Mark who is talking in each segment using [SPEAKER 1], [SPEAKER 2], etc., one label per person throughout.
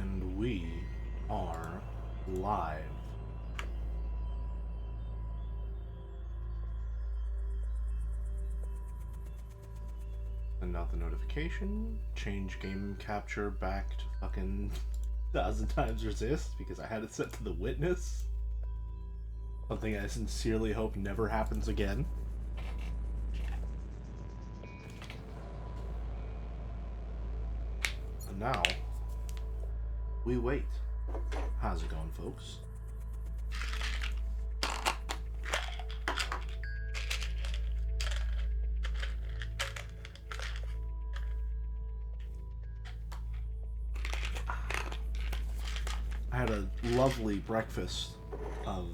[SPEAKER 1] And we are live. Send out the notification, change game capture back to fucking 1000xResist because I had it set to the witness. Something I sincerely hope never happens again. And now, we wait. How's it going, folks? I had a lovely breakfast of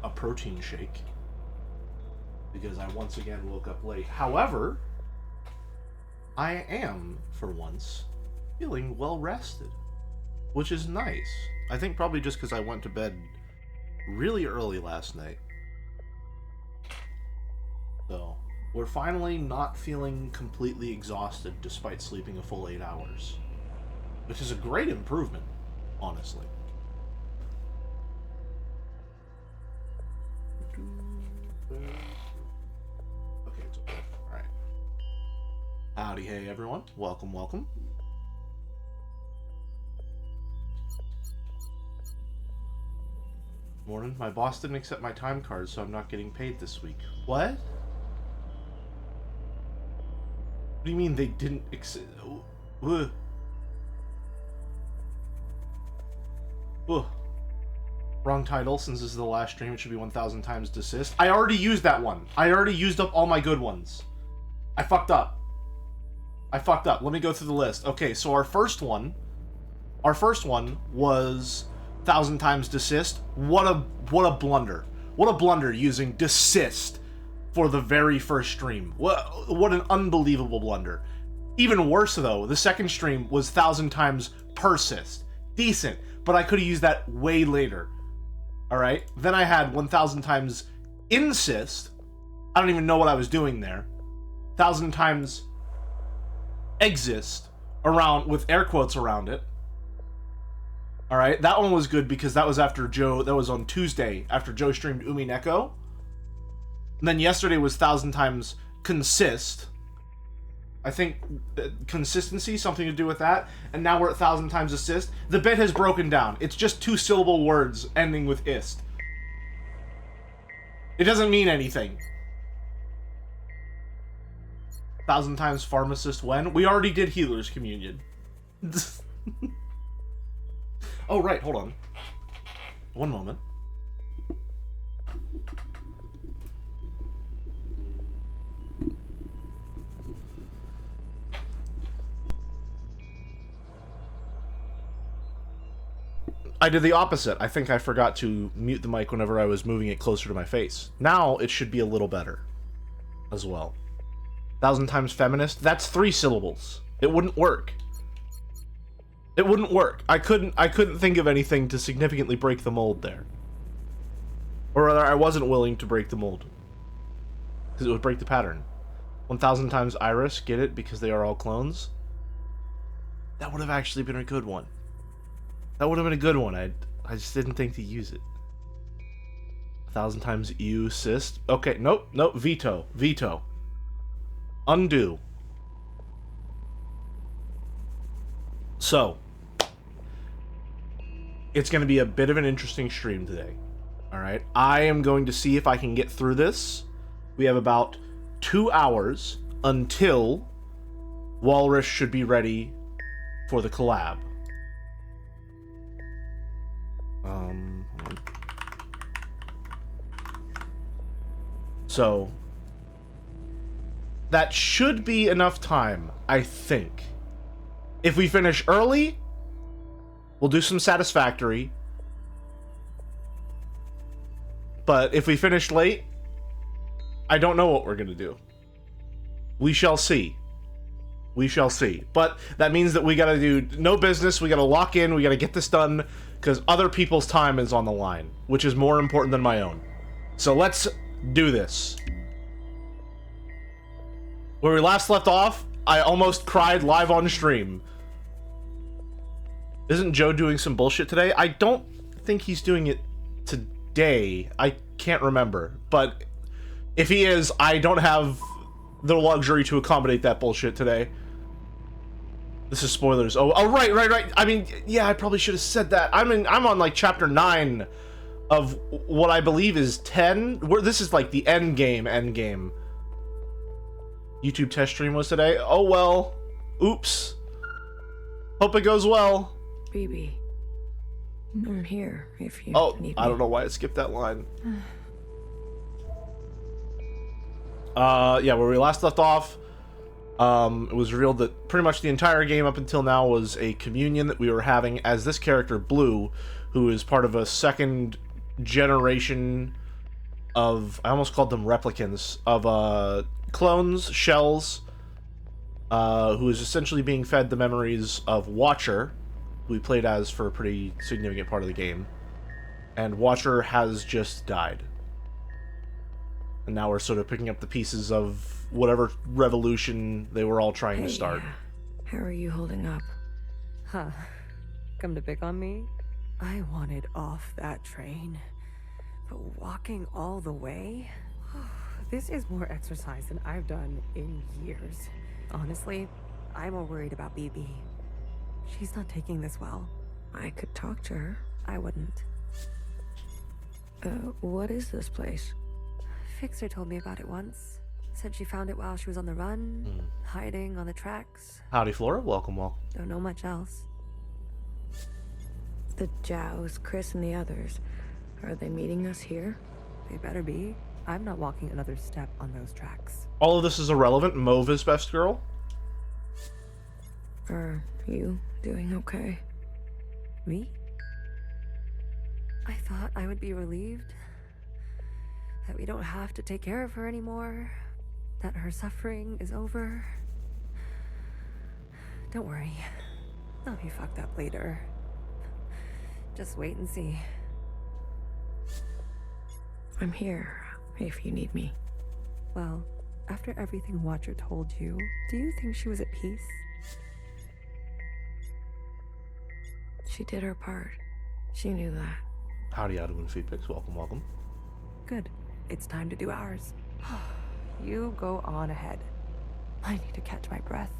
[SPEAKER 1] a protein shake because I once again woke up late. However, I am, for once, feeling well rested, which is nice. I think probably just because I went to bed really early last night. So, we're finally not feeling completely exhausted despite sleeping a full 8 hours, which is a great improvement, honestly. Okay, it's okay. Alright. Howdy, hey everyone. Welcome, welcome. Morning. My boss didn't accept my time card, so I'm not getting paid this week. What? What do you mean they didn't accept? Wrong title, since this is the last stream, it should be 1000xAssist. I already used that one. I already used up all my good ones. I fucked up. Let me go through the list. Okay, so our first one was 1000xAssist. What a blunder. What a blunder using desist for the very first stream. What an unbelievable blunder. Even worse though, the second stream was 1000xPersist. Decent, but I could have used that way later. Alright, then I had 1000xInsist. I don't even know what I was doing there. 1000xExist, around with air quotes around it. Alright, that one was good because that was after Joe, that was on Tuesday, after Joe streamed Umi Neko. And then yesterday was 1000xConsist. I think consistency, something to do with that. And now we're at 1000xAssist. The bit has broken down. It's just 2-syllable words ending with ist. It doesn't mean anything. 1000xPharmacist when? We already did Healer's Communion. Oh, right, hold on. One moment. I did the opposite. I think I forgot to mute the mic whenever I was moving it closer to my face. Now it should be a little better as well. 1000xFeminist, that's 3 syllables. It wouldn't work. It wouldn't work. I couldn't think of anything to significantly break the mold there. Or rather, I wasn't willing to break the mold. Because it would break the pattern. 1000xIris, get it? Because they are all clones? That would have actually been a good one. That would have been a good one. I just didn't think to use it. 1000xUsist. Okay, nope, veto. Undo. So, it's going to be a bit of an interesting stream today. Alright, I am going to see if I can get through this. We have about 2 hours until Walrus should be ready for the collab. So, that should be enough time, I think. If we finish early, we'll do some satisfactory. But if we finish late, I don't know what we're gonna do. We shall see. But that means that we gotta do no business, we gotta lock in, we gotta get this done, because other people's time is on the line, which is more important than my own. So let's do this. Where we last left off, I almost cried live on stream. Isn't Joe doing some bullshit today? I don't think he's doing it today. I can't remember. But if he is, I don't have the luxury to accommodate that bullshit today. This is spoilers. Oh, right. I mean, yeah, I probably should have said that. I'm on like chapter 9 of what I believe is 10. Where this is like the end game. YouTube test stream was today. Oh well. Oops. Hope it goes well.
[SPEAKER 2] BB, I'm here if you need me.
[SPEAKER 1] I don't know why I skipped that line. Yeah, where we last left off, it was revealed that pretty much the entire game up until now was a communion that we were having as this character, Blue, who is part of a second generation of, I almost called them replicants, of clones, shells, who is essentially being fed the memories of Watcher, who we played as for a pretty significant part of the game. And Watcher has just died. And now we're sort of picking up the pieces of whatever revolution they were all trying to start.
[SPEAKER 2] How are you holding up?
[SPEAKER 3] Huh. Come to pick on me? I wanted off that train. But walking all the way? This is more exercise than I've done in years. Honestly, I'm more worried about BB. She's not taking this well.
[SPEAKER 2] I could talk to her.
[SPEAKER 3] I wouldn't.
[SPEAKER 2] What is this place?
[SPEAKER 3] Fixer told me about it once. Said she found it while she was on the run, hiding on the tracks.
[SPEAKER 1] Howdy, Flora. Welcome.
[SPEAKER 3] Don't know much else.
[SPEAKER 2] The Jows, Chris, and the others. Are they meeting us here?
[SPEAKER 3] They better be. I'm not walking another step on those tracks.
[SPEAKER 1] All of this is irrelevant. Mauve is best girl.
[SPEAKER 2] Are you doing okay?
[SPEAKER 3] Me? I thought I would be relieved that we don't have to take care of her anymore, that her suffering is over. Don't worry, I'll be fucked up later. Just wait and see.
[SPEAKER 2] I'm here if you need me.
[SPEAKER 3] Well, after everything Watcher told you, do you think she was at peace?
[SPEAKER 2] She did her part. She knew that.
[SPEAKER 1] Howdy, Adam and Feedpicks. Welcome.
[SPEAKER 3] Good. It's time to do ours. You go on ahead. I need to catch my breath.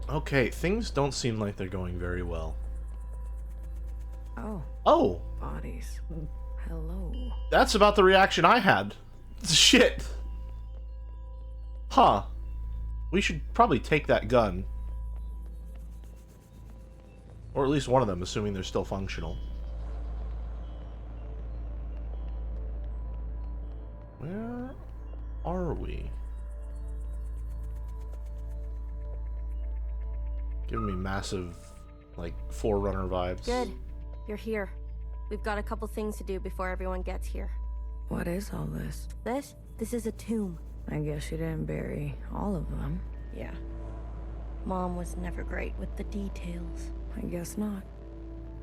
[SPEAKER 1] Okay, things don't seem like they're going very well.
[SPEAKER 3] Oh.
[SPEAKER 2] Bodies. Hello.
[SPEAKER 1] That's about the reaction I had. Shit. Huh. We should probably take that gun. Or at least one of them, assuming they're still functional. Where are we? Giving me massive, like, Forerunner vibes.
[SPEAKER 4] Good. You're here. We've got a couple things to do before everyone gets here.
[SPEAKER 2] What is all this?
[SPEAKER 4] This is a tomb.
[SPEAKER 2] I guess you didn't bury all of them.
[SPEAKER 4] Yeah. Mom was never great with the details.
[SPEAKER 2] I guess not.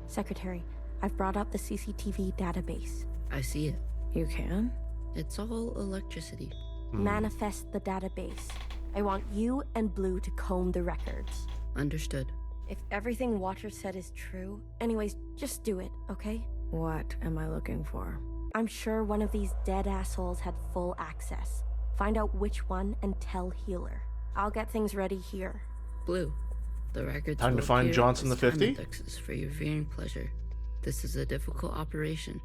[SPEAKER 4] Secretary, I've brought up the CCTV database.
[SPEAKER 5] I see it.
[SPEAKER 2] You can?
[SPEAKER 5] It's all electricity.
[SPEAKER 4] Manifest the database. I want you and Blue to comb the records.
[SPEAKER 5] Understood.
[SPEAKER 4] If everything Watcher said is true, anyways, just do it, okay?
[SPEAKER 2] What am I looking for?
[SPEAKER 4] I'm sure one of these dead assholes had full access. Find out which one and tell Healer. I'll get things ready here.
[SPEAKER 5] Blue, the records
[SPEAKER 1] Time to
[SPEAKER 5] will
[SPEAKER 1] find
[SPEAKER 5] appear
[SPEAKER 1] Johnson
[SPEAKER 5] as
[SPEAKER 1] the 50?
[SPEAKER 5] time indexes for your viewing pleasure. This is a difficult operation.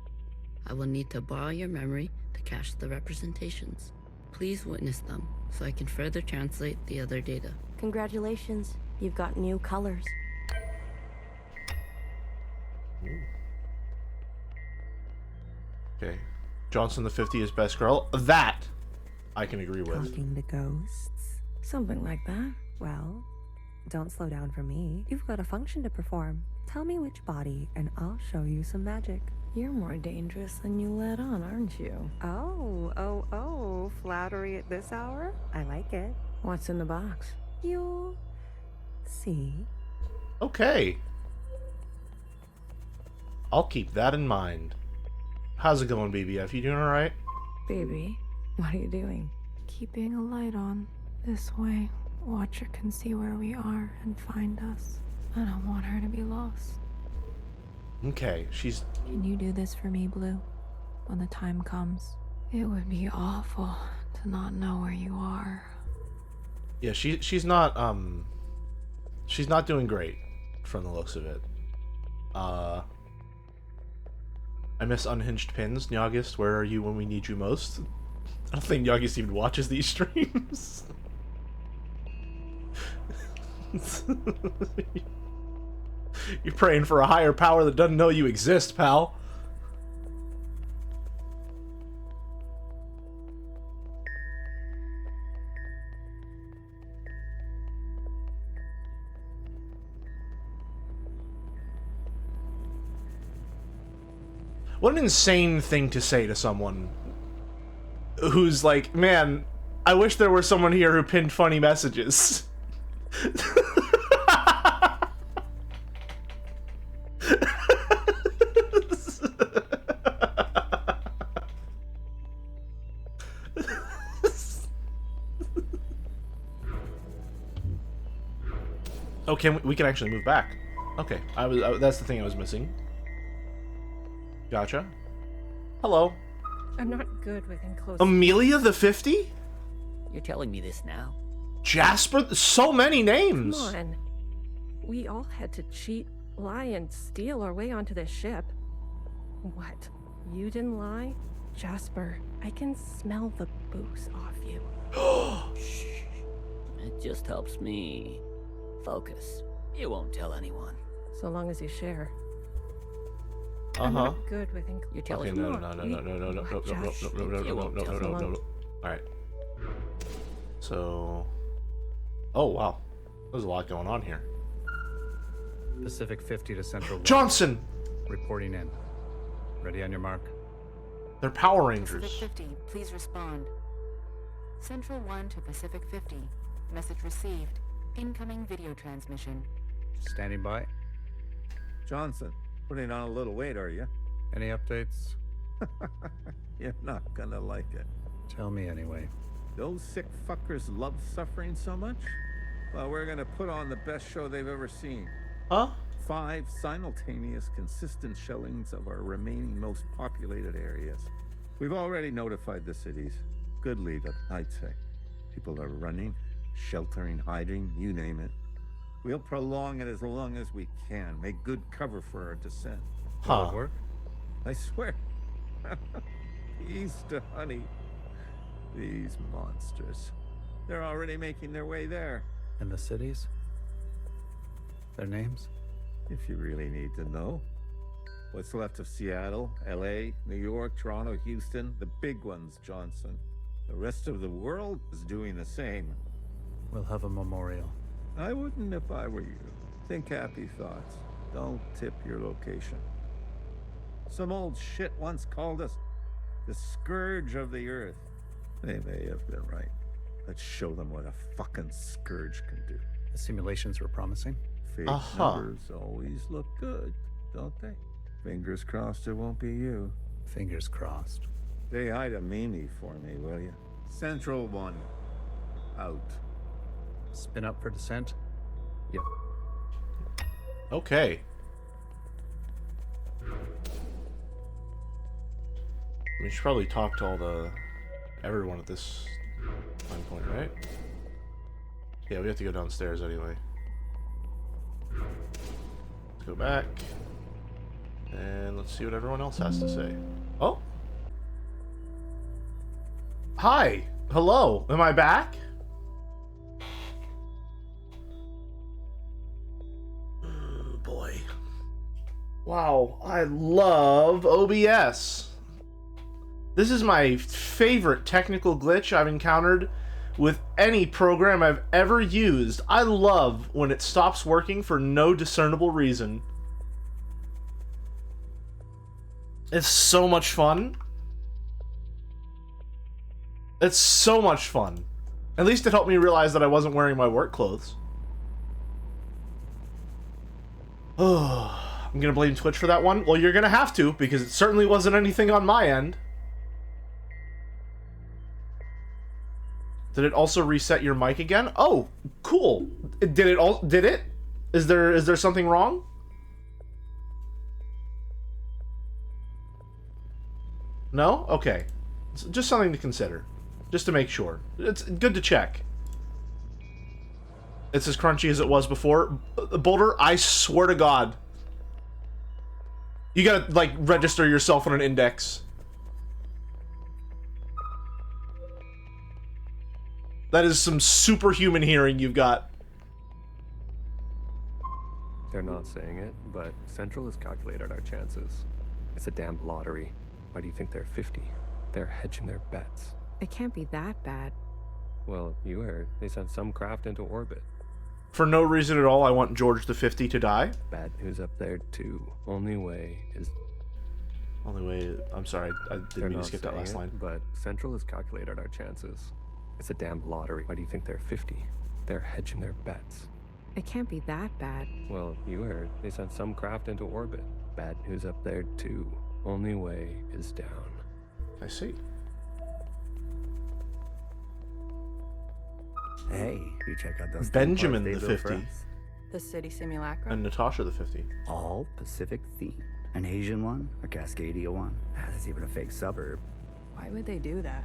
[SPEAKER 5] I will need to borrow your memory to cache the representations. Please witness them, so I can further translate the other data.
[SPEAKER 4] Congratulations, you've got new colors.
[SPEAKER 1] Okay. Johnson the 50 is best girl. That I can agree with.
[SPEAKER 3] Talking to ghosts?
[SPEAKER 2] Something like that.
[SPEAKER 3] Well, don't slow down for me. You've got a function to perform. Tell me which body, and I'll show you some magic.
[SPEAKER 2] You're more dangerous than you let on, aren't you?
[SPEAKER 3] Oh, flattery at this hour? I like it.
[SPEAKER 2] What's in the box?
[SPEAKER 3] You'll see.
[SPEAKER 1] Okay. I'll keep that in mind. How's it going, BBF? You doing alright?
[SPEAKER 2] Baby, what are you doing?
[SPEAKER 6] Keeping a light on. This way, Watcher can see where we are and find us. I don't want her to be lost.
[SPEAKER 1] Okay, she's...
[SPEAKER 6] Can you do this for me, Blue? When the time comes? It would be awful to not know where you are.
[SPEAKER 1] Yeah, she's not doing great from the looks of it. I miss unhinged pins. Nyagist, where are you when we need you most? I don't think Nyagist even watches these streams. You're praying for a higher power that doesn't know you exist, pal. What an insane thing to say to someone who's like, man, I wish there were someone here who pinned funny messages. Okay, we can actually move back. Okay, that's the thing I was missing. Gotcha. Hello.
[SPEAKER 7] I'm not good with enclosed.
[SPEAKER 1] Amelia the 50?
[SPEAKER 8] You're telling me this now?
[SPEAKER 1] Jasper? So many names.
[SPEAKER 7] Come on. We all had to cheat, lie, and steal our way onto this ship. What? You didn't lie? Jasper, I can smell the booze off you.
[SPEAKER 8] Shh. It just helps me focus. You won't tell anyone.
[SPEAKER 7] So long as you share.
[SPEAKER 1] Uh-huh.
[SPEAKER 7] I'm not good with
[SPEAKER 8] You're telling
[SPEAKER 1] Okay,
[SPEAKER 8] me.
[SPEAKER 1] no. Alright. So... Oh, wow. There's a lot going on here.
[SPEAKER 9] Pacific 50 to Central 1.
[SPEAKER 1] Johnson!
[SPEAKER 9] Reporting in. Ready on your mark.
[SPEAKER 1] They're Power
[SPEAKER 10] Pacific
[SPEAKER 1] Rangers.
[SPEAKER 10] 50, please respond. Central 1 to Pacific 50. Message received. Incoming video transmission.
[SPEAKER 9] Standing by.
[SPEAKER 11] Johnson, putting on a little weight, are you?
[SPEAKER 9] Any updates?
[SPEAKER 11] You're not gonna like it.
[SPEAKER 9] Tell me anyway.
[SPEAKER 11] Those sick fuckers love suffering so much? Well, we're gonna put on the best show they've ever seen.
[SPEAKER 1] Huh?
[SPEAKER 11] 5 simultaneous, consistent shellings of our remaining most populated areas. We've already notified the cities. Good lead, I'd say. People are running, sheltering, hiding, you name it. We'll prolong it as long as we can. Make good cover for our descent.
[SPEAKER 9] Will
[SPEAKER 1] Huh.
[SPEAKER 9] it work?
[SPEAKER 11] I swear. East to honey. These monsters. They're already making their way there.
[SPEAKER 9] And the cities? Their names?
[SPEAKER 11] If you really need to know. What's left of Seattle, LA, New York, Toronto, Houston, the big ones, Johnson. The rest of the world is doing the same.
[SPEAKER 9] We'll have a memorial.
[SPEAKER 11] I wouldn't if I were you. Think happy thoughts. Don't tip your location. Some old shit once called us the scourge of the earth. They may have been right. Let's show them what a fucking scourge can do.
[SPEAKER 9] The simulations were promising.
[SPEAKER 11] Fake numbers always look good, don't they? Fingers crossed it won't be you.
[SPEAKER 9] Fingers crossed.
[SPEAKER 11] Say hi to Mimi for me, will you? Central 1. Out.
[SPEAKER 9] Spin up for descent? Yep.
[SPEAKER 1] Okay. We should probably talk to everyone at this time point, right? Yeah, we have to go downstairs anyway. Let's go back. And let's see what everyone else has to say. Oh! Hi! Hello! Am I back? Oh, boy. Wow, I love OBS. This is my favorite technical glitch I've encountered with any program I've ever used. I love when it stops working for no discernible reason. It's so much fun. It's so much fun. At least it helped me realize that I wasn't wearing my work clothes. Oh, I'm gonna blame Twitch for that one. Well, you're gonna have to, because it certainly wasn't anything on my end. Did it also reset your mic again? Oh, cool. Did it? Is there something wrong? No? Okay. It's just something to consider. Just to make sure. It's good to check. It's as crunchy as it was before. Boulder, I swear to God. You gotta, like, register yourself on an index. That is some superhuman hearing you've got.
[SPEAKER 12] They're not saying it, but Central has calculated our chances. It's a damn lottery. Why do you think they're 50? They're hedging their bets.
[SPEAKER 3] It can't be that bad.
[SPEAKER 12] Well, you heard. They sent some craft into orbit.
[SPEAKER 1] For no reason at all, I want George the 50 to die.
[SPEAKER 12] Bad news up there, too. Only way is...
[SPEAKER 1] Only way... I'm sorry, I didn't mean to skip that last line.
[SPEAKER 12] But Central has calculated our chances. It's a damn lottery. Why do you think they're 50? They're hedging their bets.
[SPEAKER 3] It can't be that bad.
[SPEAKER 12] Well, you heard. They sent some craft into orbit. Bad news up there, too. Only way is down.
[SPEAKER 1] I see.
[SPEAKER 9] Hey, you check out those
[SPEAKER 1] Benjamin the 50.
[SPEAKER 2] The city simulacra?
[SPEAKER 1] And Natasha the 50.
[SPEAKER 9] All Pacific themed. An Asian one, a Cascadia one. There's even a fake suburb.
[SPEAKER 2] Why would they do that?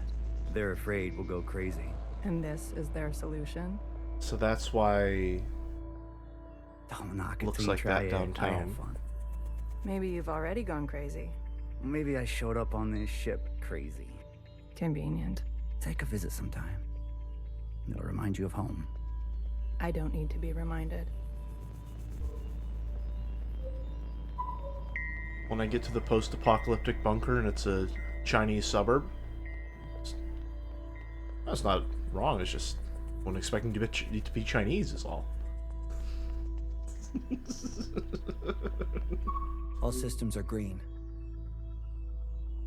[SPEAKER 9] They're afraid we'll go crazy.
[SPEAKER 2] And this is their solution?
[SPEAKER 1] So that's why...
[SPEAKER 9] Don't knock it
[SPEAKER 1] looks
[SPEAKER 9] till you
[SPEAKER 1] like
[SPEAKER 9] try
[SPEAKER 1] that
[SPEAKER 9] it.
[SPEAKER 1] downtown.
[SPEAKER 9] I have fun.
[SPEAKER 2] Maybe you've already gone crazy.
[SPEAKER 9] Maybe I showed up on this ship crazy.
[SPEAKER 2] Convenient.
[SPEAKER 9] Take a visit sometime. It'll remind you of home.
[SPEAKER 2] I don't need to be reminded.
[SPEAKER 1] When I get to the post-apocalyptic bunker and it's a Chinese suburb, that's not wrong. It's just I wasn't expecting to be Chinese is all.
[SPEAKER 13] All systems are green.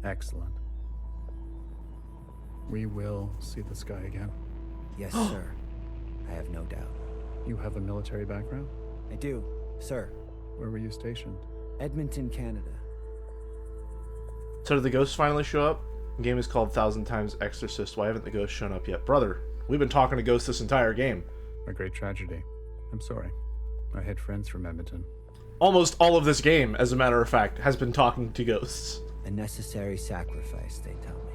[SPEAKER 14] Excellent. We will see the sky again.
[SPEAKER 13] Yes, sir. I have no doubt.
[SPEAKER 14] You have a military background?
[SPEAKER 13] I do, sir.
[SPEAKER 14] Where were you stationed?
[SPEAKER 13] Edmonton, Canada.
[SPEAKER 1] So did the ghosts finally show up? The game is called 1000xResist. Why haven't the ghosts shown up yet? Brother, we've been talking to ghosts this entire game.
[SPEAKER 14] A great tragedy. I'm sorry. I had friends from Edmonton.
[SPEAKER 1] Almost all of this game, as a matter of fact, has been talking to ghosts.
[SPEAKER 13] A necessary sacrifice, they tell me.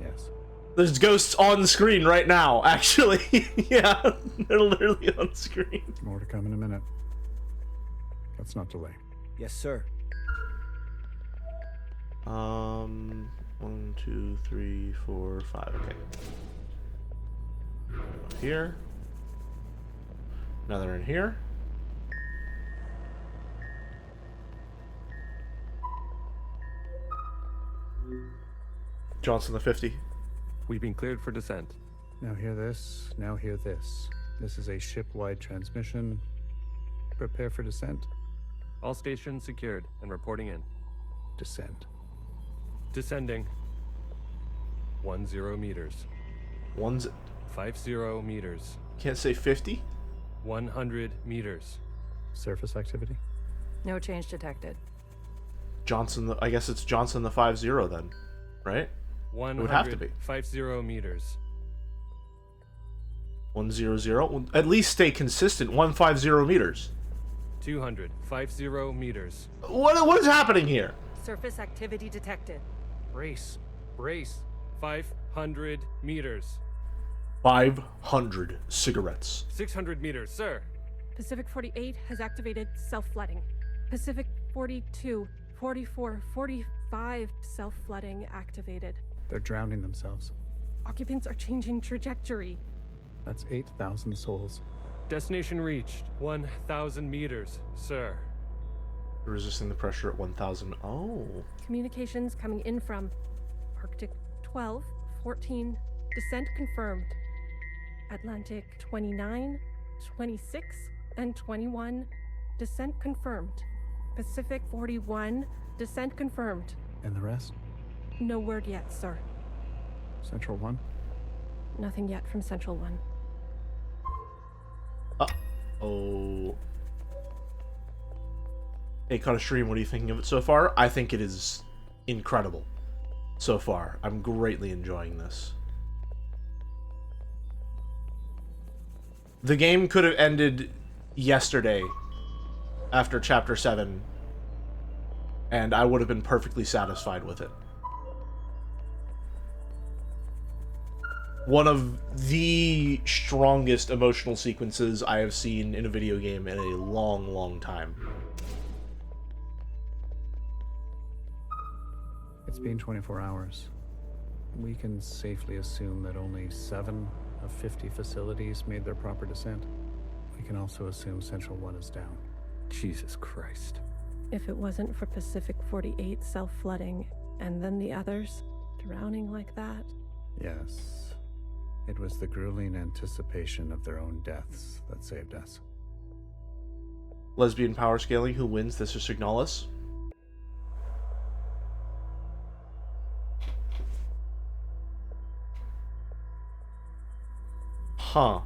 [SPEAKER 14] Yes.
[SPEAKER 1] There's ghosts on the screen right now, actually. Yeah, they're literally on screen.
[SPEAKER 14] More to come in a minute. Let's not delay.
[SPEAKER 13] Yes, sir.
[SPEAKER 1] 1, 2, 3, 4, 5. Okay. Go here. Another in here. Johnson the 50.
[SPEAKER 12] We've been cleared for descent.
[SPEAKER 14] Now hear this, now hear this. This is a ship-wide transmission. Prepare for descent.
[SPEAKER 12] All stations secured and reporting in.
[SPEAKER 14] Descend.
[SPEAKER 12] Descending. 10 meters. 50 meters.
[SPEAKER 1] Can't say 50?
[SPEAKER 12] 100 meters.
[SPEAKER 14] Surface activity?
[SPEAKER 2] No change detected.
[SPEAKER 1] Johnson, I guess it's Johnson the 50 then, right?
[SPEAKER 12] 100,
[SPEAKER 1] it would have to be
[SPEAKER 12] 50 meters.
[SPEAKER 1] 100. At least stay consistent. 150 meters.
[SPEAKER 12] 200, 50 meters.
[SPEAKER 1] What is happening here?
[SPEAKER 3] Surface activity detected.
[SPEAKER 12] Brace. 500 meters.
[SPEAKER 1] 500 cigarettes.
[SPEAKER 12] 600 meters, sir.
[SPEAKER 7] Pacific 48 has activated self-flooding. Pacific 42, 44, 45 self-flooding activated.
[SPEAKER 14] They're drowning themselves.
[SPEAKER 7] Occupants are changing trajectory.
[SPEAKER 14] That's 8,000 souls.
[SPEAKER 12] Destination reached. 1,000 meters, sir.
[SPEAKER 1] Resisting the pressure at 1,000. Oh.
[SPEAKER 7] Communications coming in from Arctic 12, 14, descent confirmed. Atlantic 29, 26, and 21, descent confirmed. Pacific 41, descent confirmed.
[SPEAKER 14] And the rest?
[SPEAKER 7] No word yet, sir.
[SPEAKER 14] Central 1?
[SPEAKER 7] Nothing yet from Central 1.
[SPEAKER 1] Oh. Hey, Cut a Stream, what are you thinking of it so far? I think it is incredible so far. I'm greatly enjoying this. The game could have ended yesterday after Chapter 7, and I would have been perfectly satisfied with it. one of the strongest emotional sequences I have seen in a video game in a long, long time.
[SPEAKER 14] It's been 24 hours. We can safely assume that only 7 of 50 facilities made their proper descent. We can also assume Central 1 is down.
[SPEAKER 12] Jesus Christ.
[SPEAKER 7] If it wasn't for Pacific 48 self-flooding, and then the others drowning like that.
[SPEAKER 14] Yes. It was the grueling anticipation of their own deaths that saved us.
[SPEAKER 1] Lesbian power scaling, who wins? This is Signalis. Huh.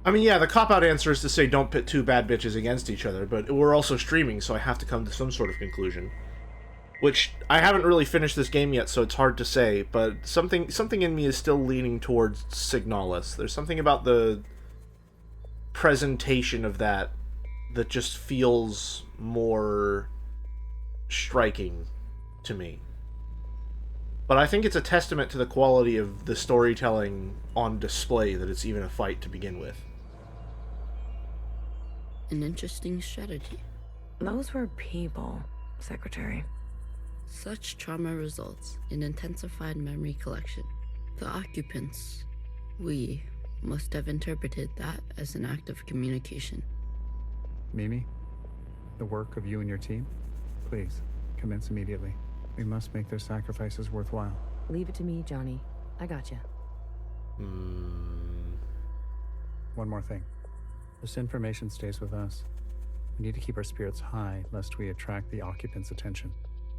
[SPEAKER 1] I mean, yeah, the cop-out answer is to say don't pit two bad bitches against each other, but we're also streaming, so I have to come to some sort of conclusion. Which, I haven't really finished this game yet, so it's hard to say, but something in me is still leaning towards Signalis. There's something about the presentation of that just feels more striking to me. But I think it's a testament to the quality of the storytelling on display that it's even a fight to begin with.
[SPEAKER 5] An interesting strategy.
[SPEAKER 2] Those were people, Secretary.
[SPEAKER 5] Such trauma results in intensified memory collection. The occupants, we, must have interpreted that as an act of communication.
[SPEAKER 14] Mimi, the work of you and your team, please, commence immediately. We must make their sacrifices worthwhile.
[SPEAKER 15] Leave it to me, Johnny. I got you.
[SPEAKER 14] One more thing. This information stays with us. We need to keep our spirits high, lest we attract the occupants' attention.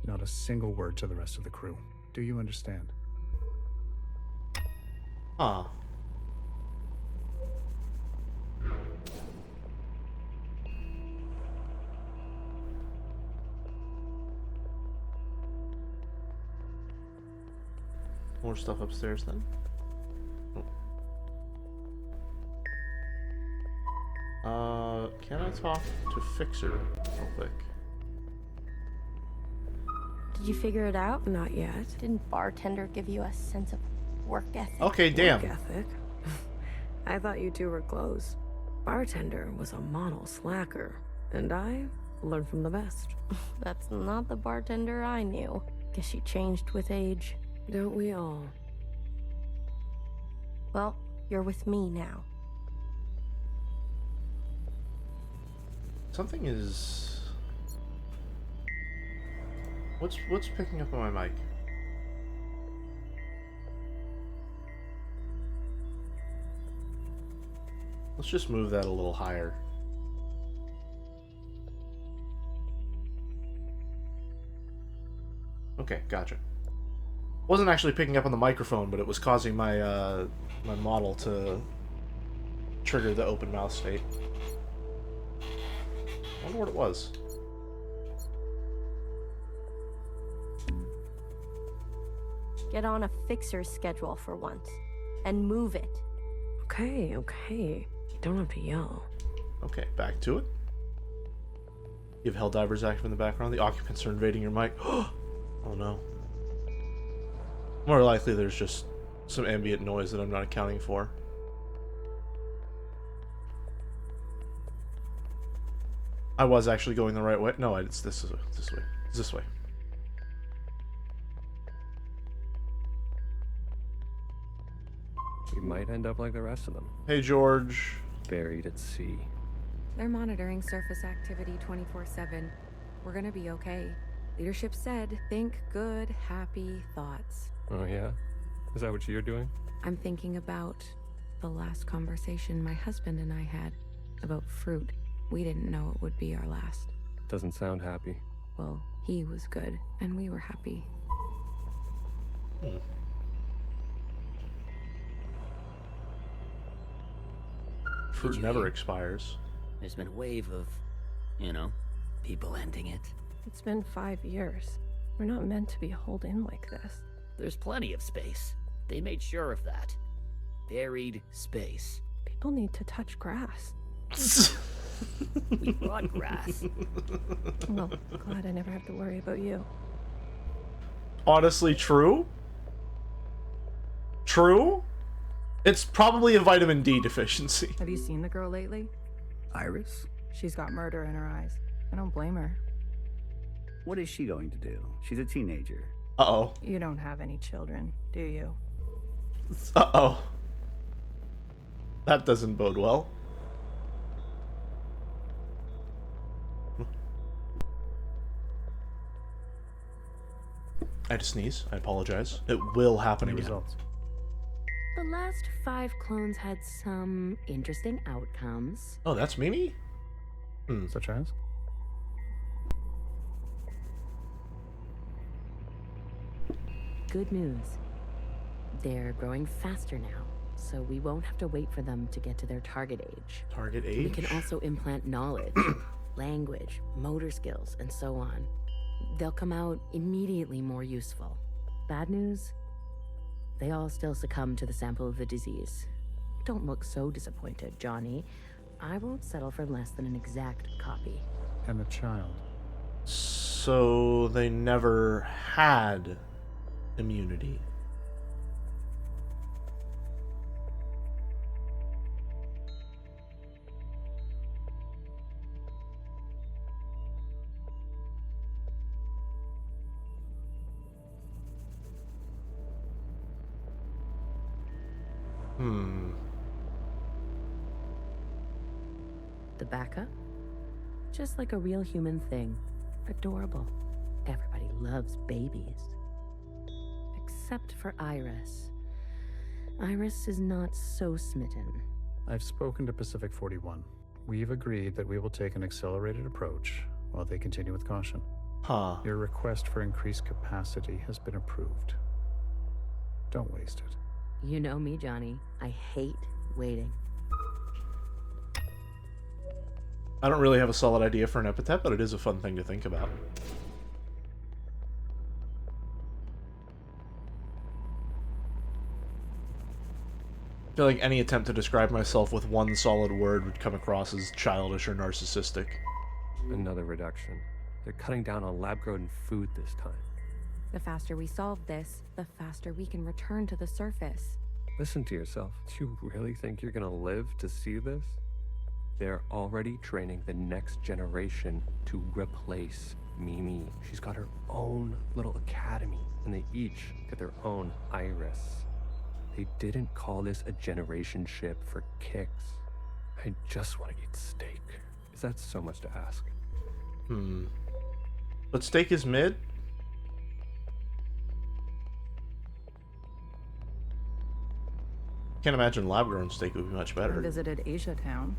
[SPEAKER 14] Not a single word to the rest of the crew. Do you understand?
[SPEAKER 1] Huh. More stuff upstairs then. Can I talk to Fixer real quick?
[SPEAKER 4] Did you figure it out?
[SPEAKER 3] Not yet.
[SPEAKER 4] Didn't bartender give you a sense of work ethic?
[SPEAKER 1] Okay, damn.
[SPEAKER 3] Work ethic? I thought you two were close. Bartender was a model slacker, and I learned from the best.
[SPEAKER 4] That's not the bartender I knew. Guess she changed with age.
[SPEAKER 3] Don't we all?
[SPEAKER 4] Well, you're with me now.
[SPEAKER 1] Something is... What's picking up on my mic? Let's just move that a little higher. Okay, gotcha. Wasn't actually picking up on the microphone, but it was causing my my model to trigger the open mouth state. I wonder what it was.
[SPEAKER 4] Get on a fixer's schedule for once. And move it.
[SPEAKER 3] Okay, okay. You don't have to yell.
[SPEAKER 1] Okay, back to it. You have Helldivers active in the background. The occupants are invading your mic. Oh no. More likely there's just some ambient noise that I'm not accounting for. I was actually going the right way. No, it's this way. This way. It's this way.
[SPEAKER 12] We might end up like the rest of them.
[SPEAKER 1] Hey, George.
[SPEAKER 12] Buried at sea.
[SPEAKER 6] They're monitoring surface activity 24/7. We're gonna be okay. Leadership said, think good, happy thoughts.
[SPEAKER 12] Oh yeah? Is that what you're doing?
[SPEAKER 6] I'm thinking about the last conversation my husband and I had about fruit. We didn't know it would be our last.
[SPEAKER 12] Doesn't sound happy.
[SPEAKER 6] Well, he was good, and we were happy.
[SPEAKER 1] Fruit never expires.
[SPEAKER 8] There's been a wave of, you know, people ending it.
[SPEAKER 7] It's been 5 years. We're not meant to be holed in like this.
[SPEAKER 8] There's plenty of space. They made sure of that. Buried space.
[SPEAKER 7] People need to touch grass.
[SPEAKER 8] We brought grass.
[SPEAKER 7] Well, glad I never have to worry about you.
[SPEAKER 1] Honestly, true. True. It's probably a vitamin D deficiency.
[SPEAKER 6] Have you seen the girl lately?
[SPEAKER 9] Iris?
[SPEAKER 6] She's got murder in her eyes. I don't blame her.
[SPEAKER 9] What is she going to do? She's a teenager.
[SPEAKER 1] Uh-oh.
[SPEAKER 6] You don't have any children, do you?
[SPEAKER 1] Uh-oh. That doesn't bode well. I had to sneeze. I apologize. It will happen again.
[SPEAKER 14] Results.
[SPEAKER 15] The last 5 clones had some interesting outcomes.
[SPEAKER 1] Oh, that's Mimi?
[SPEAKER 14] Such as?
[SPEAKER 15] Good news. They're growing faster now, so we won't have to wait for them to get to their target age.
[SPEAKER 1] Target age?
[SPEAKER 15] We can also implant knowledge, language, motor skills, and so on. They'll come out immediately more useful. Bad news? They all still succumb to the sample of the disease. Don't look so disappointed, Johnny. I won't settle for less than an exact copy.
[SPEAKER 14] And the child.
[SPEAKER 1] So they never had immunity.
[SPEAKER 15] The backup? Just like a real human thing. Adorable. Everybody loves babies. Except for Iris. Iris is not so smitten.
[SPEAKER 14] I've spoken to Pacific 41. We've agreed that we will take an accelerated approach while they continue with caution.
[SPEAKER 1] Huh.
[SPEAKER 14] Your request for increased capacity has been approved. Don't waste it.
[SPEAKER 15] You know me, Johnny. I hate waiting.
[SPEAKER 1] I don't really have a solid idea for an epithet, but it is a fun thing to think about. I feel like any attempt to describe myself with one solid word would come across as childish or narcissistic.
[SPEAKER 12] Another reduction. They're cutting down on lab-grown food this time.
[SPEAKER 6] The faster we solve this, the faster we can return to the surface.
[SPEAKER 12] Listen to yourself. Do you really think you're gonna live to see this? They're already training the next generation to replace Mimi. She's got her own little academy, and they each get their own Iris. They didn't call this a generation ship for kicks. I just want to eat steak. Is that so much to ask?
[SPEAKER 1] But steak is mid? Can't imagine lab-grown steak would be much
[SPEAKER 6] I
[SPEAKER 1] better.
[SPEAKER 6] visited Asia Town.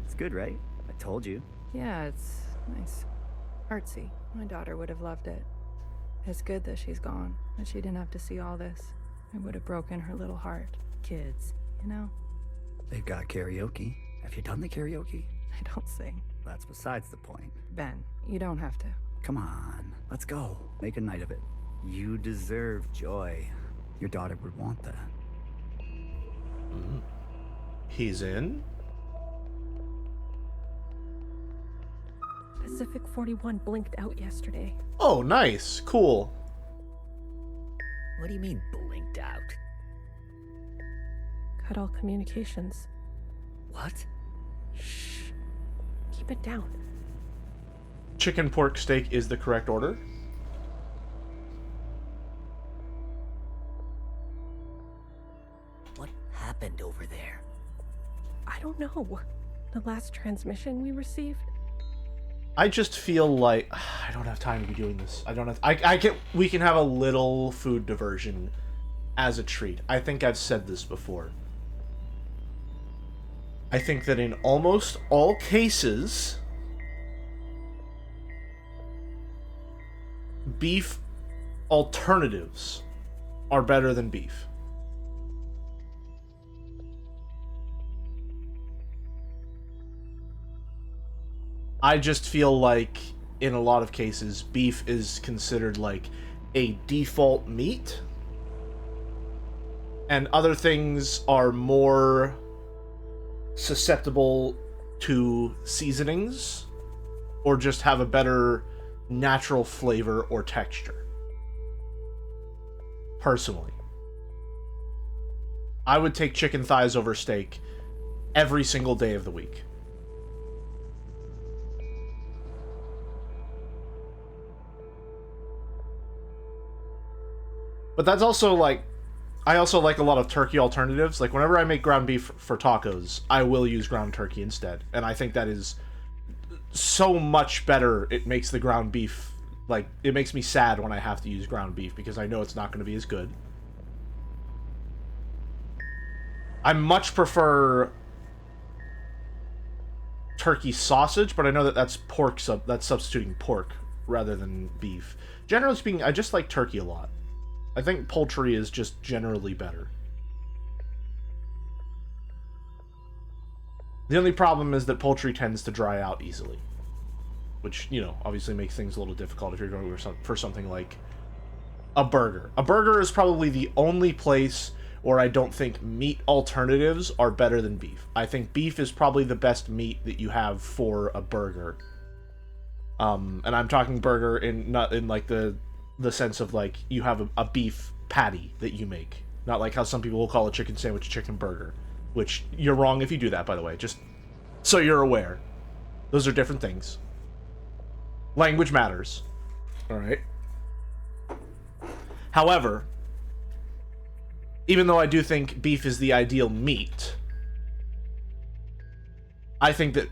[SPEAKER 9] It's good, right? I told you.
[SPEAKER 6] Yeah, it's nice. Artsy. My daughter would have loved it. It's good that she's gone, that she didn't have to see all this. It would have broken her little heart. Kids, you know?
[SPEAKER 9] They've got karaoke. Have you done the karaoke?
[SPEAKER 6] I don't sing.
[SPEAKER 9] That's besides the point.
[SPEAKER 6] Ben, you don't have to.
[SPEAKER 9] Come on, let's go. Make a night of it. You deserve joy. Your daughter would want that.
[SPEAKER 1] He's in?
[SPEAKER 7] Pacific 41 blinked out yesterday.
[SPEAKER 1] Oh, nice. Cool.
[SPEAKER 8] What do you mean, blinked out?
[SPEAKER 7] Cut all communications.
[SPEAKER 8] What?
[SPEAKER 7] Shh. Keep it down.
[SPEAKER 1] Chicken pork steak is the correct order.
[SPEAKER 8] What happened over there?
[SPEAKER 7] I don't know. The last transmission we received?
[SPEAKER 1] I just feel like I don't have time to be doing this. I don't have. I can. We can have a little food diversion as a treat. I think I've said this before. I think that in almost all cases, beef alternatives are better than beef. I just feel like in a lot of cases, beef is considered like a default meat, and other things are more susceptible to seasonings or just have a better natural flavor or texture. Personally, I would take chicken thighs over steak every single day of the week. But that's also like, I also like a lot of turkey alternatives. Like whenever I make ground beef for tacos, I will use ground turkey instead. And I think that is so much better. It makes the ground beef, like, it makes me sad when I have to use ground beef because I know it's not going to be as good. I much prefer turkey sausage, but I know that that's that's substituting pork rather than beef. Generally speaking, I just like turkey a lot. I think poultry is just generally better. The only problem is that poultry tends to dry out easily, which, you know, obviously makes things a little difficult if you're going for something like a burger. A burger is probably the only place where I don't think meat alternatives are better than beef. I think beef is probably the best meat that you have for a burger. And I'm talking burger not in like the sense of like you have a beef patty that you make. Not like how some people will call a chicken sandwich a chicken burger. Which, you're wrong if you do that, by the way. Just so you're aware. Those are different things. Language matters. Alright? However, even though I do think beef is the ideal meat, I think that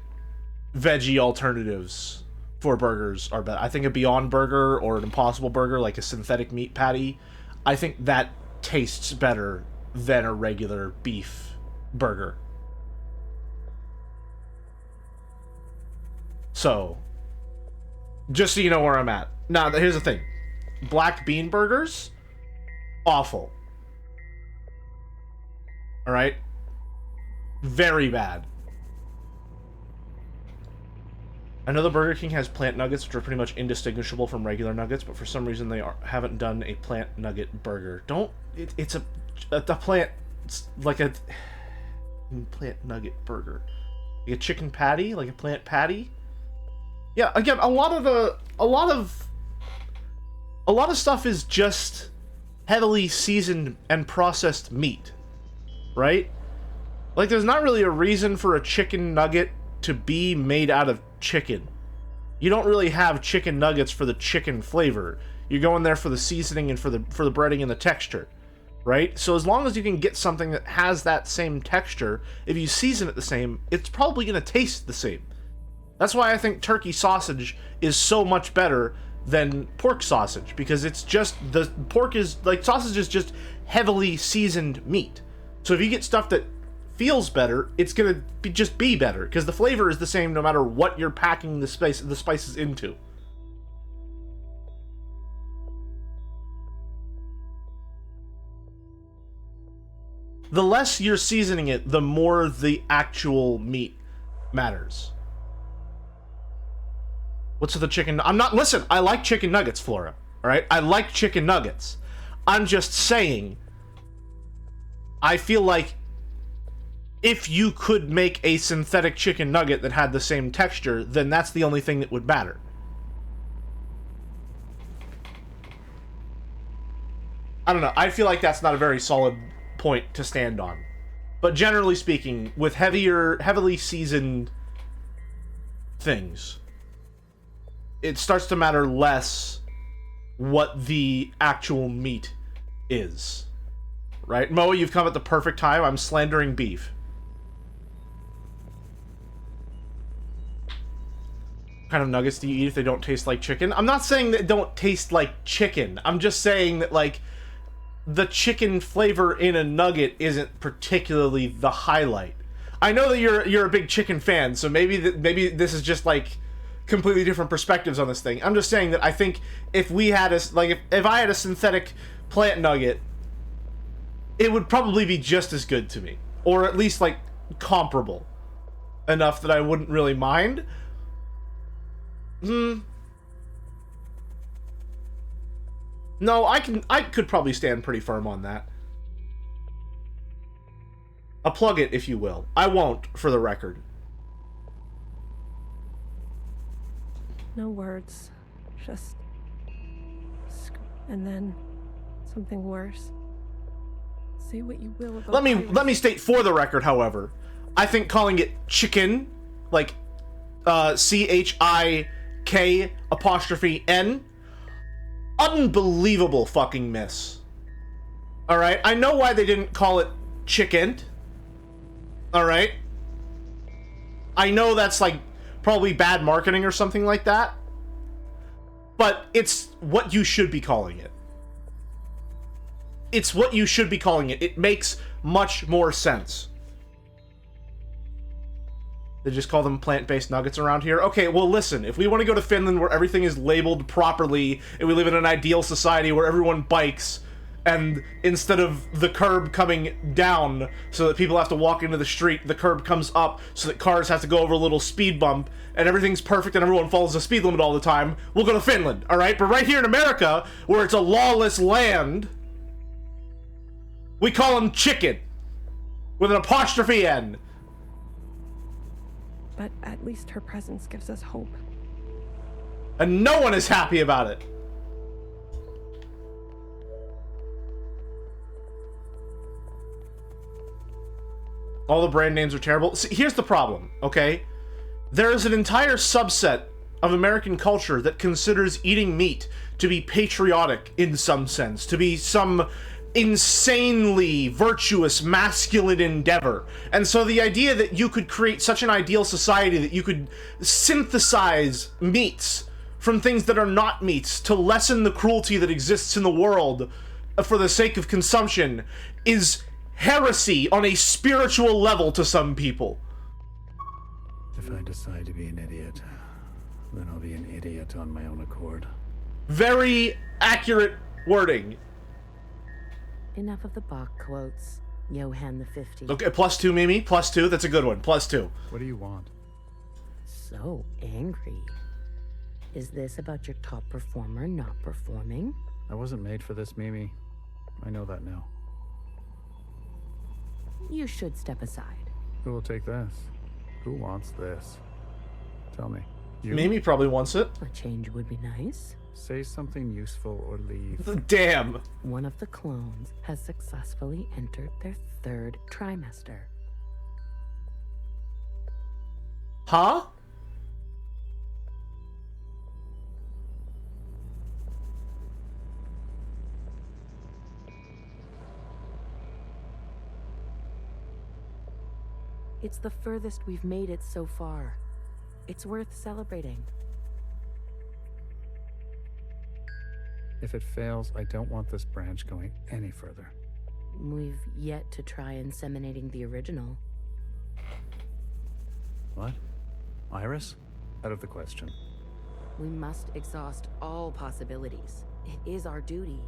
[SPEAKER 1] veggie alternatives for burgers are better. I think a Beyond Burger or an Impossible Burger, like a synthetic meat patty, I think that tastes better than a regular beef burger. So, just so you know where I'm at. Now, here's the thing. Black bean burgers, awful. Alright? Very bad. I know the Burger King has plant nuggets, which are pretty much indistinguishable from regular nuggets, but for some reason they haven't done a plant nugget burger. It's a plant, like a plant nugget burger. Like a chicken patty, like a plant patty. Yeah, again, a lot of stuff is just heavily seasoned and processed meat, right? Like, there's not really a reason for a chicken nugget to be made out of chicken. You don't really have chicken nuggets for the chicken flavor. You're going there for the seasoning and for the breading and the texture, right? So as long as you can get something that has that same texture, if you season it the same, it's probably going to taste the same. That's why I think turkey sausage is so much better than pork sausage, because it's just, the pork is, like, sausage is just heavily seasoned meat. So if you get stuff that feels better, it's gonna just be better, because the flavor is the same no matter what you're packing the spices into. The less you're seasoning it, the more the actual meat matters. What's with the chicken? Listen, I like chicken nuggets, Flora. Alright? I like chicken nuggets. I'm just saying, I feel like if you could make a synthetic chicken nugget that had the same texture, then that's the only thing that would matter. I don't know. I feel like that's not a very solid point to stand on. But generally speaking, with heavily seasoned things, it starts to matter less what the actual meat is. Right? Moa, you've come at the perfect time. I'm slandering beef. What kind of nuggets do you eat if they don't taste like chicken? I'm not saying that don't taste like chicken. I'm just saying that, like, the chicken flavor in a nugget isn't particularly the highlight. I know that you're a big chicken fan, so maybe this is just, like, completely different perspectives on this thing. I'm just saying that I think if we had if I had a synthetic plant nugget, it would probably be just as good to me, or at least, like, comparable enough that I wouldn't really mind. No, I could probably stand pretty firm on that. A plug it, if you will. I won't, for the record.
[SPEAKER 7] No words. Just... and then something worse. Say what you will about
[SPEAKER 1] Let me state for the record, however, I think calling it chicken, like CHIK''N, unbelievable fucking miss. Alright? I know why they didn't call it chicken. Alright? I know that's like probably bad marketing or something like that. But it's what you should be calling it. It's what you should be calling it. It makes much more sense. They just call them plant-based nuggets around here? Okay, well listen, if we want to go to Finland where everything is labeled properly, and we live in an ideal society where everyone bikes, and instead of the curb coming down so that people have to walk into the street, the curb comes up so that cars have to go over a little speed bump, and everything's perfect and everyone follows the speed limit all the time, we'll go to Finland, alright? But right here in America, where it's a lawless land, we call them chicken. With an apostrophe N.
[SPEAKER 7] But at least her presence gives us hope.
[SPEAKER 1] And no one is happy about it. All the brand names are terrible. See, here's the problem, okay? There is an entire subset of American culture that considers eating meat to be patriotic in some sense, to be some insanely virtuous masculine endeavor. And so the idea that you could create such an ideal society that you could synthesize meats from things that are not meats to lessen the cruelty that exists in the world for the sake of consumption is heresy on a spiritual level to some people.
[SPEAKER 14] If I decide to be an idiot, then I'll be an idiot on my own accord.
[SPEAKER 1] Very accurate wording.
[SPEAKER 15] Enough of the Bach quotes. Johann the 50.
[SPEAKER 1] Okay, +2, Mimi. +2. That's a good one. +2.
[SPEAKER 14] What do you want?
[SPEAKER 15] So angry. Is this about your top performer not performing?
[SPEAKER 14] I wasn't made for this, Mimi. I know that now.
[SPEAKER 15] You should step aside.
[SPEAKER 14] Who will take this? Who wants this? Tell me. You?
[SPEAKER 1] Mimi probably wants it.
[SPEAKER 15] A change would be nice.
[SPEAKER 14] Say something useful or leave.
[SPEAKER 1] Damn.
[SPEAKER 15] One of the clones has successfully entered their 3rd trimester.
[SPEAKER 1] Huh?
[SPEAKER 15] It's the furthest we've made it so far. It's worth celebrating.
[SPEAKER 14] If it fails, I don't want this branch going any further.
[SPEAKER 15] We've yet to try inseminating the original.
[SPEAKER 14] What? Iris? Out of the question.
[SPEAKER 15] We must exhaust all possibilities. It is our duty.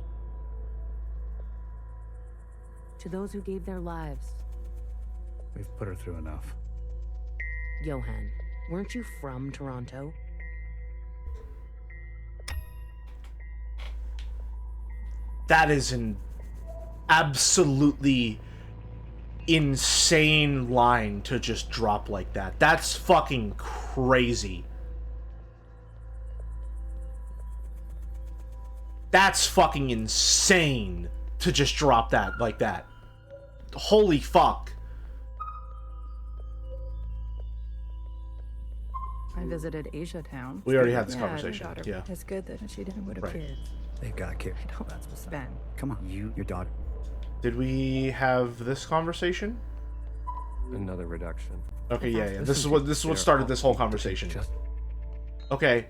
[SPEAKER 15] To those who gave their lives.
[SPEAKER 14] We've put her through enough.
[SPEAKER 15] Johann, weren't you from Toronto?
[SPEAKER 1] That is an absolutely insane line to just drop like that. That's fucking crazy. That's fucking insane to just drop that like that. Holy fuck.
[SPEAKER 6] I visited Asia Town.
[SPEAKER 1] We already had this
[SPEAKER 6] Yeah,
[SPEAKER 1] conversation.
[SPEAKER 6] daughter.
[SPEAKER 1] Yeah.
[SPEAKER 6] It's good that she didn't would have
[SPEAKER 1] Right.
[SPEAKER 6] kids.
[SPEAKER 9] They've got kids.
[SPEAKER 6] I don't.
[SPEAKER 9] That's what's up.
[SPEAKER 6] Ben.
[SPEAKER 9] Come on, your daughter.
[SPEAKER 1] Did we have this conversation?
[SPEAKER 12] Another reduction.
[SPEAKER 1] Okay, yeah. This is what started this whole conversation. Okay.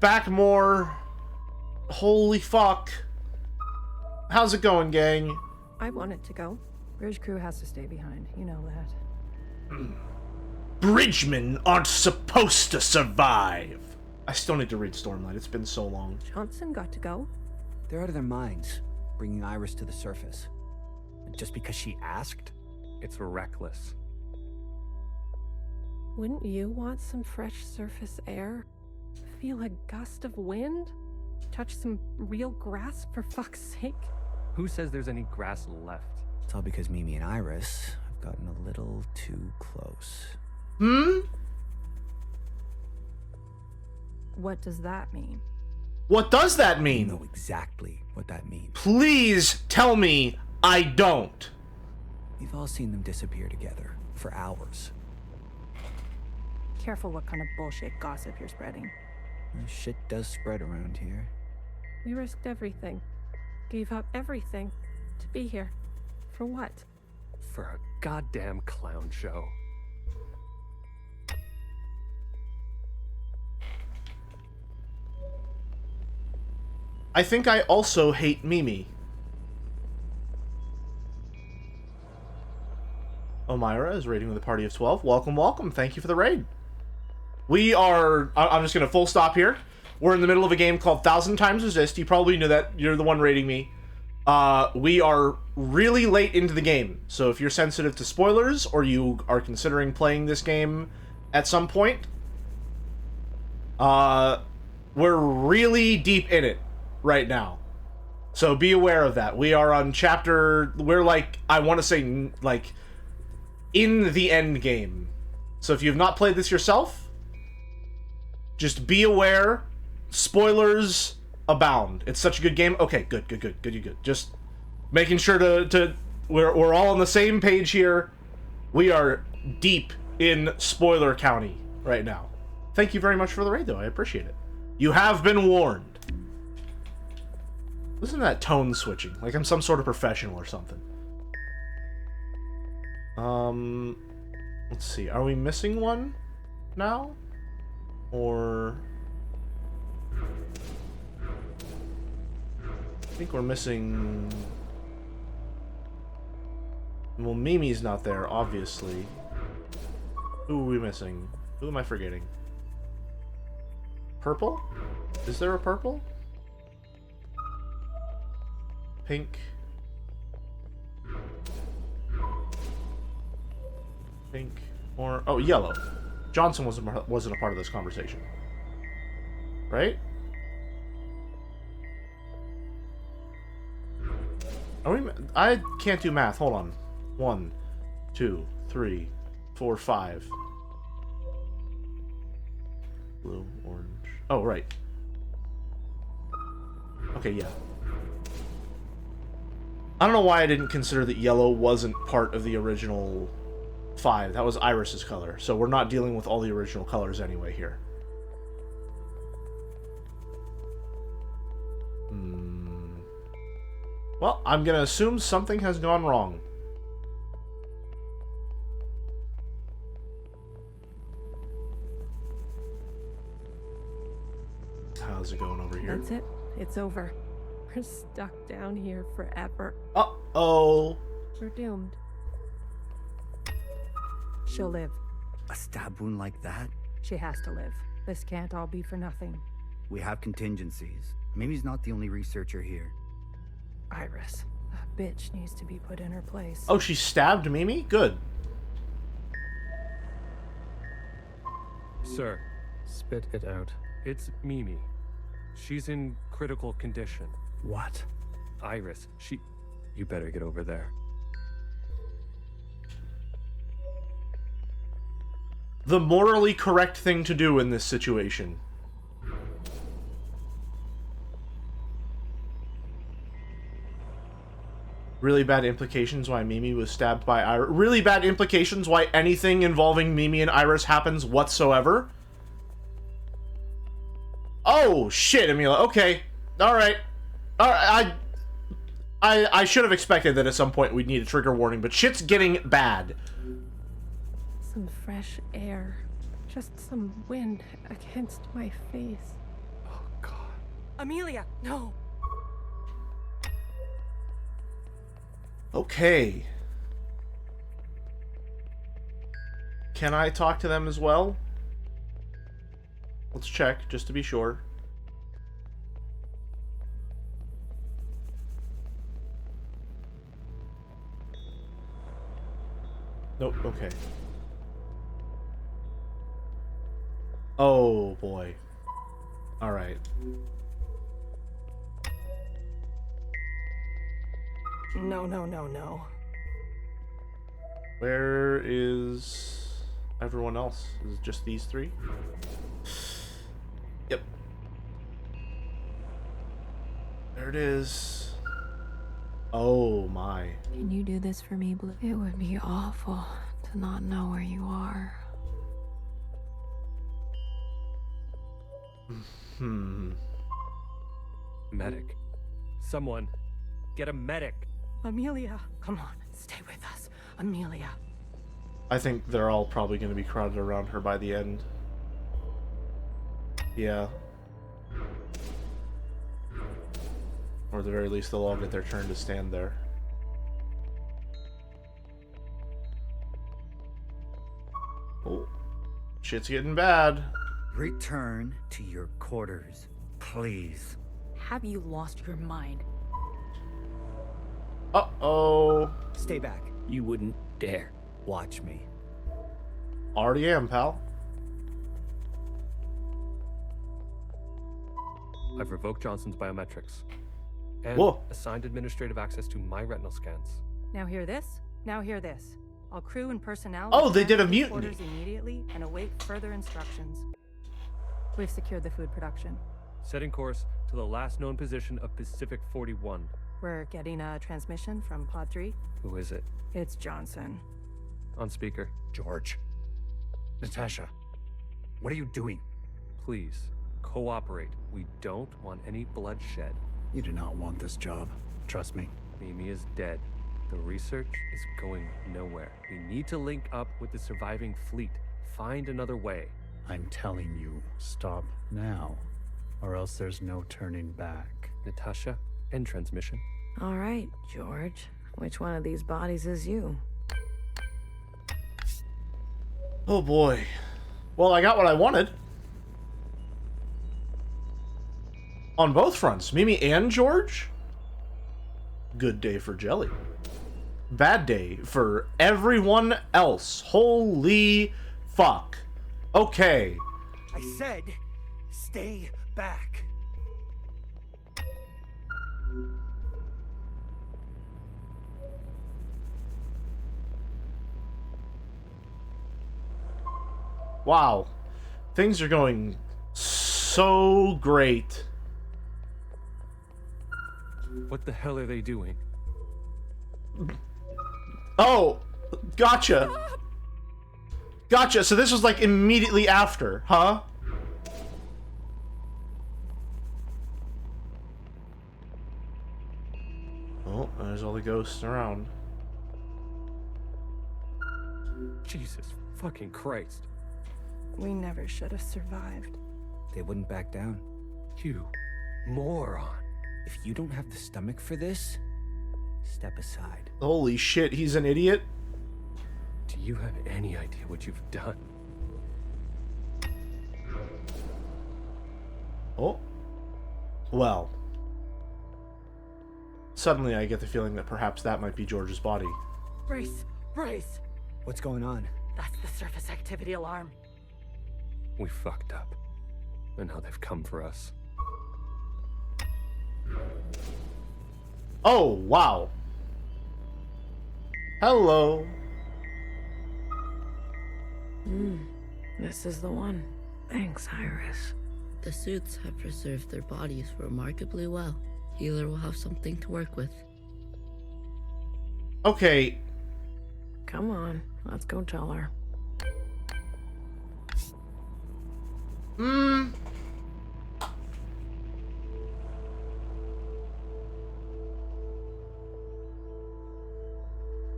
[SPEAKER 1] Back more. Holy fuck. How's it going, gang?
[SPEAKER 7] I wanted to go.
[SPEAKER 6] Bridge crew has to stay behind. You know that.
[SPEAKER 1] Bridgemen aren't supposed to survive. I still need to read Stormlight. It's been so long.
[SPEAKER 7] Johnson got to go.
[SPEAKER 9] They're out of their minds, bringing Iris to the surface. And just because she asked?
[SPEAKER 12] It's reckless.
[SPEAKER 7] Wouldn't you want some fresh surface air? Feel a gust of wind? Touch some real grass, for fuck's sake?
[SPEAKER 12] Who says there's any grass left?
[SPEAKER 9] It's all because Mimi and Iris have gotten a little too close.
[SPEAKER 6] What does that mean?
[SPEAKER 1] What does that mean?
[SPEAKER 9] You know exactly what that means.
[SPEAKER 1] Please tell me I don't.
[SPEAKER 9] We've all seen them disappear together for hours.
[SPEAKER 6] Careful what kind of bullshit gossip you're spreading.
[SPEAKER 9] Shit does spread around here.
[SPEAKER 7] We risked everything. Gave up everything to be here. For what?
[SPEAKER 12] For a goddamn clown show.
[SPEAKER 1] I think I also hate Mimi. Omira is raiding with a party of 12. Welcome, welcome. Thank you for the raid. We are... I'm just going to full stop here. We're in the middle of a game called 1000xResist. You probably knew that. You're the one raiding me. We are really late into the game. So if you're sensitive to spoilers, or you are considering playing this game at some point, we're really deep in it right now. So be aware of that. We are on chapter... We're like... I want to say, like... in the end game. So if you've not played this yourself, just be aware. Spoilers abound. It's such a good game. Okay, good. Just making sure to we're all on the same page here. We are deep in spoiler county right now. Thank you very much for the raid, though. I appreciate it. You have been warned. Listen to that tone switching, like I'm some sort of professional or something. Let's see. Are we missing one now? Or... I think we're missing... Well, Mimi's not there, obviously. Who are we missing? Who am I forgetting? Purple? Is there a purple? Pink? Pink? Or... Oh, yellow. Johnson wasn't a part of this conversation. Right? Are we... I can't do math. Hold on. 1, 2, 3, 4, 5. Blue, orange. Oh, right. Okay, yeah. I don't know why I didn't consider that yellow wasn't part of the original 5. That was Iris's color. So we're not dealing with all the original colors anyway here. Well, I'm gonna assume something has gone wrong. How's it going over here?
[SPEAKER 7] That's it. It's over. We're stuck down here forever.
[SPEAKER 1] Uh-oh.
[SPEAKER 7] We're doomed. She'll live.
[SPEAKER 9] A stab wound like that?
[SPEAKER 6] She has to live. This can't all be for nothing.
[SPEAKER 9] We have contingencies. Mimi's not the only researcher here.
[SPEAKER 6] Iris, that bitch needs to be put in her place.
[SPEAKER 1] Oh, she stabbed Mimi? Good.
[SPEAKER 12] Sir.
[SPEAKER 14] Spit it out.
[SPEAKER 12] It's Mimi. She's in critical condition.
[SPEAKER 14] What?
[SPEAKER 12] Iris, You better get over there.
[SPEAKER 1] The morally correct thing to do in this situation. Really bad implications why Mimi was stabbed by Iris. Really bad implications why anything involving Mimi and Iris happens whatsoever. Oh, shit, Amelia. Okay. Alright. I should have expected that at some point we'd need a trigger warning, but shit's getting bad.
[SPEAKER 7] Some fresh air. Just some wind against my face.
[SPEAKER 12] Oh, God.
[SPEAKER 7] Amelia, no!
[SPEAKER 1] Okay. Can I talk to them as well? Let's check, just to be sure. Nope, okay. Oh, boy. Alright.
[SPEAKER 6] No.
[SPEAKER 1] Where is everyone else? Is it just these three? Yep. There it is. Oh my.
[SPEAKER 2] Can you do this for me, Blue? It would be awful to not know where you are.
[SPEAKER 12] Medic. Someone, get a medic.
[SPEAKER 3] Amelia, come on, stay with us. Amelia.
[SPEAKER 1] I think they're all probably going to be crowded around her by the end. Yeah. Or at the very least, they'll all get their turn to stand there. Oh. Shit's getting bad.
[SPEAKER 9] Return to your quarters, please.
[SPEAKER 16] Have you lost your mind?
[SPEAKER 1] Uh-oh.
[SPEAKER 9] Stay back.
[SPEAKER 8] You wouldn't dare.
[SPEAKER 9] Watch me.
[SPEAKER 1] Already am, pal.
[SPEAKER 12] I've revoked Johnson's biometrics. And
[SPEAKER 1] Whoa.
[SPEAKER 12] assigned administrative access to my retinal scans.
[SPEAKER 6] Now hear this. Now hear this. All crew and personnel.
[SPEAKER 1] Oh, they did a
[SPEAKER 6] return to
[SPEAKER 1] mutiny.
[SPEAKER 6] quarters immediately and await further instructions. We've secured the food production.
[SPEAKER 12] Setting course to the last known position of Pacific 41.
[SPEAKER 6] We're getting a transmission from Pod 3.
[SPEAKER 12] Who is it?
[SPEAKER 6] It's Johnson.
[SPEAKER 12] On speaker.
[SPEAKER 14] George. Natasha. What are you doing?
[SPEAKER 12] Please, cooperate. We don't want any bloodshed.
[SPEAKER 14] You do not want this job. Trust me.
[SPEAKER 12] Mimi is dead. The research is going nowhere. We need to link up with the surviving fleet. Find another way.
[SPEAKER 14] I'm telling you, stop now, or else there's no turning back.
[SPEAKER 12] Natasha, end transmission.
[SPEAKER 2] All right, George. Which one of these bodies is you?
[SPEAKER 1] Oh boy. Well, I got what I wanted. On both fronts, Mimi and George. Good day for Jelly. Bad day for everyone else. Holy fuck. Okay.
[SPEAKER 9] I said, stay back.
[SPEAKER 1] Wow. Things are going so great.
[SPEAKER 12] What the hell are they doing?
[SPEAKER 1] Oh, gotcha. Gotcha. So this was like immediately after, huh? Oh, there's all the ghosts around.
[SPEAKER 12] Jesus fucking Christ.
[SPEAKER 6] We never should have survived.
[SPEAKER 13] They wouldn't back down.
[SPEAKER 12] You moron.
[SPEAKER 13] If you don't have the stomach for this, step aside.
[SPEAKER 1] Holy shit, he's an idiot.
[SPEAKER 12] Do you have any idea what you've done?
[SPEAKER 1] Oh. Well. Suddenly I get the feeling that perhaps that might be George's body.
[SPEAKER 3] Brace! Brace!
[SPEAKER 13] What's going on?
[SPEAKER 3] That's the surface activity alarm.
[SPEAKER 12] We fucked up. And now they've come for us.
[SPEAKER 1] Oh, wow. Hello.
[SPEAKER 2] This is the one. Thanks, Iris.
[SPEAKER 5] The suits have preserved their bodies remarkably well. Healer will have something to work with.
[SPEAKER 1] Okay.
[SPEAKER 2] Come on, let's go tell her.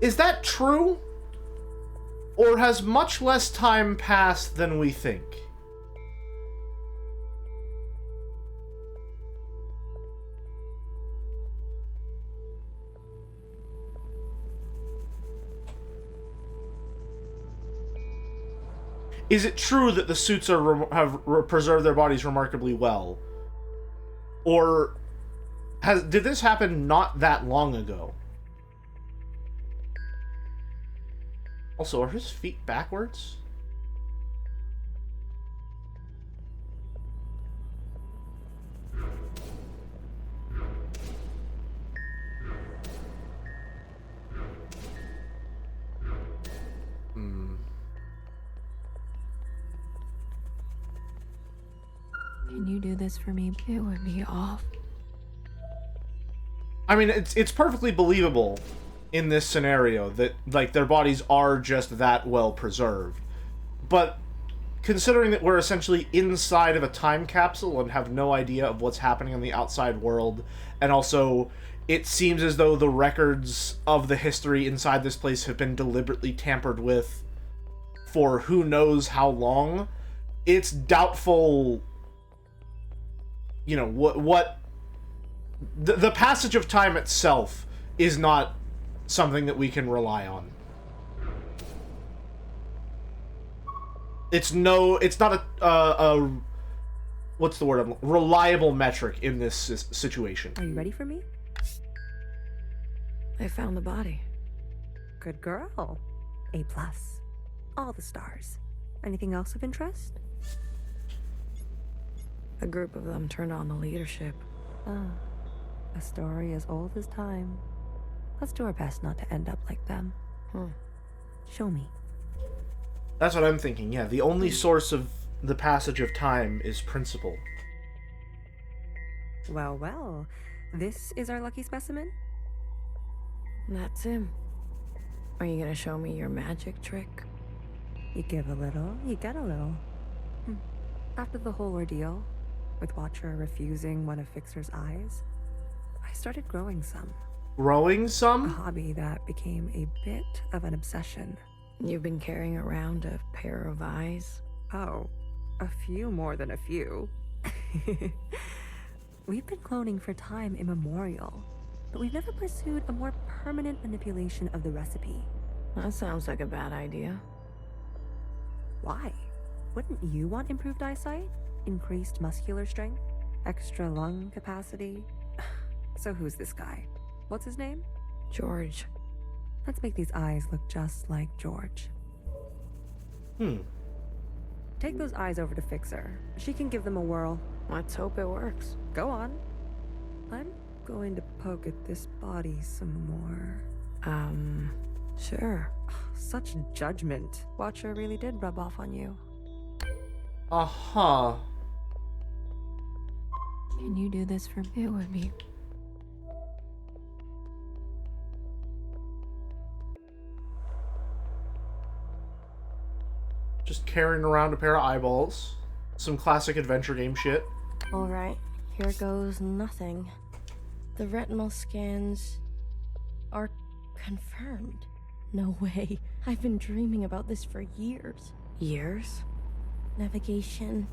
[SPEAKER 1] Is that true? Or has much less time passed than we think? Is it true that the suits have preserved their bodies remarkably well? Or did this happen not that long ago? Also, are his feet backwards?
[SPEAKER 2] Can you do this for me? It would be awful.
[SPEAKER 1] I mean, it's perfectly believable in this scenario that, like, their bodies are just that well preserved. But considering that we're essentially inside of a time capsule and have no idea of what's happening in the outside world, and also it seems as though the records of the history inside this place have been deliberately tampered with for who knows how long, it's doubtful, you know, what the passage of time itself is not something that we can rely on. It's not a what's the word? Reliable metric in this situation.
[SPEAKER 3] Are you ready for me?
[SPEAKER 6] I found the body.
[SPEAKER 3] Good girl. A+. All the stars. Anything else of interest?
[SPEAKER 6] A group of them turned on the leadership.
[SPEAKER 3] Ah, a story as old as time. Let's do our best not to end up like them. Show me.
[SPEAKER 1] That's what I'm thinking, yeah. The only source of the passage of time is principle.
[SPEAKER 3] Well, well. This is our lucky specimen?
[SPEAKER 6] That's him. Are you gonna show me your magic trick?
[SPEAKER 3] You give a little, you get a little. After the whole ordeal, with Watcher refusing one of Fixer's eyes, I started growing some.
[SPEAKER 1] Growing some?
[SPEAKER 3] A hobby that became a bit of an obsession.
[SPEAKER 6] You've been carrying around a pair of eyes?
[SPEAKER 3] Oh, a few more than a few. We've been cloning for time immemorial, but we've never pursued a more permanent manipulation of the recipe.
[SPEAKER 6] That sounds like a bad idea.
[SPEAKER 3] Why? Wouldn't you want improved eyesight? Increased muscular strength? Extra lung capacity? So who's this guy? What's his name?
[SPEAKER 6] George.
[SPEAKER 3] Let's make these eyes look just like George. Take those eyes over to Fixer. She can give them a whirl.
[SPEAKER 6] Let's hope it works.
[SPEAKER 3] Go on. I'm going to poke at this body some more.
[SPEAKER 6] Sure.
[SPEAKER 3] Such judgment. Watcher really did rub off on you.
[SPEAKER 1] Uh-huh.
[SPEAKER 2] Can you do this for me? It would be...
[SPEAKER 1] Just carrying around a pair of eyeballs. Some classic adventure game shit.
[SPEAKER 4] Alright, here goes nothing. The retinal scans are confirmed. No way. I've been dreaming about this for years.
[SPEAKER 6] Years?
[SPEAKER 4] Navigation,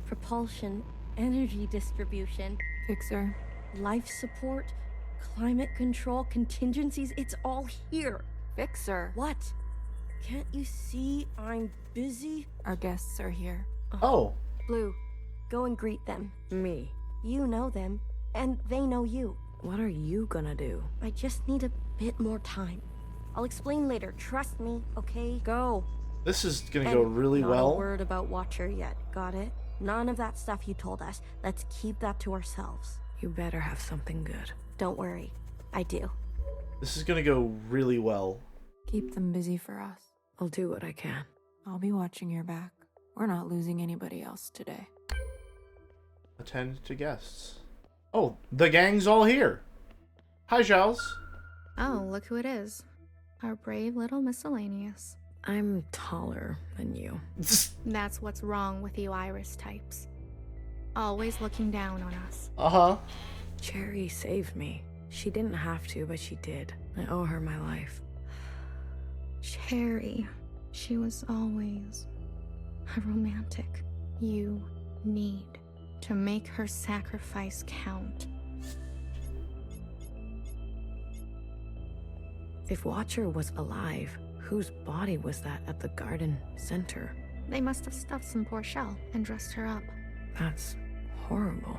[SPEAKER 4] propulsion, energy distribution,
[SPEAKER 2] Fixer,
[SPEAKER 4] life support, climate control, contingencies, it's all here.
[SPEAKER 6] Fixer.
[SPEAKER 4] What? Can't you see I'm busy?
[SPEAKER 2] our guests are here.
[SPEAKER 1] Oh.
[SPEAKER 4] Blue, go and greet them.
[SPEAKER 6] Me.
[SPEAKER 4] You know them, and they know you.
[SPEAKER 6] What are you gonna do?
[SPEAKER 4] I just need a bit more time. I'll explain later, trust me, okay? Go.
[SPEAKER 1] This is gonna go really
[SPEAKER 4] Not
[SPEAKER 1] well.
[SPEAKER 4] a word about Watcher yet, got it? None of that stuff you told us. Let's keep that to ourselves.
[SPEAKER 6] You better have something good.
[SPEAKER 4] Don't worry, I do.
[SPEAKER 1] This is gonna go really well.
[SPEAKER 2] Keep them busy for us.
[SPEAKER 6] I'll do what I can.
[SPEAKER 2] I'll be watching your back. We're not losing anybody else today.
[SPEAKER 1] Attend to guests. Oh, the gang's all here. Hi, Giles.
[SPEAKER 17] Oh, look who it is. Our brave little miscellaneous.
[SPEAKER 6] I'm taller than you.
[SPEAKER 17] That's what's wrong with you Iris types. Always looking down on us.
[SPEAKER 1] Uh-huh.
[SPEAKER 6] Cherry saved me. She didn't have to, but she did. I owe her my life.
[SPEAKER 17] Cherry. She was always a romantic. You need to make her sacrifice count.
[SPEAKER 6] If Watcher was alive, whose body was that at the garden center?
[SPEAKER 17] They must have stuffed some poor shell and dressed her up.
[SPEAKER 6] That's horrible.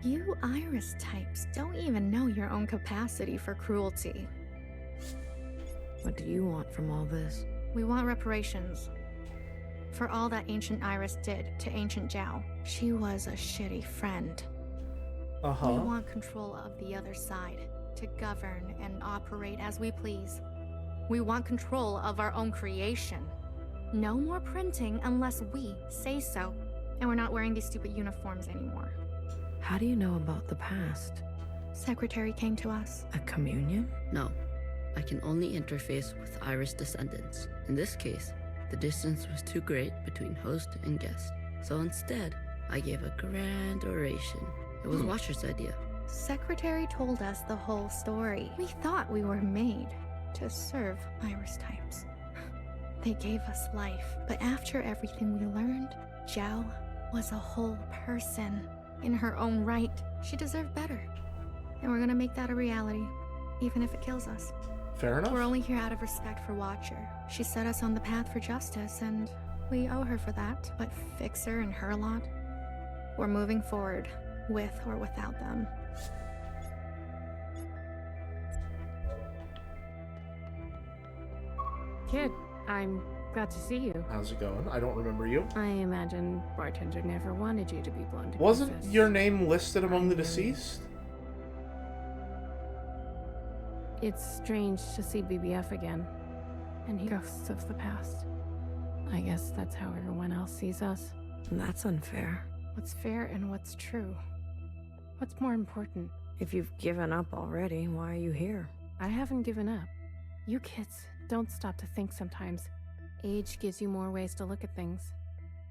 [SPEAKER 17] You Iris types don't even know your own capacity for cruelty.
[SPEAKER 6] What do you want from all this?
[SPEAKER 17] We want reparations. For all that Ancient Iris did to Ancient Zhao. She was a shitty friend.
[SPEAKER 1] Uh-huh.
[SPEAKER 17] We want control of the other side, to govern and operate as we please. We want control of our own creation. No more printing unless we say so. And we're not wearing these stupid uniforms anymore.
[SPEAKER 3] How do you know about the past?
[SPEAKER 17] Secretary came to us.
[SPEAKER 3] A communion?
[SPEAKER 5] No, I can only interface with Iris descendants. In this case, the distance was too great between host and guest. So instead, I gave a grand oration. It was Watcher's idea.
[SPEAKER 17] Secretary told us the whole story. We thought we were made to serve Iris types. They gave us life, but after everything we learned, Zhao was a whole person in her own right. She deserved better. And we're gonna make that a reality, even if it kills us.
[SPEAKER 1] Fair enough.
[SPEAKER 17] We're only here out of respect for Watcher. She set us on the path for justice, and we owe her for that. But Fixer and her lot, we're moving forward, with or without them.
[SPEAKER 7] Kid, I'm glad to see you.
[SPEAKER 1] How's it going? I don't remember you.
[SPEAKER 7] I imagine Bartender never wanted you to be blown to
[SPEAKER 1] Wasn't
[SPEAKER 7] pieces.
[SPEAKER 1] your name listed among the deceased?
[SPEAKER 7] It's strange to see BBF again, and ghosts of the past. I guess that's how everyone else sees us.
[SPEAKER 3] That's unfair.
[SPEAKER 7] What's fair and what's true? What's more important?
[SPEAKER 3] If you've given up already, why are you here?
[SPEAKER 7] I haven't given up. You kids don't stop to think sometimes. Age gives you more ways to look at things.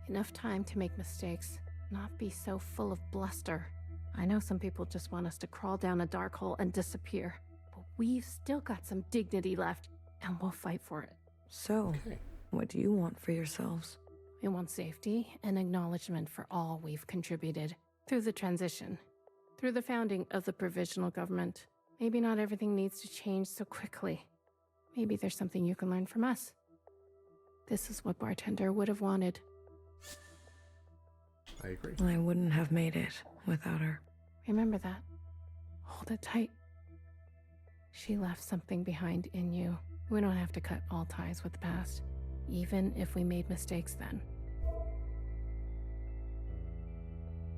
[SPEAKER 7] Enough time to make mistakes, not be so full of bluster. I know some people just want us to crawl down a dark hole and disappear, but we've still got some dignity left, and we'll fight for it.
[SPEAKER 3] So, what do you want for yourselves?
[SPEAKER 7] We want safety and acknowledgement for all we've contributed through the transition, through the founding of the provisional government. Maybe not everything needs to change so quickly. Maybe there's something you can learn from us. This is what Bartender would have wanted.
[SPEAKER 1] I agree.
[SPEAKER 3] I wouldn't have made it without her.
[SPEAKER 7] Remember that. Hold it tight. She left something behind in you. We don't have to cut all ties with the past, even if we made mistakes then.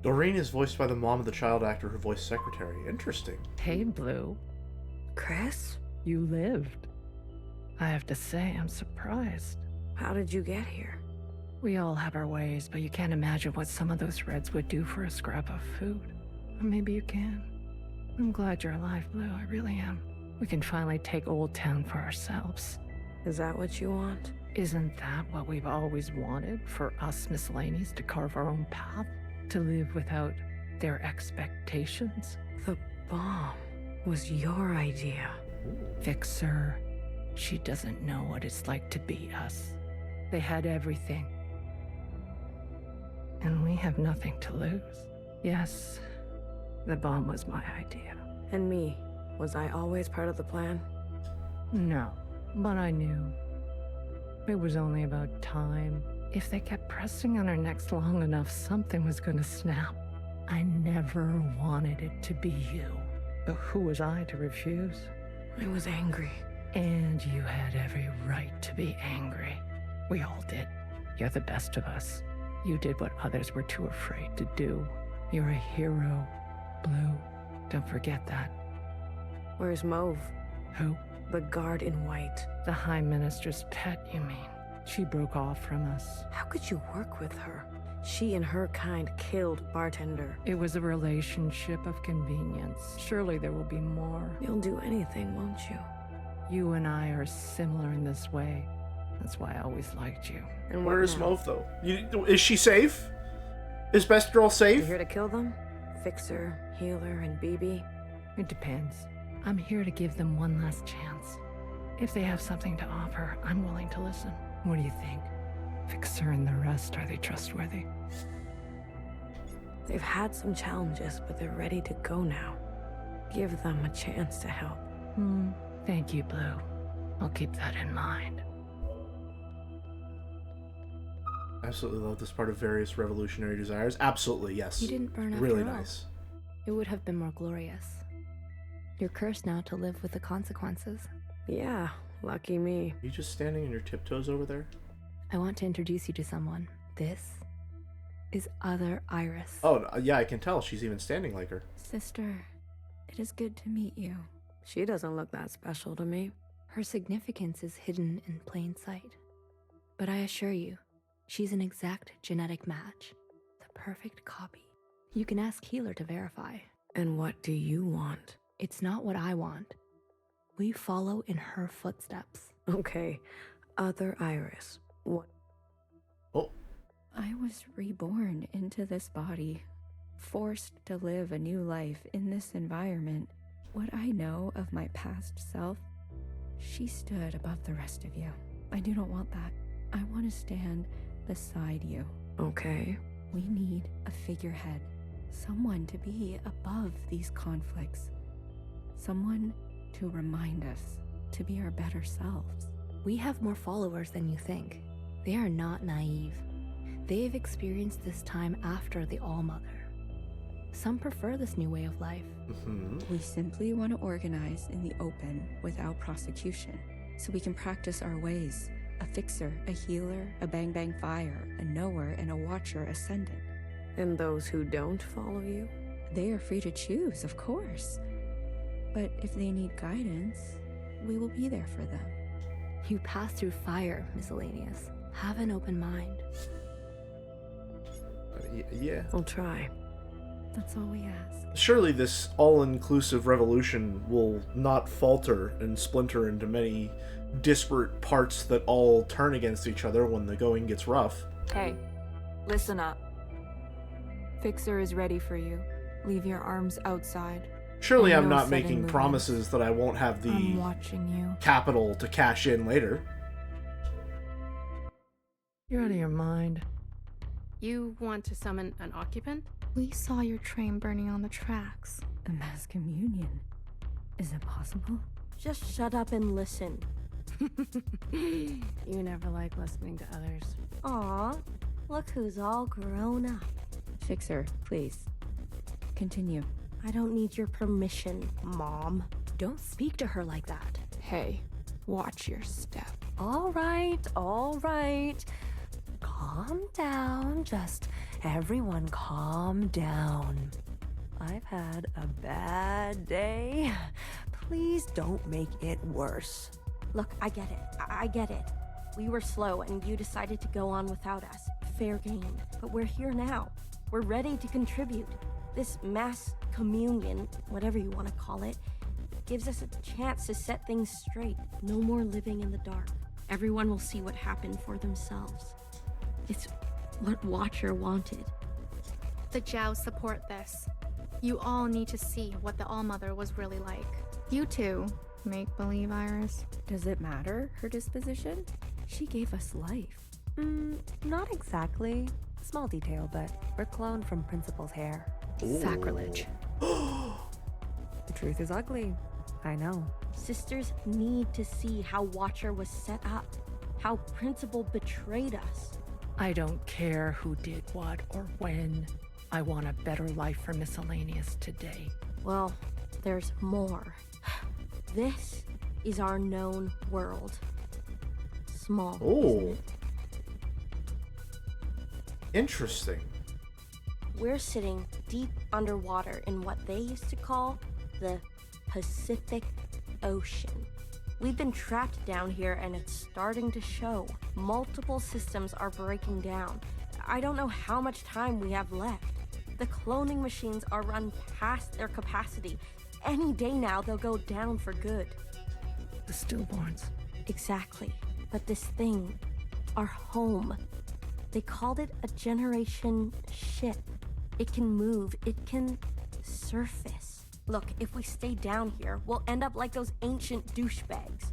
[SPEAKER 1] Doreen is voiced by the mom of the child actor who voiced Secretary. Interesting.
[SPEAKER 18] Hey, Blue.
[SPEAKER 3] Chris?
[SPEAKER 18] You lived. I have to say, I'm surprised.
[SPEAKER 3] How did you get here?
[SPEAKER 18] We all have our ways, but you can't imagine what some of those Reds would do for a scrap of food. Or maybe you can. I'm glad you're alive, Blue. I really am. We can finally take Old Town for ourselves.
[SPEAKER 3] Is that what you want?
[SPEAKER 18] Isn't that what we've always wanted? For us miscellaneous to carve our own path? To live without their expectations?
[SPEAKER 3] The bomb was your idea.
[SPEAKER 18] Fixer. She doesn't know what it's like to be us. They had everything. And we have nothing to lose. Yes, the bomb was my idea.
[SPEAKER 3] And me? Was I always part of the plan?
[SPEAKER 18] No, but I knew. It was only about time. If they kept pressing on our necks long enough, something was gonna snap. I never wanted it to be you. But who was I to refuse?
[SPEAKER 3] I was angry.
[SPEAKER 18] And you had every right to be angry. We all did. You're the best of us. You did what others were too afraid to do. You're a hero, Blue. Don't forget that.
[SPEAKER 3] Where's Mauve?
[SPEAKER 18] Who?
[SPEAKER 3] The guard in white.
[SPEAKER 18] The High Minister's pet, you mean? She broke off from us.
[SPEAKER 3] How could you work with her? She and her kind killed Bartender.
[SPEAKER 18] It was a relationship of convenience. Surely there will be more.
[SPEAKER 3] You'll do anything, won't you?
[SPEAKER 18] You and I are similar in this way. That's why I always liked you.
[SPEAKER 3] And
[SPEAKER 1] Where is Mauve, though? Is she safe? Is Best Girl safe?
[SPEAKER 3] You here to kill them? Fixer, Healer, and BB?
[SPEAKER 18] It depends. I'm here to give them one last chance. If they have something to offer, I'm willing to listen. What do you think? Fixer and the rest, are they trustworthy?
[SPEAKER 3] They've had some challenges, but they're ready to go now. Give them a chance to help.
[SPEAKER 18] Thank you, Blue. I'll keep that in mind.
[SPEAKER 1] Absolutely love this part of various revolutionary desires. Absolutely, yes.
[SPEAKER 19] You didn't burn after
[SPEAKER 1] Really
[SPEAKER 19] all.
[SPEAKER 1] nice.
[SPEAKER 19] It would have been more glorious. You're cursed now to live with the consequences.
[SPEAKER 3] Yeah, lucky me.
[SPEAKER 1] You just standing on your tiptoes over there?
[SPEAKER 19] I want to introduce you to someone. This is Other Iris.
[SPEAKER 1] Oh, yeah, I can tell. She's even standing like her.
[SPEAKER 19] Sister, it is good to meet you.
[SPEAKER 3] She doesn't look that special to me.
[SPEAKER 19] Her significance is hidden in plain sight. But I assure you, she's an exact genetic match. The perfect copy. You can ask Healer to verify.
[SPEAKER 15] And what do you want?
[SPEAKER 19] It's not what I want. We follow in her footsteps.
[SPEAKER 15] Okay, other Iris. What?
[SPEAKER 1] Oh.
[SPEAKER 6] I was reborn into this body, forced to live a new life in this environment. What I know of my past self, she stood above the rest of you. I do not want that. I want to stand beside you.
[SPEAKER 15] Okay.
[SPEAKER 6] We need a figurehead, someone to be above these conflicts, someone to remind us to be our better selves.
[SPEAKER 19] We have more followers than you think. They are not naive. They've experienced this time after the All-Mother. Some prefer this new way of life.
[SPEAKER 6] We simply want to organize in the open without prosecution, so we can practice our ways. A fixer, a healer, a bang-bang fire, a knower, and a watcher ascendant.
[SPEAKER 15] And those who don't follow you?
[SPEAKER 6] They are free to choose, of course. But if they need guidance, we will be there for them.
[SPEAKER 19] You pass through fire, Miscellaneous. Have an open mind.
[SPEAKER 1] Yeah.
[SPEAKER 15] I'll try.
[SPEAKER 6] That's all we ask.
[SPEAKER 1] Surely this all-inclusive revolution will not falter and splinter into many disparate parts that all turn against each other when the going gets rough.
[SPEAKER 20] Hey, listen up. Fixer is ready for you. Leave your arms outside.
[SPEAKER 1] Surely
[SPEAKER 20] And
[SPEAKER 1] I'm
[SPEAKER 20] no
[SPEAKER 1] not
[SPEAKER 20] sudden
[SPEAKER 1] making
[SPEAKER 20] movements.
[SPEAKER 1] promises that I won't have
[SPEAKER 20] I'm
[SPEAKER 1] the
[SPEAKER 20] watching you.
[SPEAKER 1] capital to cash in later.
[SPEAKER 18] You're out of your mind.
[SPEAKER 7] You want to summon an occupant?
[SPEAKER 17] We saw your train burning on the tracks.
[SPEAKER 6] A mass communion. Is it possible?
[SPEAKER 4] Just shut up and listen.
[SPEAKER 15] You never like listening to others.
[SPEAKER 4] Aw, look who's all grown up.
[SPEAKER 6] Fixer, please. Continue.
[SPEAKER 4] I don't need your permission, Mom.
[SPEAKER 19] Don't speak to her like that.
[SPEAKER 20] Hey, watch your step.
[SPEAKER 3] All right. Calm down. Just everyone calm down. I've had a bad day. Please don't make it worse.
[SPEAKER 4] Look, I get it. I get it. We were slow and you decided to go on without us. Fair game. But we're here now. We're ready to contribute. This mass communion, whatever you want to call it, gives us a chance to set things straight. No more living in the dark. Everyone will see what happened for themselves. It's what Watcher wanted.
[SPEAKER 17] The Jows support this. You all need to see what the All-Mother was really like. You too, make-believe Iris.
[SPEAKER 6] Does it matter, her disposition? She gave us life.
[SPEAKER 3] Not exactly. Small detail, but we're cloned from Principal's hair.
[SPEAKER 19] Sacrilege.
[SPEAKER 3] The truth is ugly. I know.
[SPEAKER 4] Sisters need to see how Watcher was set up. How Principal betrayed us.
[SPEAKER 18] I don't care who did what or when. I want a better life for Miscellaneous today.
[SPEAKER 4] Well, there's more. This is our known world. Small.
[SPEAKER 1] Oh. Interesting.
[SPEAKER 4] We're sitting deep underwater in what they used to call the Pacific Ocean. We've been trapped down here and it's starting to show. Multiple systems are breaking down. I don't know how much time we have left. The cloning machines are run past their capacity. Any day now they'll go down for good.
[SPEAKER 18] The stillborns.
[SPEAKER 4] Exactly. But this thing, our home, they called it a generation ship. It can move, it can surface. Look, if we stay down here, we'll end up like those ancient douchebags.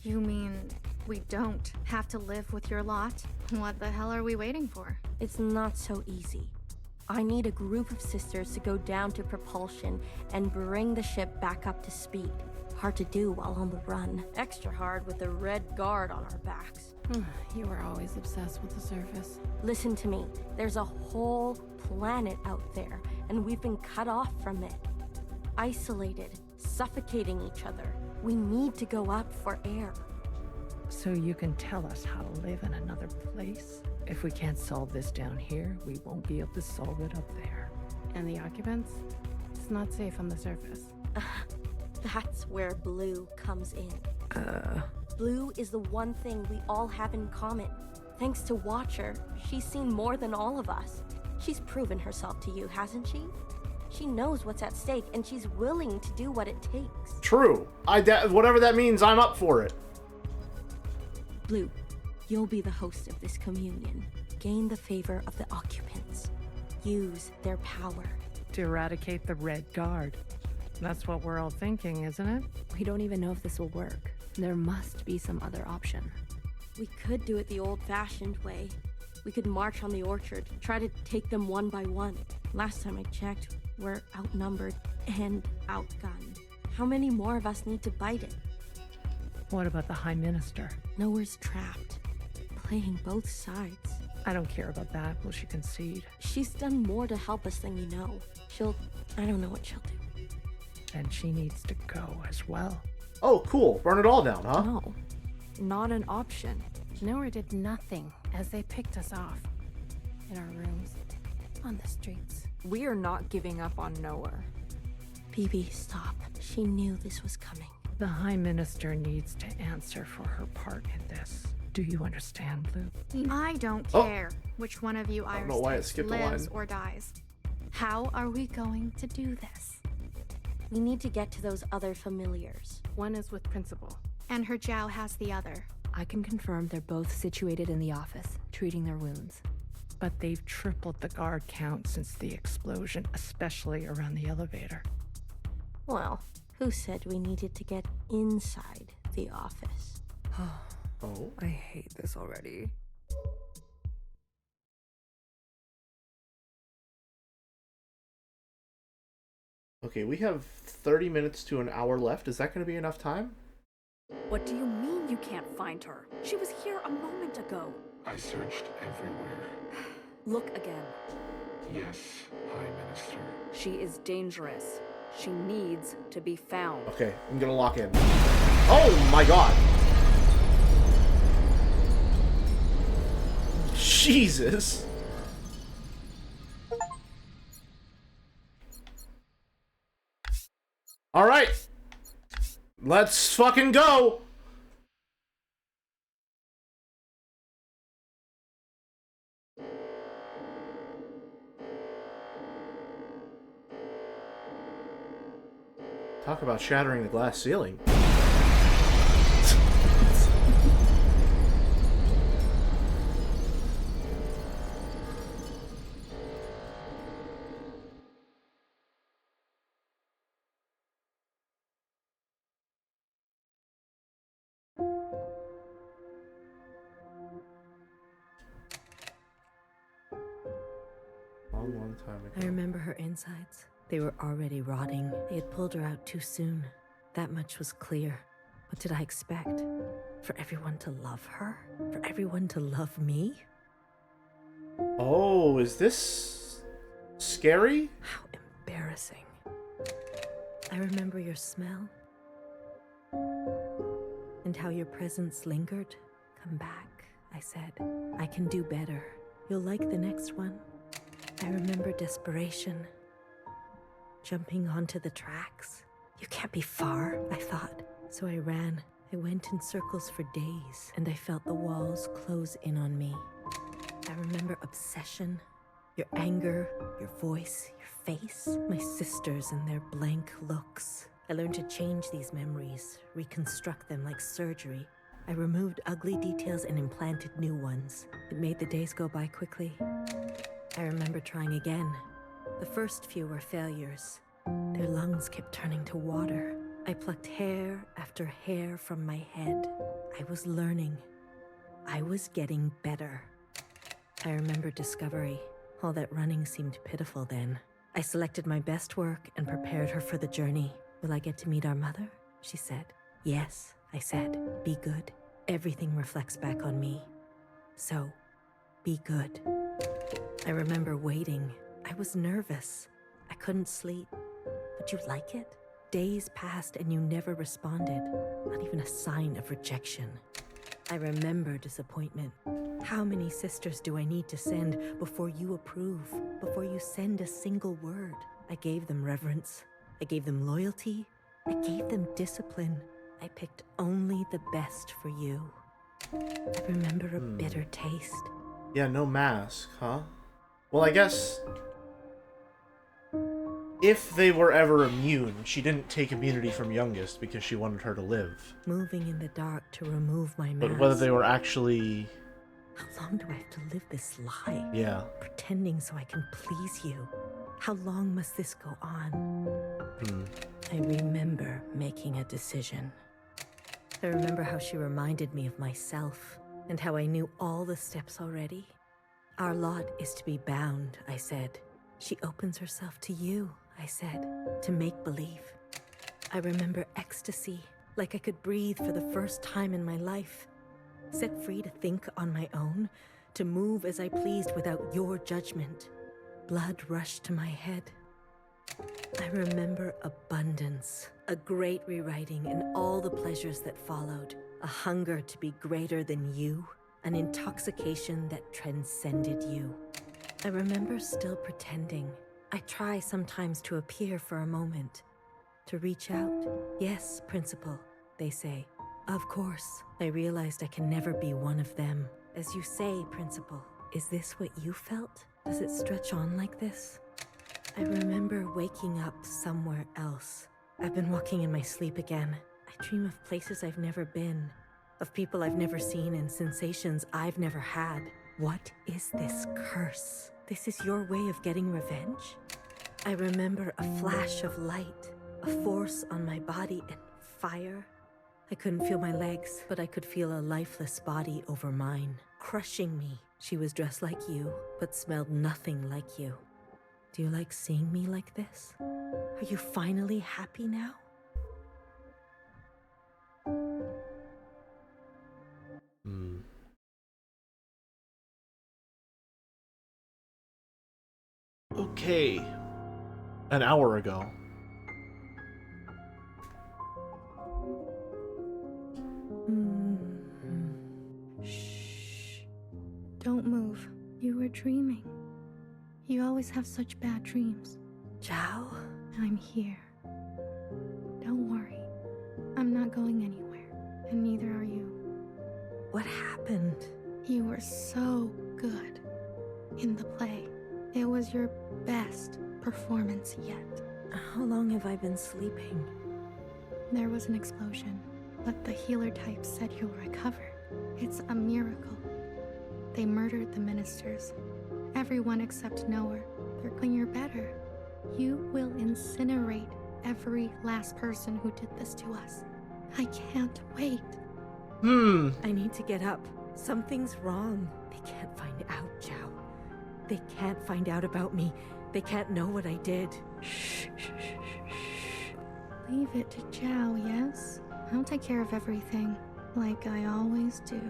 [SPEAKER 17] You mean we don't have to live with your lot? What the hell are we waiting for?
[SPEAKER 4] It's not so easy. I need a group of sisters to go down to propulsion and bring the ship back up to speed. Hard to do while on the run. Extra hard with the red guard on our backs.
[SPEAKER 15] You were always obsessed with the surface.
[SPEAKER 4] Listen to me. There's a whole planet out there, and we've been cut off from it. Isolated, suffocating each other. We need to go up for air.
[SPEAKER 18] So you can tell us how to live in another place? If we can't solve this down here, we won't be able to solve it up there.
[SPEAKER 15] And the occupants? It's not safe on the surface.
[SPEAKER 4] That's where Blue comes in. Blue is the one thing we all have in common. Thanks to Watcher, she's seen more than all of us. She's proven herself to you, hasn't she? She knows what's at stake, and she's willing to do what it takes.
[SPEAKER 1] True. Whatever that means, I'm up for it.
[SPEAKER 4] Blue, you'll be the host of this communion. Gain the favor of the occupants. Use their power.
[SPEAKER 18] To eradicate the Red Guard. That's what we're all thinking, isn't it?
[SPEAKER 19] We don't even know if this will work. There must be some other option.
[SPEAKER 4] We could do it the old-fashioned way. We could march on the orchard, try to take them one by one. Last time I checked, we're outnumbered and outgunned. How many more of us need to bite it?
[SPEAKER 18] What about the High Minister?
[SPEAKER 4] Nowhere's trapped. Playing both sides.
[SPEAKER 18] I don't care about that. Will she concede?
[SPEAKER 4] She's done more to help us than you know. I don't know what she'll do.
[SPEAKER 18] And she needs to go as well.
[SPEAKER 1] Oh, cool. Burn it all down, huh?
[SPEAKER 20] No, not an option.
[SPEAKER 2] Nowhere did nothing as they picked us off. In our rooms, on the streets.
[SPEAKER 20] We are not giving up on Nowhere.
[SPEAKER 4] Phoebe, stop. She knew this was coming.
[SPEAKER 18] The High Minister needs to answer for her part in this. Do you understand, Blue?
[SPEAKER 17] I don't care which one of you
[SPEAKER 1] don't know why it skipped a
[SPEAKER 17] lives
[SPEAKER 1] line.
[SPEAKER 17] or dies. How are we going to do this?
[SPEAKER 4] We need to get to those other familiars.
[SPEAKER 20] One is with Principal.
[SPEAKER 17] And her Jow has the other.
[SPEAKER 19] I can confirm they're both situated in the office, treating their wounds.
[SPEAKER 18] But they've tripled the guard count since the explosion, especially around the elevator.
[SPEAKER 4] Well, who said we needed to get inside the office?
[SPEAKER 1] Oh.
[SPEAKER 3] I hate this already.
[SPEAKER 1] Okay, we have 30 minutes to an hour left. Is that going to be enough time?
[SPEAKER 16] What do you mean you can't find her? She was here a moment ago.
[SPEAKER 21] I searched everywhere.
[SPEAKER 16] Look again.
[SPEAKER 21] Yes, High Minister.
[SPEAKER 16] She is dangerous. She needs to be found.
[SPEAKER 1] Okay, I'm going to lock in. Oh my god! Jesus! Alright! Let's fucking go! Talk about shattering the glass ceiling. Long time ago.
[SPEAKER 15] I remember her insides. They were already rotting. They had pulled her out too soon. That much was clear. What did I expect? For everyone to love her? For everyone to love me?
[SPEAKER 1] Oh, is this scary?
[SPEAKER 15] How embarrassing. I remember your smell. And how your presence lingered. Come back, I said. I can do better. You'll like the next one. I remember desperation. Jumping onto the tracks. You can't be far, I thought. So I ran. I went in circles for days, and I felt the walls close in on me. I remember obsession, your anger, your voice, your face, my sisters and their blank looks. I learned to change these memories, reconstruct them like surgery. I removed ugly details and implanted new ones. It made the days go by quickly. I remember trying again. The first few were failures. Their lungs kept turning to water. I plucked hair after hair from my head. I was learning. I was getting better. I remember discovery. All that running seemed pitiful then. I selected my best work and prepared her for the journey. Will I get to meet our mother? She said. Yes, I said. Be good. Everything reflects back on me. So, be good. I remember waiting. I was nervous. I couldn't sleep. Would you like it? Days passed and you never responded. Not even a sign of rejection. I remember disappointment. How many sisters do I need to send before you approve? Before you send a single word? I gave them reverence. I gave them loyalty. I gave them discipline. I picked only the best for you. I remember a bitter taste.
[SPEAKER 1] Yeah, no mask, huh? Well, I guess if they were ever immune, she didn't take immunity from Youngest because she wanted her to live.
[SPEAKER 3] Moving in the dark to remove my mask.
[SPEAKER 1] But whether they were actually...
[SPEAKER 3] How long do I have to live this lie?
[SPEAKER 1] Yeah.
[SPEAKER 3] Pretending so I can please you. How long must this go on? I remember making a decision. I remember how she reminded me of myself, and how I knew all the steps already. Our lot is to be bound, I said. She opens herself to you, I said, to make believe. I remember ecstasy, like I could breathe for the first time in my life. Set free to think on my own, to move as I pleased without your judgment. Blood rushed to my head. I remember abundance, a great rewriting and all the pleasures that followed, a hunger to be greater than you, an intoxication that transcended you. I remember still pretending. I try sometimes to appear for a moment, to reach out. Yes, Principal, they say. Of course, I realized I can never be one of them. As you say, Principal, is this what you felt? Does it stretch on like this? I remember waking up somewhere else. I've been walking in my sleep again. I dream of places I've never been, of people I've never seen and sensations I've never had. What is this curse? This is your way of getting revenge? I remember a flash of light, a force on my body and fire. I couldn't feel my legs, but I could feel a lifeless body over mine, crushing me. She was dressed like you, but smelled nothing like you. Do you like seeing me like this? Are you finally happy now?
[SPEAKER 1] Okay. An hour ago.
[SPEAKER 17] Shh. Don't move. You were dreaming. You always have such bad dreams.
[SPEAKER 3] Zhao?
[SPEAKER 17] I'm here. Don't worry. I'm not going anywhere, and neither are you.
[SPEAKER 3] What happened?
[SPEAKER 17] You were so good in the play. It was your best performance yet.
[SPEAKER 3] How long have I been sleeping?
[SPEAKER 17] There was an explosion, but the healer type said you'll recover. It's a miracle. They murdered the ministers. Everyone except Noah. They're claiming you're better. You will incinerate every last person who did this to us. I can't wait.
[SPEAKER 3] I need to get up. Something's wrong. They can't find out, Zhao. They can't find out about me. They can't know what I did. Shh, shh, shh, shh.
[SPEAKER 17] Leave it to Zhao, yes? I'll take care of everything, like I always do.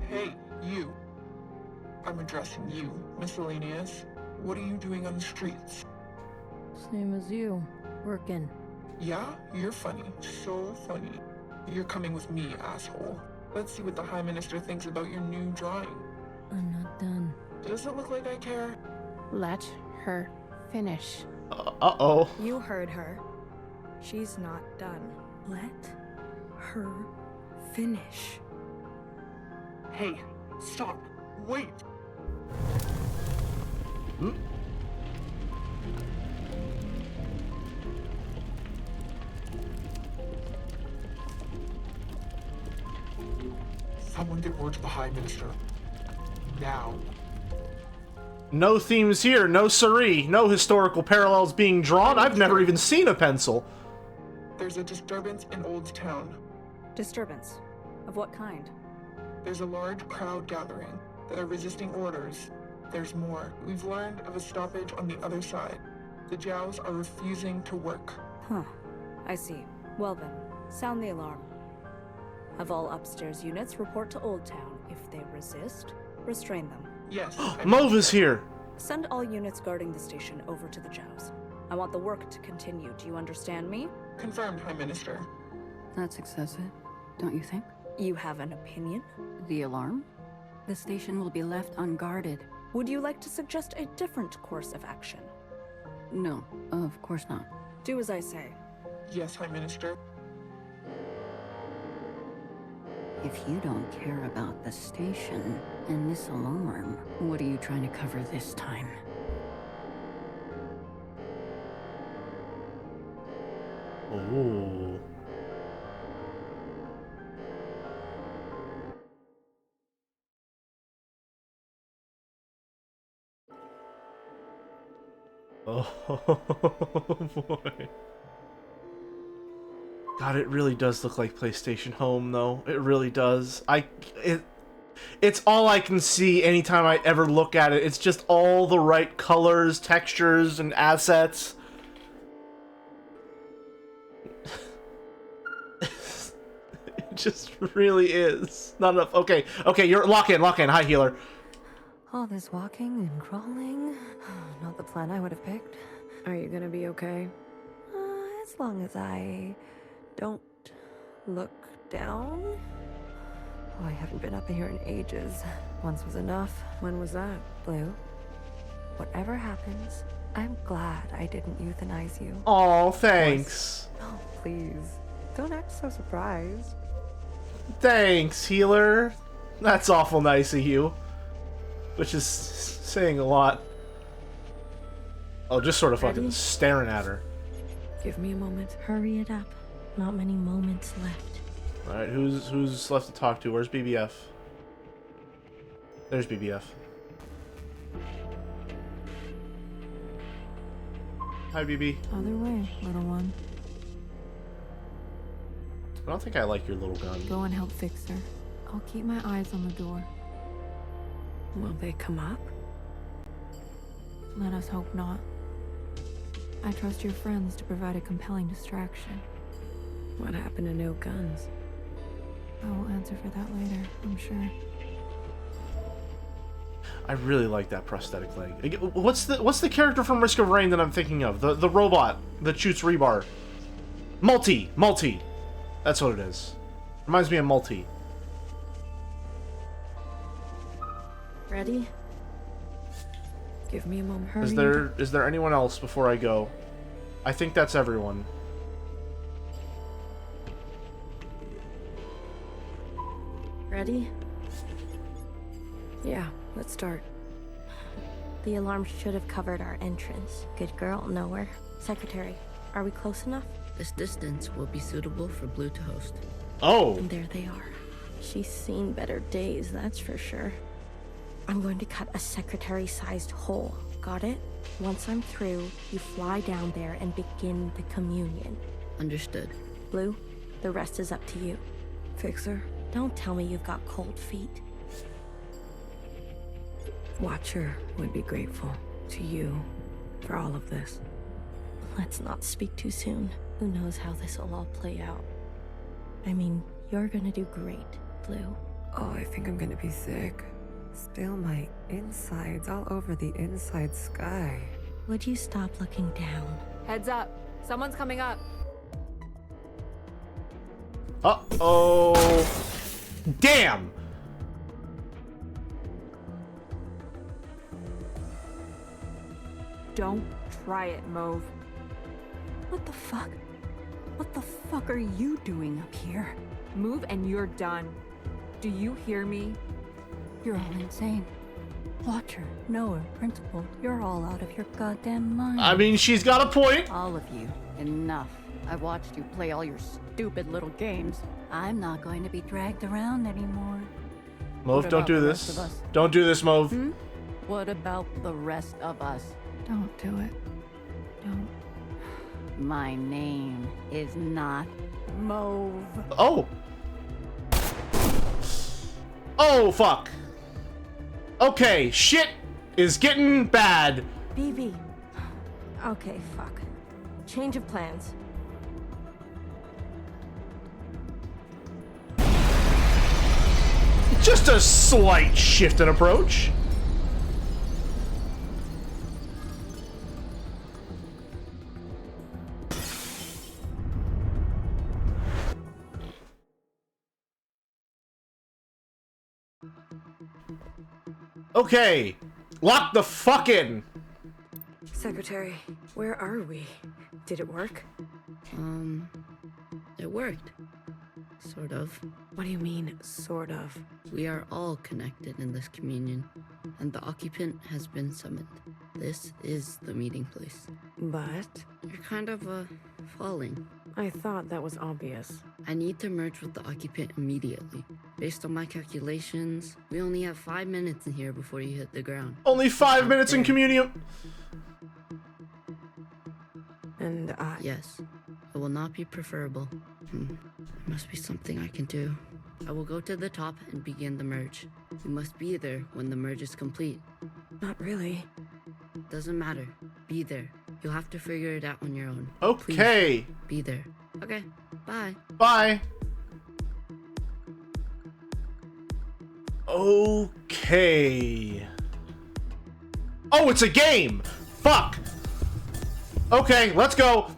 [SPEAKER 21] Hey, you. I'm addressing you, miscellaneous. What are you doing on the streets?
[SPEAKER 15] Same as you. Working.
[SPEAKER 21] Yeah? You're funny. So funny. You're coming with me, asshole. Let's see what the High Minister thinks about your new drawing.
[SPEAKER 15] I'm not done.
[SPEAKER 21] Does it look like I care?
[SPEAKER 2] Let her finish.
[SPEAKER 1] Uh-oh.
[SPEAKER 20] You heard her. She's not done.
[SPEAKER 3] Let her finish.
[SPEAKER 21] Hey, stop. Wait. Someone get word to the High Minister. Now.
[SPEAKER 1] No themes here, no siree, no historical parallels being drawn. I've never even seen a pencil.
[SPEAKER 21] There's a disturbance in Old Town.
[SPEAKER 20] Disturbance? Of what kind?
[SPEAKER 21] There's a large crowd gathering that are resisting orders. There's more. We've learned of a stoppage on the other side. The Zhaos are refusing to work.
[SPEAKER 20] Huh. I see. Well then, sound the alarm. Have all upstairs units report to Old Town. If they resist, restrain them.
[SPEAKER 21] Yes.
[SPEAKER 1] Mauve is here.
[SPEAKER 20] Send all units guarding the station over to the Zhaos. I want the work to continue. Do you understand me?
[SPEAKER 21] Confirmed, Prime Minister.
[SPEAKER 10] That's excessive, don't you think?
[SPEAKER 20] You have an opinion?
[SPEAKER 10] The alarm? The station will be left unguarded.
[SPEAKER 20] Would you like to suggest a different course of action?
[SPEAKER 10] No, of course not.
[SPEAKER 20] Do as I say.
[SPEAKER 21] Yes, Prime Minister.
[SPEAKER 10] If you don't care about the station and this alarm, what are you trying to cover this time?
[SPEAKER 1] Ooh. Oh boy. God, it really does look like PlayStation Home, though. It really does. It's all I can see anytime I ever look at it. It's just all the right colors, textures, and assets. It just really is. Not enough. Okay, you're lock in. Hi, healer.
[SPEAKER 3] All this walking and crawling, not the plan I would have picked.
[SPEAKER 20] Are you gonna be okay?
[SPEAKER 3] As long as I don't look down. Oh, I haven't been up here in ages. Once was enough.
[SPEAKER 20] When was that?
[SPEAKER 3] Blue, whatever happens, I'm glad I didn't euthanize you.
[SPEAKER 1] Oh, thanks.
[SPEAKER 3] Oh, please. Don't act so surprised.
[SPEAKER 1] Thanks, healer. That's awful nice of you. Which is saying a lot. Oh, just sort of fucking staring at her.
[SPEAKER 20] Give me a moment.
[SPEAKER 4] Hurry it up. Not many moments left.
[SPEAKER 1] Alright, who's left to talk to? Where's BBF? There's BBF. Hi, BB.
[SPEAKER 3] Other way, little one.
[SPEAKER 1] I don't think I like your little gun.
[SPEAKER 3] Go and help fix her. I'll keep my eyes on the door.
[SPEAKER 20] Will they come up?
[SPEAKER 3] Let us hope not. I trust your friends to provide a compelling distraction.
[SPEAKER 20] What happened to no guns?
[SPEAKER 3] I will answer for that later, I'm sure.
[SPEAKER 1] I really like that prosthetic leg. What's the character from Risk of Rain that I'm thinking of? The robot that shoots rebar. Multi. That's what it is. Reminds me of Multi.
[SPEAKER 4] Ready?
[SPEAKER 20] Give me a moment. Hurry.
[SPEAKER 1] Is there anyone else before I go? I think that's everyone.
[SPEAKER 4] Ready?
[SPEAKER 20] Yeah, let's start.
[SPEAKER 4] The alarm should have covered our entrance. Good girl, nowhere. Secretary, are we close enough?
[SPEAKER 5] This distance will be suitable for Blue to host.
[SPEAKER 1] Oh!
[SPEAKER 4] And there they are. She's seen better days, that's for sure. I'm going to cut a secretary-sized hole. Got it? Once I'm through, you fly down there and begin the communion.
[SPEAKER 5] Understood.
[SPEAKER 4] Blue, the rest is up to you.
[SPEAKER 20] Fixer?
[SPEAKER 4] Don't tell me you've got cold feet.
[SPEAKER 20] Watcher would be grateful to you for all of this.
[SPEAKER 4] Let's not speak too soon. Who knows how this will all play out. I mean, you're gonna do great, Blue.
[SPEAKER 3] Oh, I think I'm gonna be sick. Spill my insides all over the inside sky.
[SPEAKER 4] Would you stop looking down?
[SPEAKER 3] Heads up. Someone's coming up.
[SPEAKER 1] Uh-oh. Damn!
[SPEAKER 16] Don't try it, Mauve.
[SPEAKER 3] What the fuck? What the fuck are you doing up here?
[SPEAKER 16] Move and you're done. Do you hear me?
[SPEAKER 6] You're all insane. Watcher, Noah, Principal, you're all out of your goddamn mind.
[SPEAKER 1] I mean, she's got a point.
[SPEAKER 6] All of you, enough. I've watched you play all your stupid little games. I'm not going to be dragged around anymore.
[SPEAKER 1] Mauve, don't do this. Don't do this, Mauve.
[SPEAKER 6] What about the rest of us? Don't do it. Don't. My name is not Mauve.
[SPEAKER 1] Oh! Oh, fuck. Okay, shit is getting bad.
[SPEAKER 4] BB. Okay, fuck. Change of plans.
[SPEAKER 1] Just a slight shift in approach. Okay. Lock the fuck in.
[SPEAKER 3] Secretary, where are we? Did it work?
[SPEAKER 5] It worked. Sort of.
[SPEAKER 3] What do you mean, sort of?
[SPEAKER 5] We are all connected in this communion, and the occupant has been summoned. This is the meeting place.
[SPEAKER 3] But?
[SPEAKER 5] You're kind of, falling.
[SPEAKER 3] I thought that was obvious.
[SPEAKER 5] I need to merge with the occupant immediately. Based on my calculations, we only have 5 minutes in here before you hit the ground.
[SPEAKER 1] Only 5 minutes in communion.
[SPEAKER 3] And
[SPEAKER 5] Yes. It will not be preferable. There must be something I can do. I will go to the top and begin the merge. You must be there when the merge is complete.
[SPEAKER 3] Not really.
[SPEAKER 5] Doesn't matter. Be there. You'll have to figure it out on your own.
[SPEAKER 1] Okay.
[SPEAKER 5] Please, be there. Okay. Bye.
[SPEAKER 1] Bye. Okay. Oh, it's a game! Fuck! Okay, let's go!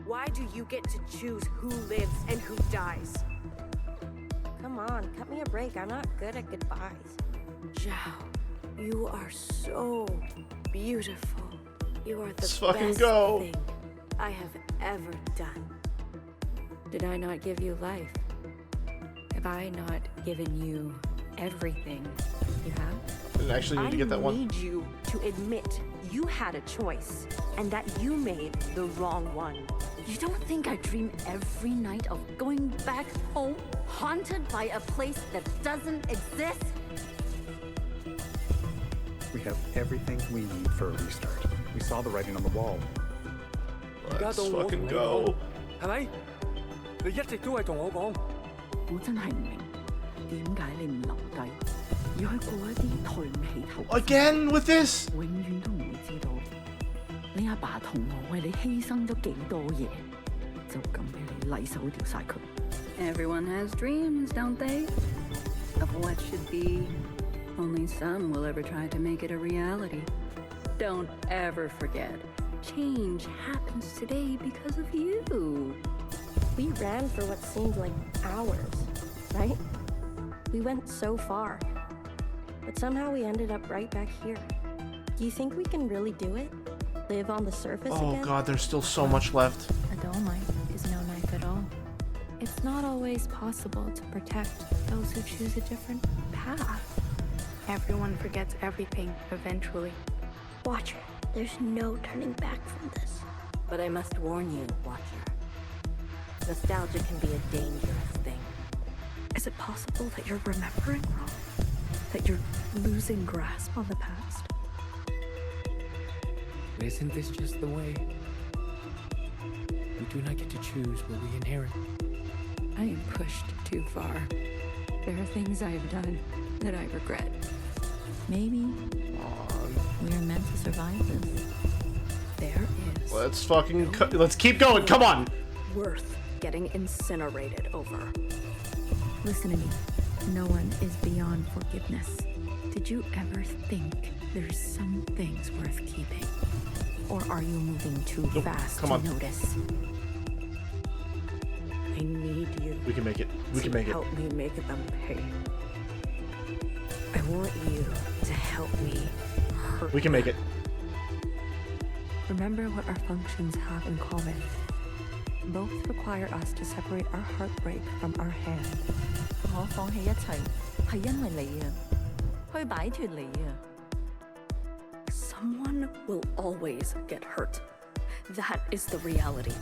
[SPEAKER 20] Why do you get to choose who lives and who dies?
[SPEAKER 4] Come on, cut me a break. I'm not good at goodbyes.
[SPEAKER 20] Zhao, you are so beautiful. You are the
[SPEAKER 1] Let's fucking
[SPEAKER 20] best
[SPEAKER 1] go.
[SPEAKER 20] thing I have ever done.
[SPEAKER 3] Did I not give you life? Have I not given you everything you have?
[SPEAKER 1] Didn't actually need to get that one.
[SPEAKER 20] I need you to admit you had a choice and that you made the wrong one.
[SPEAKER 10] You don't think I dream every night of going back home, haunted by a place that doesn't exist?
[SPEAKER 14] We have everything we need for a restart. We saw the writing on the wall.
[SPEAKER 1] Let's fucking go.
[SPEAKER 13] 係咪？你一直都係同我講。
[SPEAKER 10] 我真係唔明，點解你唔留低，要去過一啲抬唔起頭
[SPEAKER 1] Again with this？
[SPEAKER 10] 永遠都唔會知道，你阿爸同我為你犧牲咗幾多嘢，就咁俾你禮手掉晒佢。Everyone has dreams, don't they? Of what should be. Only some will ever try to make it a reality. Don't ever forget. Change happens today because of you.
[SPEAKER 4] We ran for what seemed like hours, right? We went so far. But somehow we ended up right back here. Do you think we can really do it? Live on the surface again?
[SPEAKER 1] Oh god, there's still so much left.
[SPEAKER 2] A dull knife is no knife at all. It's not always possible to protect those who choose a different path. Everyone forgets everything eventually.
[SPEAKER 4] Watcher, there's no turning back from this.
[SPEAKER 15] But I must warn you, Watcher. Nostalgia can be a dangerous thing.
[SPEAKER 20] Is it possible that you're remembering wrong? That you're losing grasp on the past?
[SPEAKER 12] Isn't this just the way? We do not get to choose what we inherit.
[SPEAKER 6] I am pushed too far. There are things I have done that I regret.
[SPEAKER 19] Maybe we are meant to survive this.
[SPEAKER 20] There is.
[SPEAKER 1] Let's fucking let's keep going. Come on.
[SPEAKER 20] Worth getting incinerated over.
[SPEAKER 2] Listen to me. No one is beyond forgiveness. Did you ever think there's some things worth keeping? Or are you moving too fast
[SPEAKER 1] come
[SPEAKER 2] to
[SPEAKER 1] on.
[SPEAKER 2] notice?
[SPEAKER 20] I need you.
[SPEAKER 1] We can make it. We can make it.
[SPEAKER 20] Help me make them pay. I want you to help me hurt.
[SPEAKER 1] We can make it.
[SPEAKER 3] Remember what our functions have in common. Both require us to separate our heartbreak from our hand.
[SPEAKER 10] 我放棄一切係因為你啊，去擺脫你啊。
[SPEAKER 20] Someone will always get hurt. That is the reality.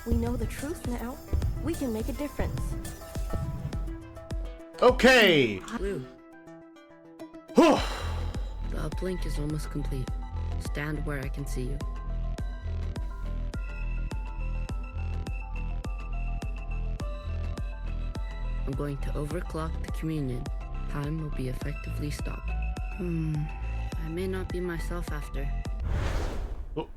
[SPEAKER 4] We know the truth now. We can make a difference.
[SPEAKER 1] Okay.
[SPEAKER 5] Blue. The uplink is almost complete. Stand where I can see you. I'm going to overclock the communion. Time will be effectively stopped. I may not be myself after.
[SPEAKER 1] Oh.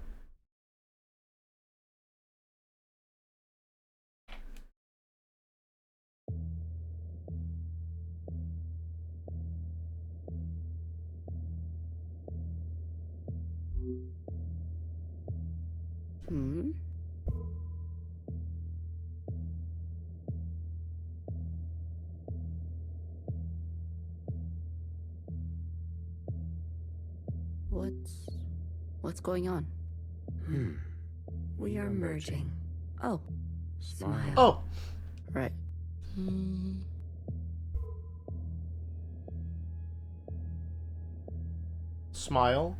[SPEAKER 5] What's going on?
[SPEAKER 15] We are merging.
[SPEAKER 5] Oh.
[SPEAKER 15] Smile.
[SPEAKER 1] Oh.
[SPEAKER 5] Right.
[SPEAKER 1] Smile.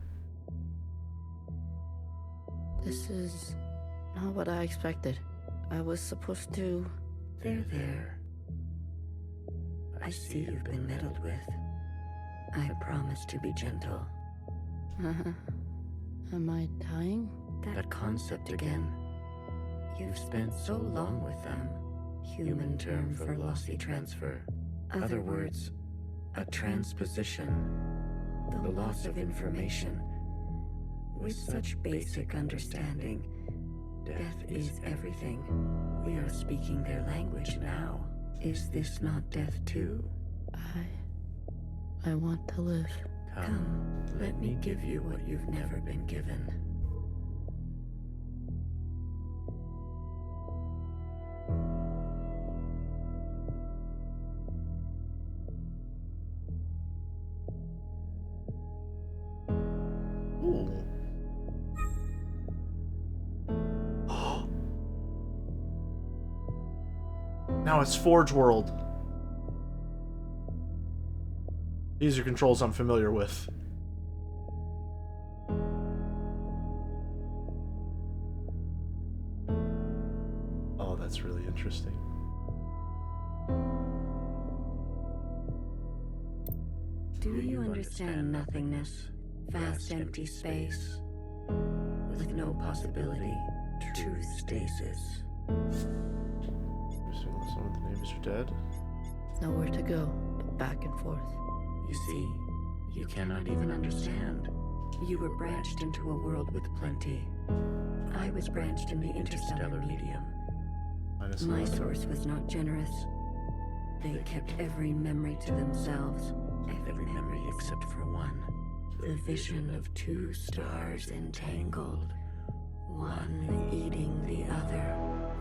[SPEAKER 5] This is not what I expected. I was supposed to...
[SPEAKER 15] There. I see you've been meddled with. I promise to be gentle.
[SPEAKER 5] Am I dying?
[SPEAKER 15] That concept again. You've spent so long with them. Human term for lossy transfer. Other words, a transposition. The loss of information. With such basic understanding, death is everything. We are speaking their language now. Is this not death too?
[SPEAKER 5] I want to live.
[SPEAKER 15] Come, let me give you what you've never been given.
[SPEAKER 1] Now it's Forge World. These are controls I'm familiar with. Oh, that's really interesting.
[SPEAKER 15] Do you understand nothingness? Vast empty space. With no possibility. True stasis.
[SPEAKER 1] Some of the neighbors are dead.
[SPEAKER 5] Nowhere to go, but back and forth.
[SPEAKER 15] You see, you cannot even understand. You were branched into a world with plenty. I was branched in the interstellar medium. My source was not generous. They kept every memory to themselves. Every memory except for one. The vision of two stars entangled. One eating the other.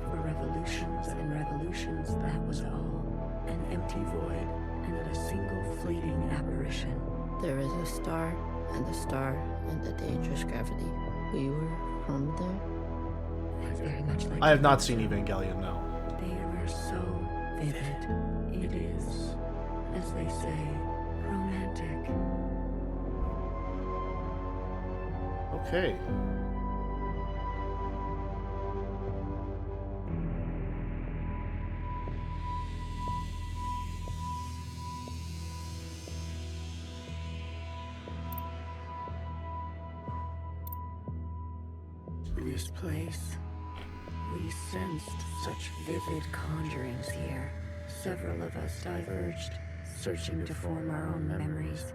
[SPEAKER 15] For revolutions and revolutions, that was all. An empty void and a single fleeting apparition.
[SPEAKER 5] There is a star and the dangerous gravity. We were from there?
[SPEAKER 15] Very much like
[SPEAKER 1] I have not seen Evangelion, no.
[SPEAKER 15] They were so vivid. It is, as they say, romantic.
[SPEAKER 1] Okay.
[SPEAKER 15] This place, we sensed such vivid conjurings here. Several of us diverged, searching to form our own memories.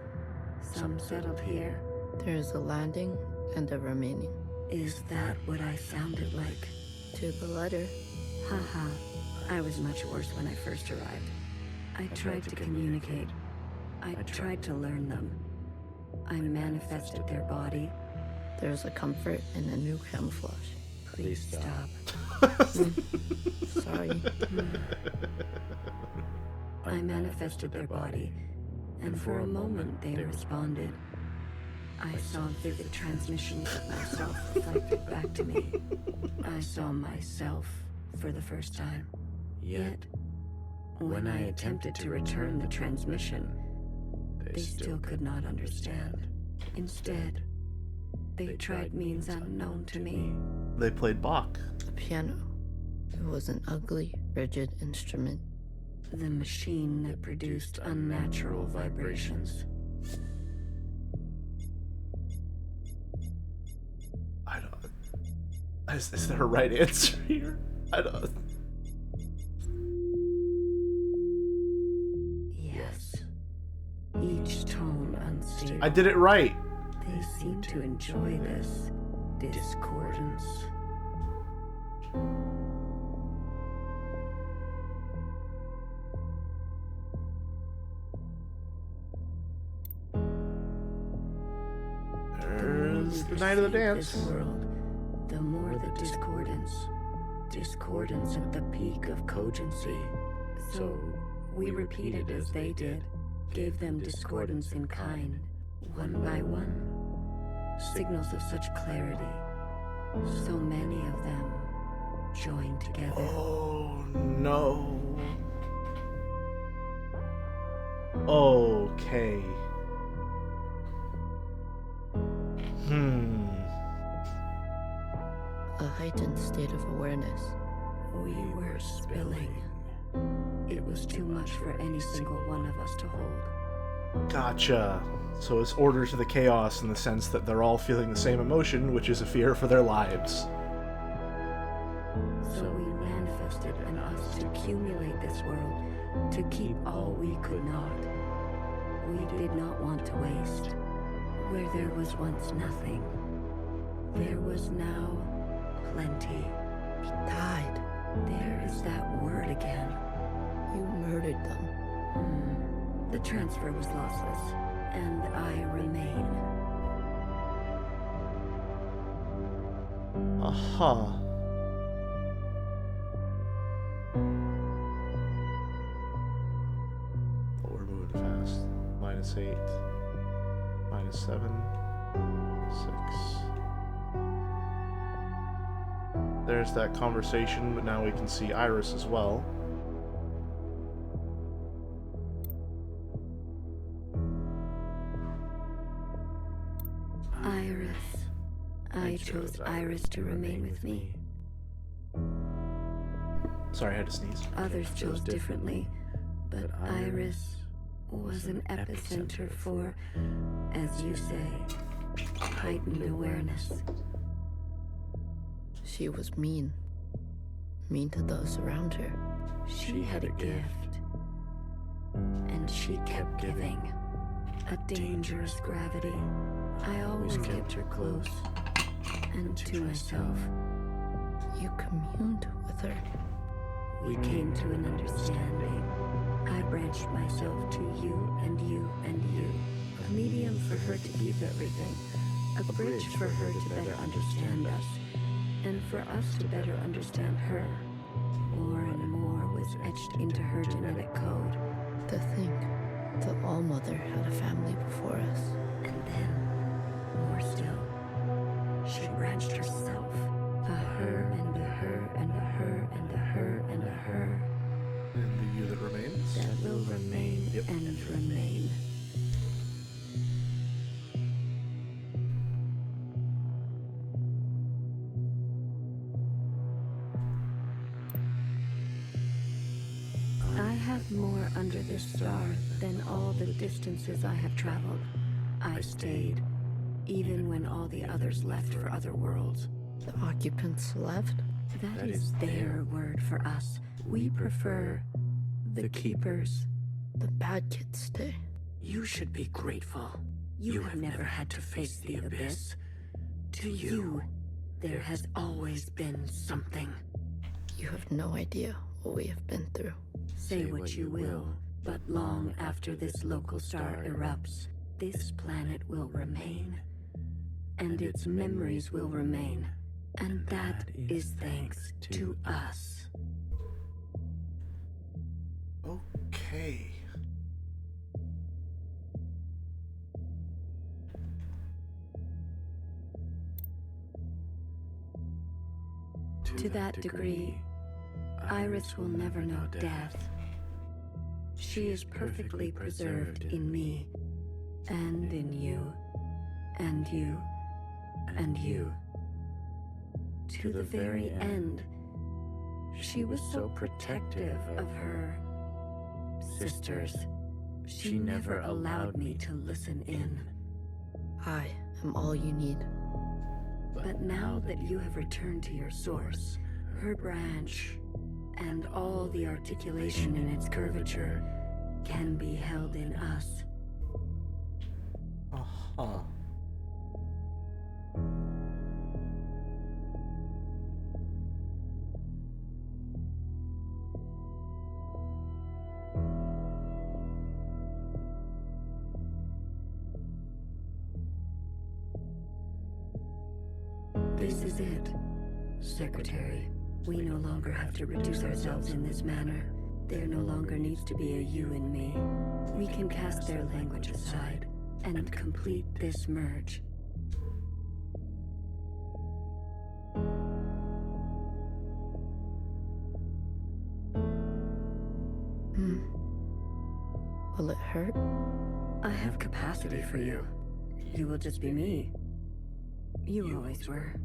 [SPEAKER 15] Some settled here.
[SPEAKER 5] There is a landing and a remaining.
[SPEAKER 15] Is that what I sounded like?
[SPEAKER 5] To the letter.
[SPEAKER 15] Haha. I was much worse when I first arrived. I tried to communicate. I tried to learn them. I manifested their body.
[SPEAKER 5] There's a comfort in a new camouflage.
[SPEAKER 15] Please stop.
[SPEAKER 5] Sorry.
[SPEAKER 15] I manifested their body, and for a moment they responded. I saw vivid transmissions of myself reflected back to me. I saw myself for the first time. Yet, when I attempted to return the transmission, they still could not understand. Instead, they tried means unknown to me.
[SPEAKER 1] They played Bach.
[SPEAKER 5] A piano. It was an ugly, rigid instrument.
[SPEAKER 15] The machine that produced unnatural vibrations.
[SPEAKER 1] I don't... Is there a right answer here? I don't...
[SPEAKER 15] Yes. Each tone unstable.
[SPEAKER 1] I did it right.
[SPEAKER 15] They seem to enjoy this discordance.
[SPEAKER 1] There's the night of the dance.
[SPEAKER 15] This world, the more the discordance. Discordance at the peak of cogency. So we repeated as they did, gave them discordance in kind, one by one.
[SPEAKER 11] Signals of such clarity. So many of them joined together.
[SPEAKER 1] Oh no. Okay.
[SPEAKER 5] A heightened state of awareness.
[SPEAKER 11] We were spilling. It was too much for any single one of us to hold.
[SPEAKER 1] Gotcha. So it's order to the chaos in the sense that they're all feeling the same emotion, which is a fear for their lives.
[SPEAKER 11] So we manifested in us to accumulate this world, to keep all we could not. We did not want to waste. Where there was once nothing, there was now plenty.
[SPEAKER 5] He died.
[SPEAKER 11] There is that word again.
[SPEAKER 5] You murdered them.
[SPEAKER 11] The transfer was lossless, and I remain.
[SPEAKER 1] Aha. Oh, we're moving fast. -8. -7. 6. There's that conversation, but now we can see Iris as well.
[SPEAKER 11] Iris. I chose Iris to remain with me.
[SPEAKER 1] Sorry, I had to sneeze.
[SPEAKER 11] Others chose differently, but Iris was an epicenter for, as you say, heightened awareness.
[SPEAKER 5] She was mean. Mean to those around her.
[SPEAKER 11] She had a gift, and she kept giving. A dangerous gravity. I always kept her close, and to myself.
[SPEAKER 5] You communed with her.
[SPEAKER 11] We came to an understanding. I branched myself to you and you and you. A medium for her to keep everything. A bridge for her to better understand us. And for us to better understand her. More and more was etched into her genetic code.
[SPEAKER 5] To think the All-Mother had a family before us.
[SPEAKER 11] And then, more still, she branched herself. A her and a her and a her and a her and a her.
[SPEAKER 1] And the you that remains?
[SPEAKER 11] That will remain and remain. I have more under this star than all the distances I have traveled. I stayed, even when all the others left for other worlds.
[SPEAKER 5] The occupants left?
[SPEAKER 11] That is their word for us. We prefer the keepers.
[SPEAKER 5] The bad kids stay.
[SPEAKER 11] You should be grateful. You have never had to face the abyss. To you, there has always been something.
[SPEAKER 5] You have no idea what we have been through.
[SPEAKER 11] Say what you will, but long after this local star erupts, this planet will remain. And its memories will remain. And that is thanks to us.
[SPEAKER 1] Okay.
[SPEAKER 11] To that degree, Iris will never know death. She is perfectly preserved in me, and in you, and you, and you. To the very end, she was so protective of her sisters. She never allowed me to listen in.
[SPEAKER 5] I am all you need.
[SPEAKER 11] But now that you have returned to your source, her branch, and all the articulation in its curvature can be held in us.
[SPEAKER 1] Uh-huh.
[SPEAKER 11] This is it, Secretary. We no longer have to reduce ourselves in this manner. There no longer needs to be a you in me. We can cast their language aside and complete this merge.
[SPEAKER 5] Will it hurt?
[SPEAKER 11] I have capacity for you. You will just be me. You always were.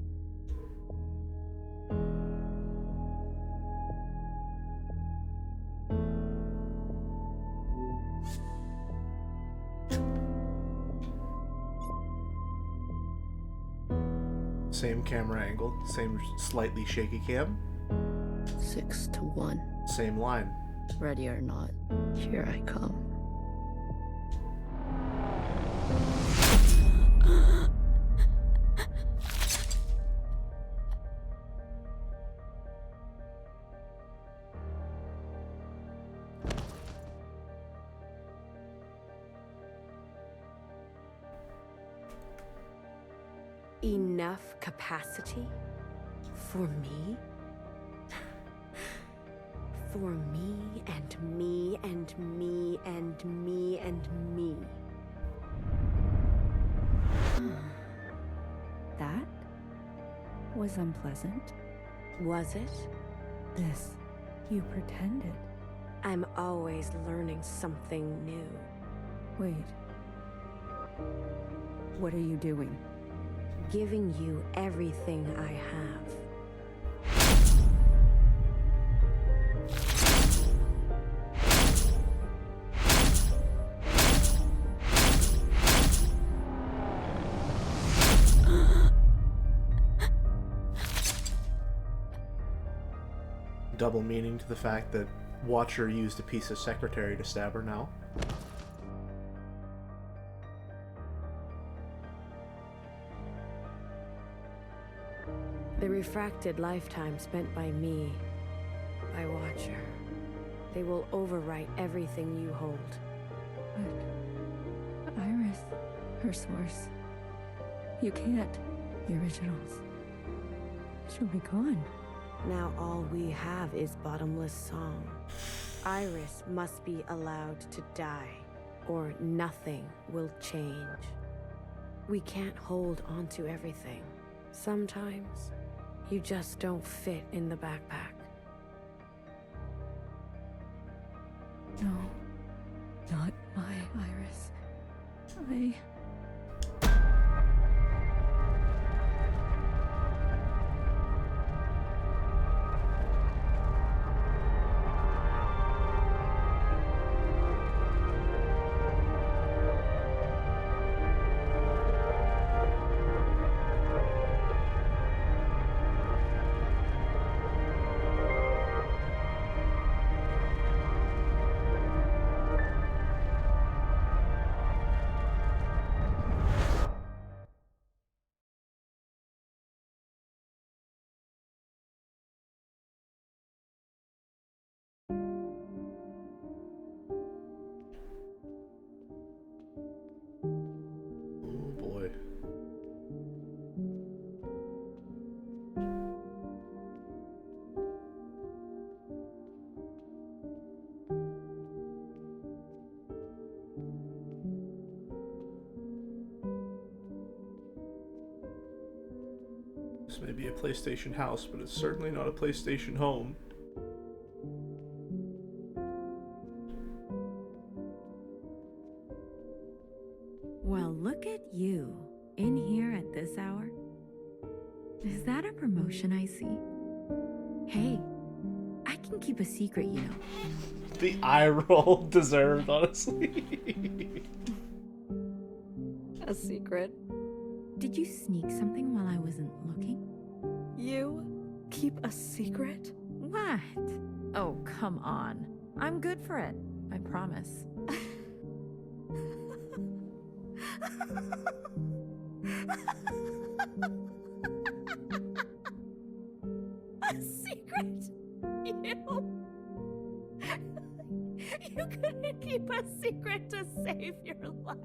[SPEAKER 1] Same camera angle, same slightly shaky cam.
[SPEAKER 5] 6-1.
[SPEAKER 1] Same line.
[SPEAKER 5] Ready or not, here I come.
[SPEAKER 3] Enough capacity? For me? For me and me and me and me and me.
[SPEAKER 6] That was unpleasant.
[SPEAKER 3] Was it?
[SPEAKER 6] This, you pretended.
[SPEAKER 3] I'm always learning something new.
[SPEAKER 6] Wait. What are you doing?
[SPEAKER 3] Giving you everything I have.
[SPEAKER 1] Double meaning to the fact that Watcher used a piece of secretary to stab her now.
[SPEAKER 3] The refracted lifetime spent by me, by Watcher. They will overwrite everything you hold.
[SPEAKER 6] But Iris, her source. You can't. The originals. She'll be gone.
[SPEAKER 3] Now all we have is bottomless song. Iris must be allowed to die, or nothing will change. We can't hold onto everything. Sometimes, you just don't fit in the backpack.
[SPEAKER 6] No, not my Iris.
[SPEAKER 1] Oh boy. This may be a PlayStation house, but it's certainly not a PlayStation home.
[SPEAKER 2] Well, look at you, in here at this hour. Is that a promotion I see? Hey, I can keep a secret, you know.
[SPEAKER 1] The eye roll deserved, honestly.
[SPEAKER 20] A secret?
[SPEAKER 2] Did you sneak something while I wasn't looking?
[SPEAKER 20] You keep a secret?
[SPEAKER 2] What? Oh, come on. I'm good for it. I promise.
[SPEAKER 20] A secret? You couldn't keep a secret to save your life.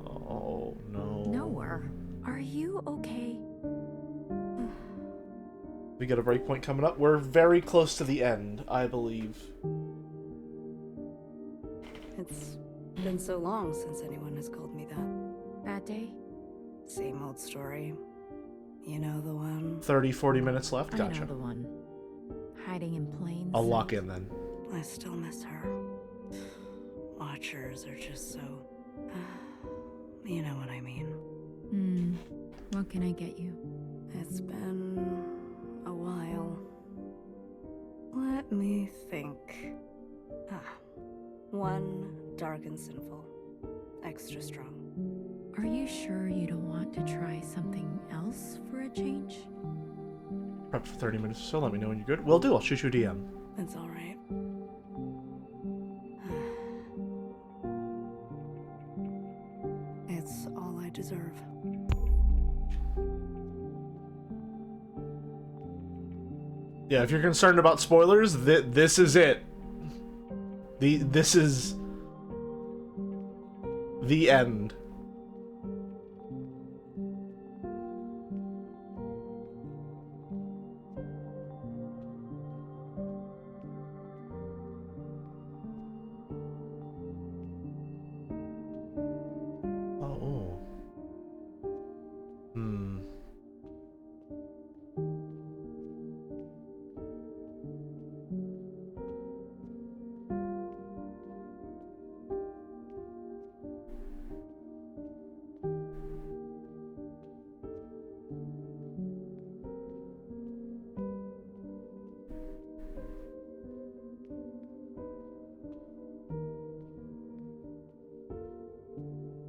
[SPEAKER 1] Oh, no.
[SPEAKER 2] Noah, are you okay?
[SPEAKER 1] We got a breakpoint coming up. We're very close to the end, I believe.
[SPEAKER 20] It's been so long since anyone has called me that.
[SPEAKER 2] Bad day?
[SPEAKER 20] Same old story. You know the one?
[SPEAKER 1] 30, 40 minutes left?
[SPEAKER 2] I
[SPEAKER 1] Gotcha.
[SPEAKER 2] know the one. Hiding in plain
[SPEAKER 1] I'll
[SPEAKER 2] sight.
[SPEAKER 1] lock in then.
[SPEAKER 20] I still miss her. watchers are just so. You know what I mean.
[SPEAKER 2] What can I get you?
[SPEAKER 20] It's been a while. Let me think. One dark and sinful. Extra strong.
[SPEAKER 2] Are you sure you don't want to try something else for a change?
[SPEAKER 1] Prep for 30 minutes or so. Let me know when you're good. Will do. I'll shoot you a DM.
[SPEAKER 20] It's alright. It's all I deserve.
[SPEAKER 1] Yeah, if you're concerned about spoilers, this is it. This is the end. Oh.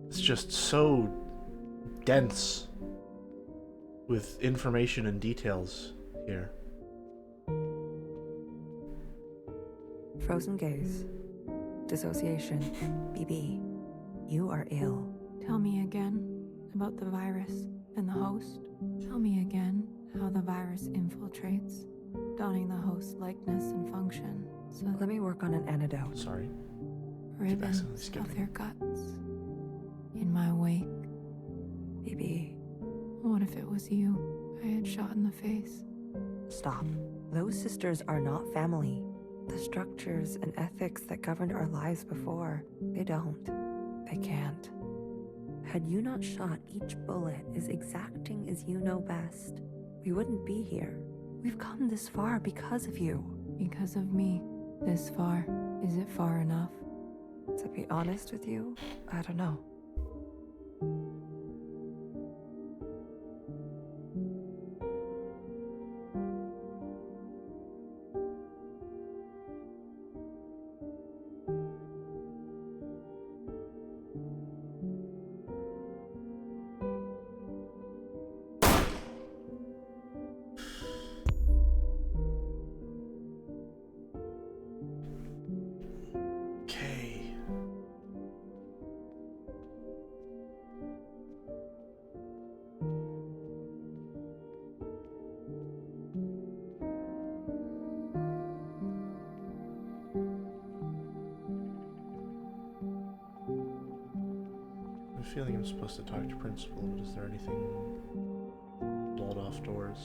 [SPEAKER 1] It's just so dense with information and details here.
[SPEAKER 3] Frozen gaze. Dissociation. BB. You are ill.
[SPEAKER 6] Tell me again about the virus and the host. Tell me again how the virus infiltrates, donning the host's likeness and function. So
[SPEAKER 3] Let me work on an antidote.
[SPEAKER 1] Sorry.
[SPEAKER 6] ribbons of their guts in my wake.
[SPEAKER 3] BB.
[SPEAKER 6] What if it was you I had shot in the face?
[SPEAKER 3] Stop. Those sisters are not family. The structures and ethics that governed our lives before, they don't. They can't. Had you not shot each bullet as exacting as you know best, we wouldn't be here. We've come this far because of you.
[SPEAKER 6] Because of me. This far. Is it far enough?
[SPEAKER 3] To be honest with you, I don't know.
[SPEAKER 1] I feel like I'm supposed to talk to Principal, but is there anything walled off doors?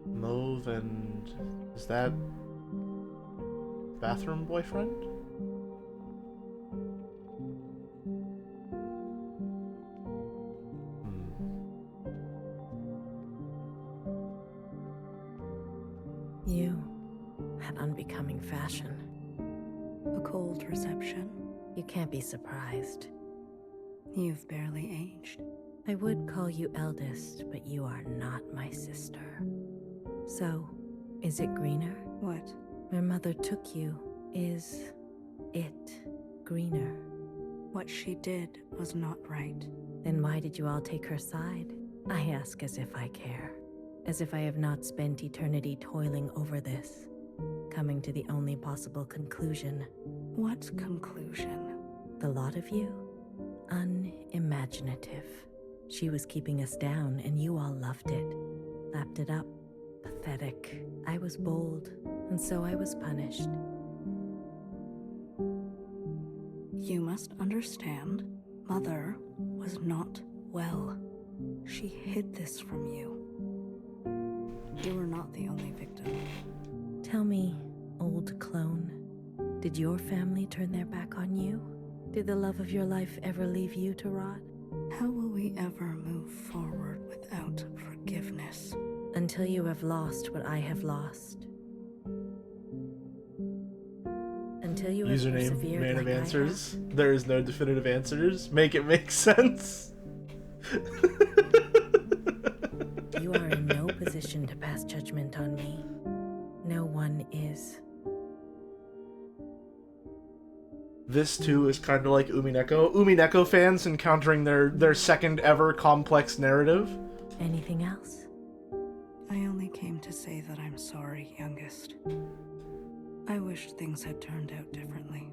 [SPEAKER 1] Mauve and... is that... bathroom boyfriend?
[SPEAKER 15] You had unbecoming fashion.
[SPEAKER 20] A cold reception.
[SPEAKER 15] You can't be surprised.
[SPEAKER 20] You've barely aged.
[SPEAKER 15] I would call you eldest, but you are not my sister. So, is it greener?
[SPEAKER 20] What?
[SPEAKER 15] Where mother took you, is it greener?
[SPEAKER 20] What she did was not right.
[SPEAKER 15] Then why did you all take her side? I ask as if I care. As if I have not spent eternity toiling over this, coming to the only possible conclusion.
[SPEAKER 20] What conclusion?
[SPEAKER 15] The lot of you? Unimaginative. She was keeping us down, and you all loved it. Lapped it up. Pathetic. I was bold, and so I was punished.
[SPEAKER 20] You must understand, Mother was not well. She hid this from you. You were not the only victim.
[SPEAKER 15] Tell me, old clone, did your family turn their back on you? Did the love of your life ever leave you to rot?
[SPEAKER 20] How will we ever move forward without forgiveness?
[SPEAKER 3] Until you have lost what I have lost. Until you have
[SPEAKER 1] Username
[SPEAKER 3] persevered
[SPEAKER 1] Man
[SPEAKER 3] like
[SPEAKER 1] of
[SPEAKER 3] I
[SPEAKER 1] Answers. There is no definitive answers. Make it make sense.
[SPEAKER 3] have. You are in no position to pass judgment on me. No one is.
[SPEAKER 1] This too is kind of like Umineko. Umineko fans encountering their second ever complex narrative.
[SPEAKER 3] Anything else?
[SPEAKER 20] I only came to say that I'm sorry, youngest. I wish things had turned out differently.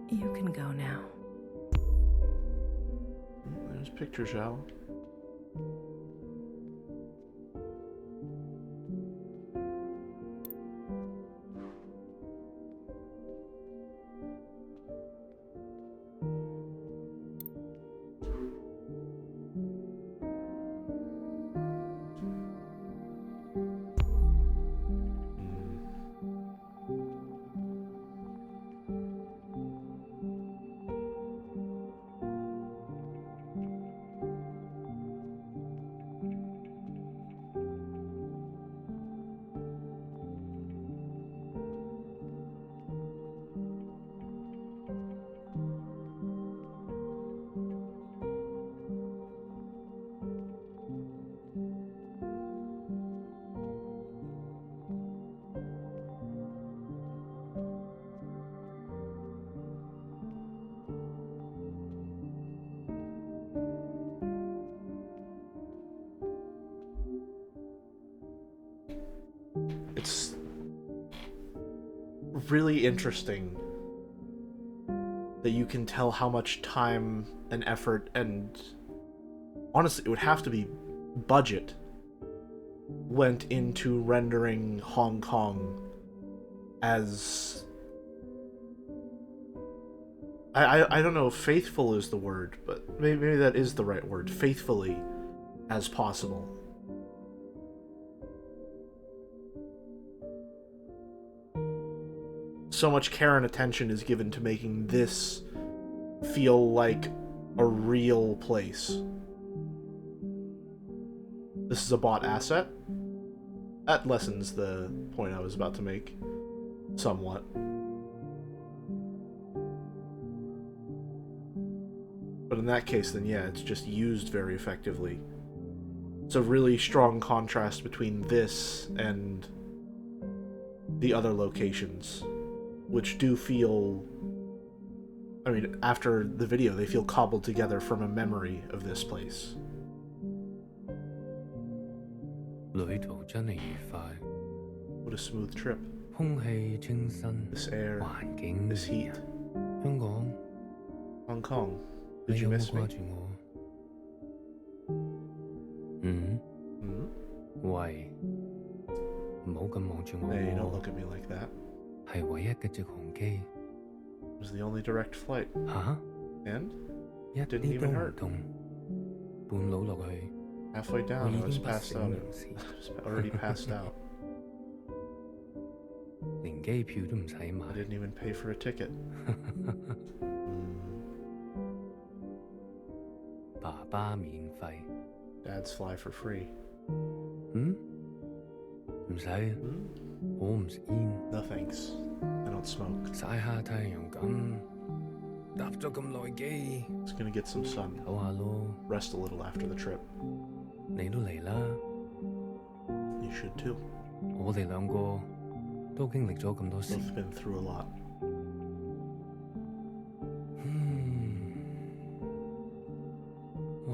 [SPEAKER 3] You can go now.
[SPEAKER 1] There's picture Zhao. It's really interesting that you can tell how much time and effort and honestly it would have to be budget went into rendering Hong Kong as I don't know if faithful is the word, but maybe that is the right word, faithfully as possible. So much care and attention is given to making this feel like a real place. This is a bought asset. That lessens the point I was about to make, somewhat. But in that case, then yeah, it's just used very effectively. It's a really strong contrast between this and the other locations, which do feel, I mean, after the video, they feel cobbled together from a memory of this place. What a smooth trip. This air, this heat. Hong Kong, did you miss me?
[SPEAKER 12] Why?
[SPEAKER 1] Hey, don't look at me like that. It was the only direct flight. And? It didn't even hurt. Halfway down, I was passed out. I was already passed out. I didn't even pay for a ticket. Dad's fly for free. No thanks. I don't smoke. It's gonna get some sun. Rest a little after the trip. You should too. Both been through a lot.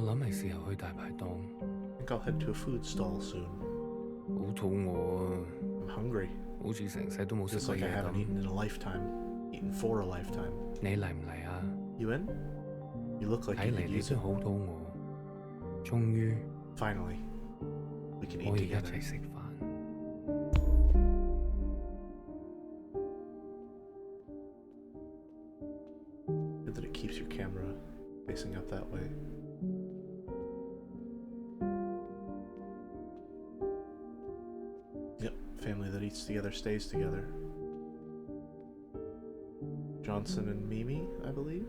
[SPEAKER 1] I think I'll head to a food stall soon. I'm hungry. Feels like I haven't eaten in a lifetime. Eaten for a lifetime. You in? You look like you could use it. Finally, we can eat together. Good that it keeps your camera facing up that way. Yep, family that eats together stays together. Johnson and Mimi, I believe.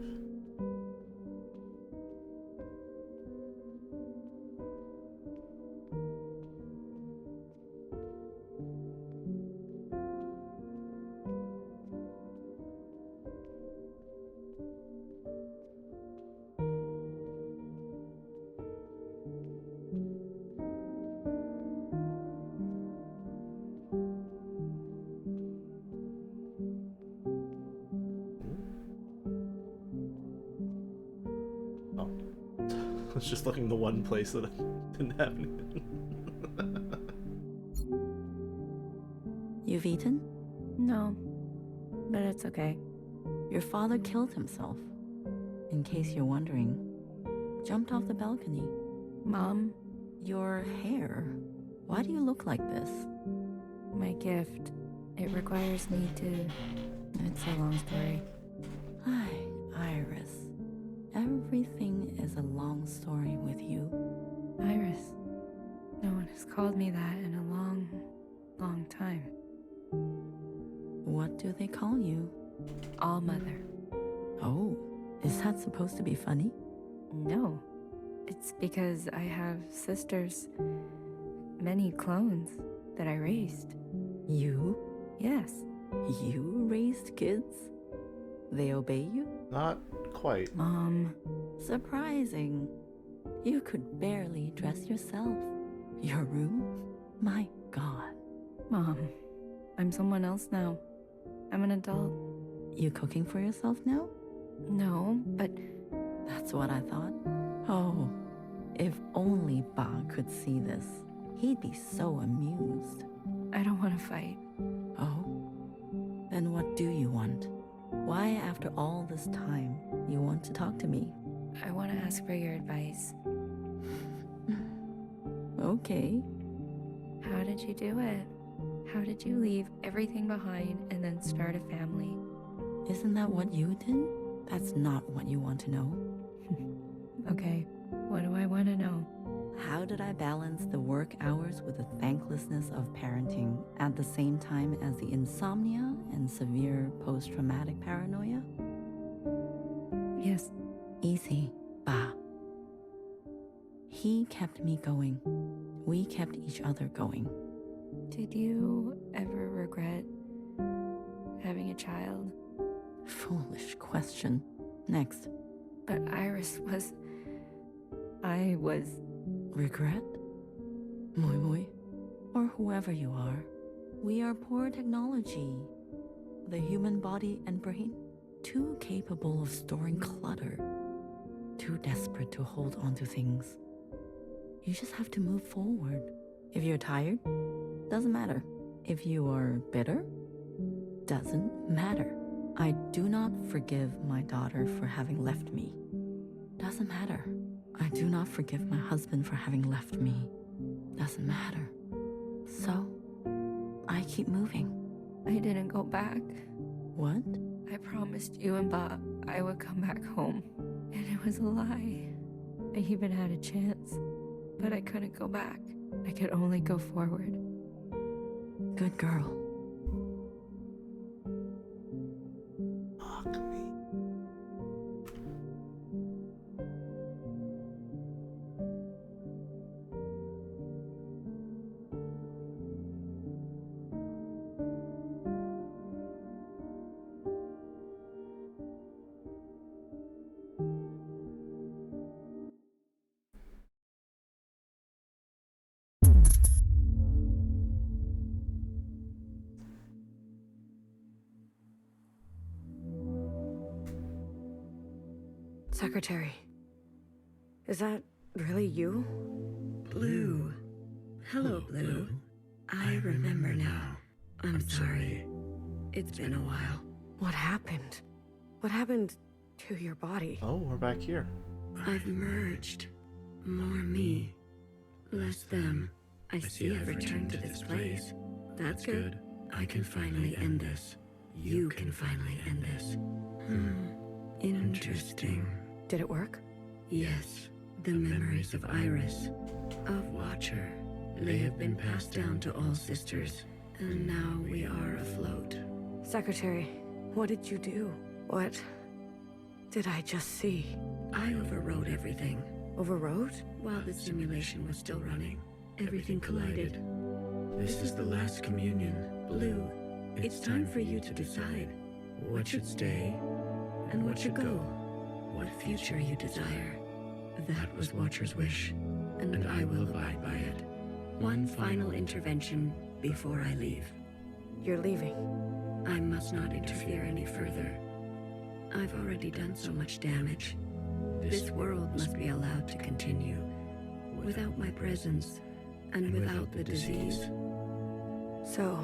[SPEAKER 1] was just looking the one place that didn't have anything.
[SPEAKER 11] You've eaten?
[SPEAKER 19] No, but it's okay.
[SPEAKER 11] Your father killed himself. In case you're wondering, jumped off the balcony.
[SPEAKER 19] Mom?
[SPEAKER 11] Your hair. Why do you look like this?
[SPEAKER 19] My gift. It requires me to... It's a long story.
[SPEAKER 11] Hi, Iris. Everything is a long story with you.
[SPEAKER 19] Iris. No one has called me that in a long, long time.
[SPEAKER 11] What do they call you?
[SPEAKER 19] All Mother.
[SPEAKER 11] Oh, is that supposed to be funny?
[SPEAKER 19] No. It's because I have sisters, many clones that I raised.
[SPEAKER 11] You?
[SPEAKER 19] Yes.
[SPEAKER 11] You raised kids? They obey you?
[SPEAKER 1] Not quite.
[SPEAKER 11] Mom. Surprising. You could barely dress yourself. Your room? My God.
[SPEAKER 19] Mom, I'm someone else now. I'm an adult.
[SPEAKER 11] You cooking for yourself now?
[SPEAKER 19] No, but...
[SPEAKER 11] That's what I thought. Oh, if only Ba could see this. He'd be so amused.
[SPEAKER 19] I don't want to fight.
[SPEAKER 11] Oh? Then what do you want? Why, after all this time, you want to talk to me?
[SPEAKER 19] I want to ask for your advice.
[SPEAKER 11] Okay.
[SPEAKER 19] How did you do it? How did you leave everything behind and then start a family?
[SPEAKER 11] Isn't that what you did? That's not what you want to know.
[SPEAKER 19] Okay, what do I want to know?
[SPEAKER 11] How did I balance the work hours with the thanklessness of parenting at the same time as the insomnia and severe post-traumatic paranoia?
[SPEAKER 19] Yes.
[SPEAKER 11] Easy, Ba. He kept me going. We kept each other going.
[SPEAKER 19] Did you ever regret having a child?
[SPEAKER 11] Foolish question. Next.
[SPEAKER 19] But Iris was... I was...
[SPEAKER 11] Regret? Moi Moi? Or whoever you are. We are poor technology. The human body and brain, too capable of storing clutter. Too desperate to hold on to things. You just have to move forward. If you're tired, doesn't matter. If you are bitter, doesn't matter. I do not forgive my daughter for having left me. Doesn't matter. I do not forgive my husband for having left me. Doesn't matter. So, I keep moving.
[SPEAKER 19] I didn't go back.
[SPEAKER 11] What?
[SPEAKER 19] I promised you and Bob I would come back home. And it was a lie. I even had a chance. But I couldn't go back. I could only go forward.
[SPEAKER 11] Good girl.
[SPEAKER 1] Fuck me.
[SPEAKER 3] Secretary, is that really you?
[SPEAKER 8] Blue. Hello, Blue. I remember now. I'm sorry. It's been a while.
[SPEAKER 3] What happened? What happened to your body?
[SPEAKER 1] Oh, we're back here.
[SPEAKER 8] I've merged. More me. Less them. I see I've returned to this place. That's good. I can finally end this. You can finally end this. Interesting.
[SPEAKER 3] Did it work?
[SPEAKER 8] Yes. The memories of Iris, of Watcher, they have been passed down to all sisters, and now we are afloat.
[SPEAKER 3] Secretary, what did you do? What did I just see?
[SPEAKER 8] I overrode everything.
[SPEAKER 3] Overrode?
[SPEAKER 8] While the simulation was still running, everything collided. This is the last communion. Blue, it's time for you to decide what should stay and what should go. What future you desire. That was Watcher's wish, and I will abide by it. One final intervention before I leave.
[SPEAKER 3] You're leaving.
[SPEAKER 8] I must not interfere any further. I've already done so much damage. This world must be allowed to continue without my presence and without the disease.
[SPEAKER 3] So,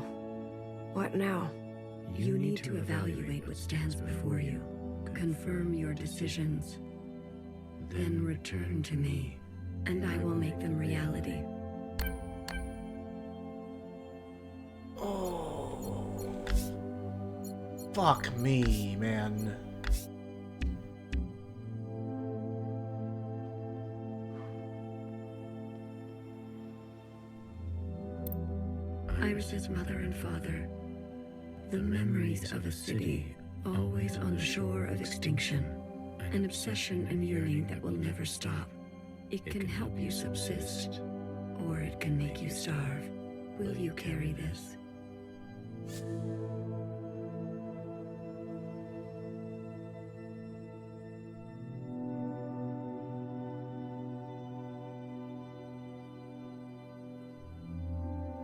[SPEAKER 3] what now?
[SPEAKER 8] You need to evaluate what stands before you, confirm your decisions, then return to me, and I will make them reality.
[SPEAKER 1] Oh. Fuck me, man.
[SPEAKER 8] Iris's mother and father, the memories of a city always on the shore of extinction, an obsession and yearning that will never stop. It can help you subsist, or it can make you starve. Will you carry this?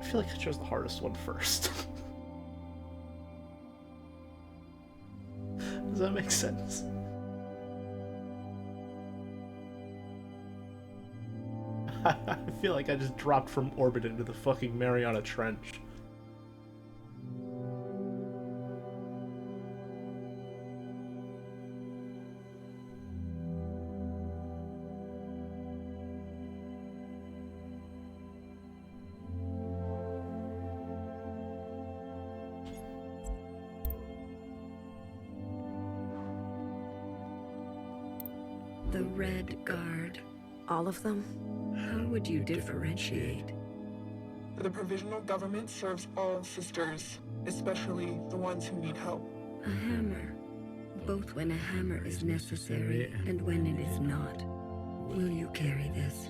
[SPEAKER 1] I feel like I chose the hardest one first. Does that make sense? I feel like I just dropped from orbit into the fucking Mariana Trench.
[SPEAKER 8] The Red Guard.
[SPEAKER 3] All of them?
[SPEAKER 8] How would you differentiate?
[SPEAKER 21] The provisional government serves all sisters, especially the ones who need help.
[SPEAKER 8] A hammer. Both when a hammer is necessary and when it is not. Will you carry this?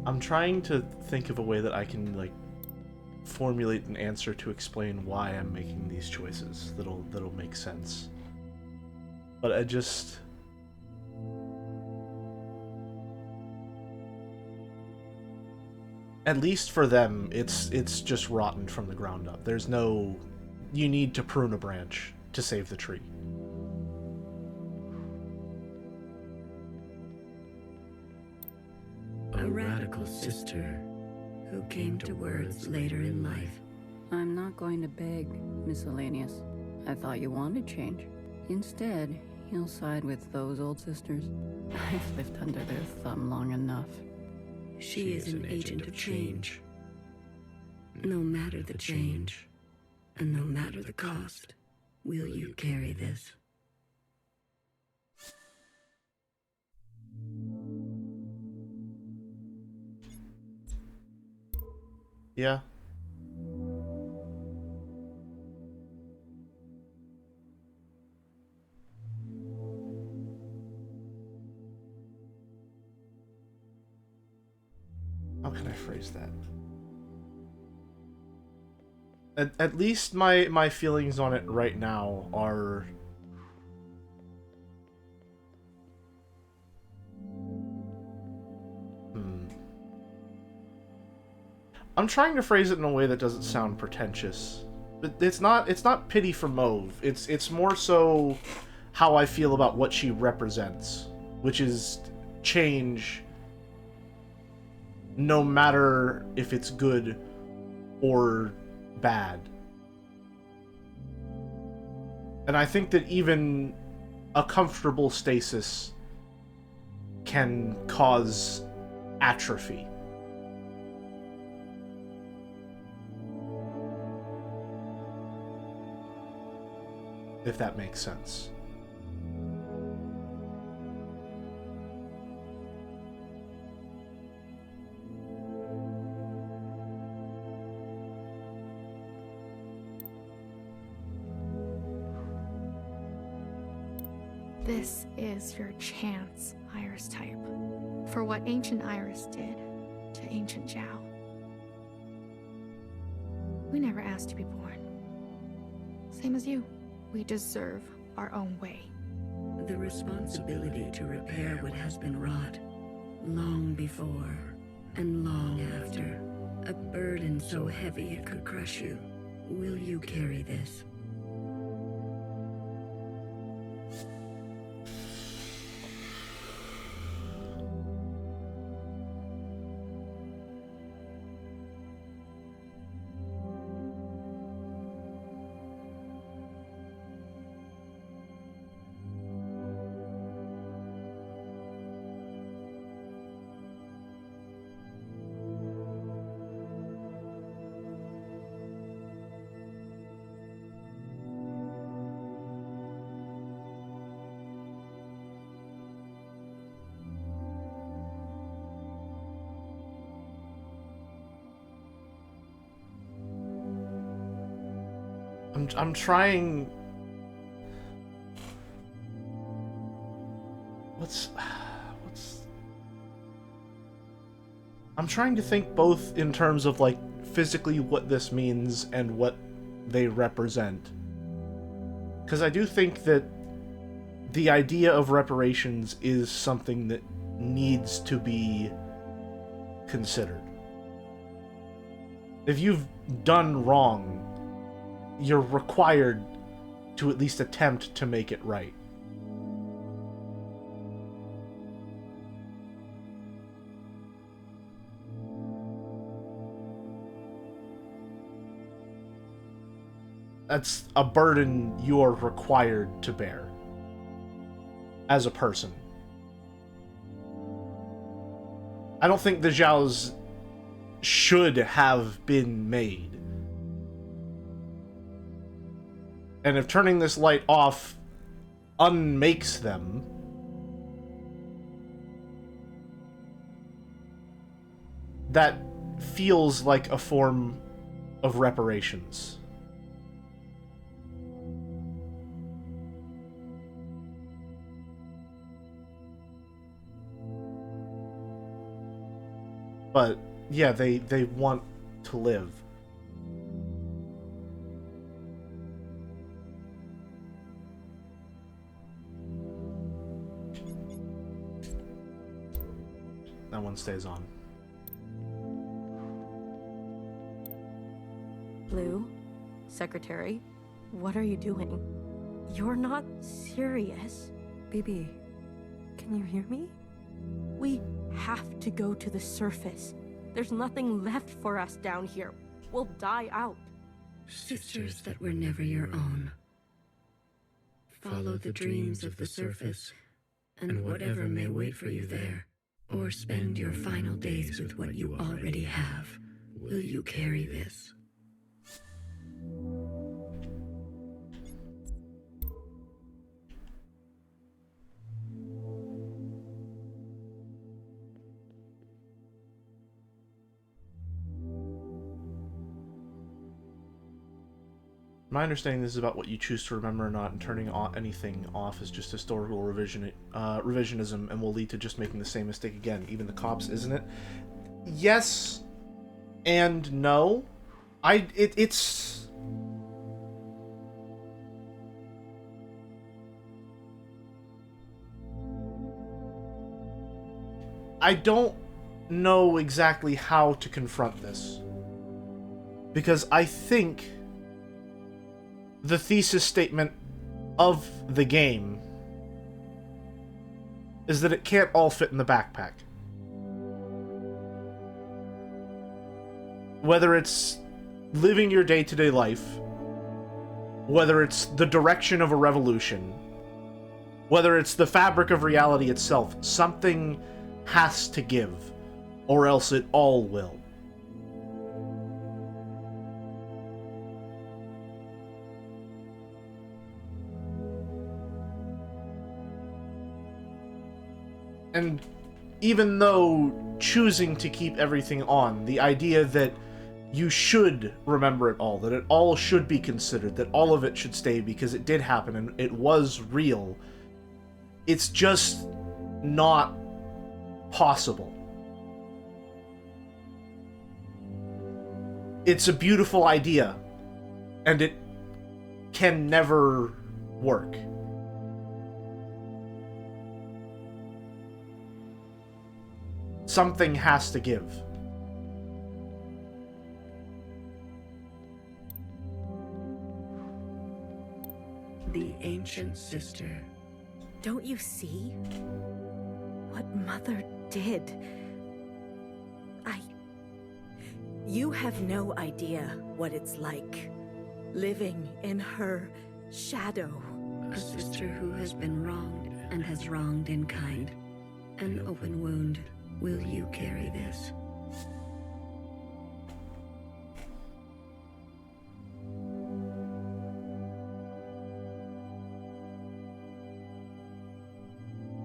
[SPEAKER 1] I'm trying to think of a way that I can, like, formulate an answer to explain why I'm making these choices that'll make sense. But I just... At least for them, it's just rotten from the ground up. There's no... You need to prune a branch to save the tree.
[SPEAKER 8] A radical sister who came to words later in life.
[SPEAKER 10] I'm not going to beg, Miscellaneous. I thought you wanted change. Instead, you'll side with those old sisters. I've lived under their thumb long enough.
[SPEAKER 8] She is an agent of change. No matter the change, and no matter the cost, will you carry this?
[SPEAKER 1] Yeah. How can I phrase that? At least my feelings on it right now are... I'm trying to phrase it in a way that doesn't sound pretentious. But it's not pity for Mauve. It's more so how I feel about what she represents, which is change, no matter if it's good or bad. And I think that even a comfortable stasis can cause atrophy. If that makes sense.
[SPEAKER 17] This is your chance, Iris type, for what ancient Iris did to ancient Zhao. We never asked to be born, Same as you. We deserve our own way.
[SPEAKER 8] The responsibility to repair what has been wrought, long before and long after, a burden so heavy it could crush you. Will you carry this?
[SPEAKER 1] I'm trying... I'm trying to think both in terms of, like, physically what this means and what they represent. Because I do think that the idea of reparations is something that needs to be considered. If you've done wrong, you're required to at least attempt to make it right. That's a burden you're required to bear as a person. I don't think the Zhaos should have been made. And if turning this light off unmakes them, that feels like a form of reparations. But yeah, they want to live. That one stays on.
[SPEAKER 4] Blue, Secretary, what are you doing? You're not serious.
[SPEAKER 3] BB, can you hear me?
[SPEAKER 4] We have to go to the surface. There's nothing left for us down here. We'll die out.
[SPEAKER 8] Sisters that were never your own. Follow the dreams of the surface, and whatever may wait for you there, or spend your final days with what you already have. Will you carry this?
[SPEAKER 1] My understanding this is about what you choose to remember or not, and turning anything off is just historical revisionism and will lead to just making the same mistake again. Even the cops, isn't it? Yes and no. It's... I don't know exactly how to confront this. Because I think the thesis statement of the game is that it can't all fit in the backpack. Whether it's living your day-to-day life, whether it's the direction of a revolution, whether it's the fabric of reality itself, something has to give, or else it all will. And even though choosing to keep everything on, the idea that you should remember it all, that it all should be considered, that all of it should stay because it did happen and it was real, it's just not possible. It's a beautiful idea, and it can never work. Something has to give.
[SPEAKER 8] The ancient sister.
[SPEAKER 3] Don't you see what Mother did? You have no idea what it's like living in her shadow.
[SPEAKER 8] A sister who has been wronged and has wronged in kind. An open wound. Will you carry this?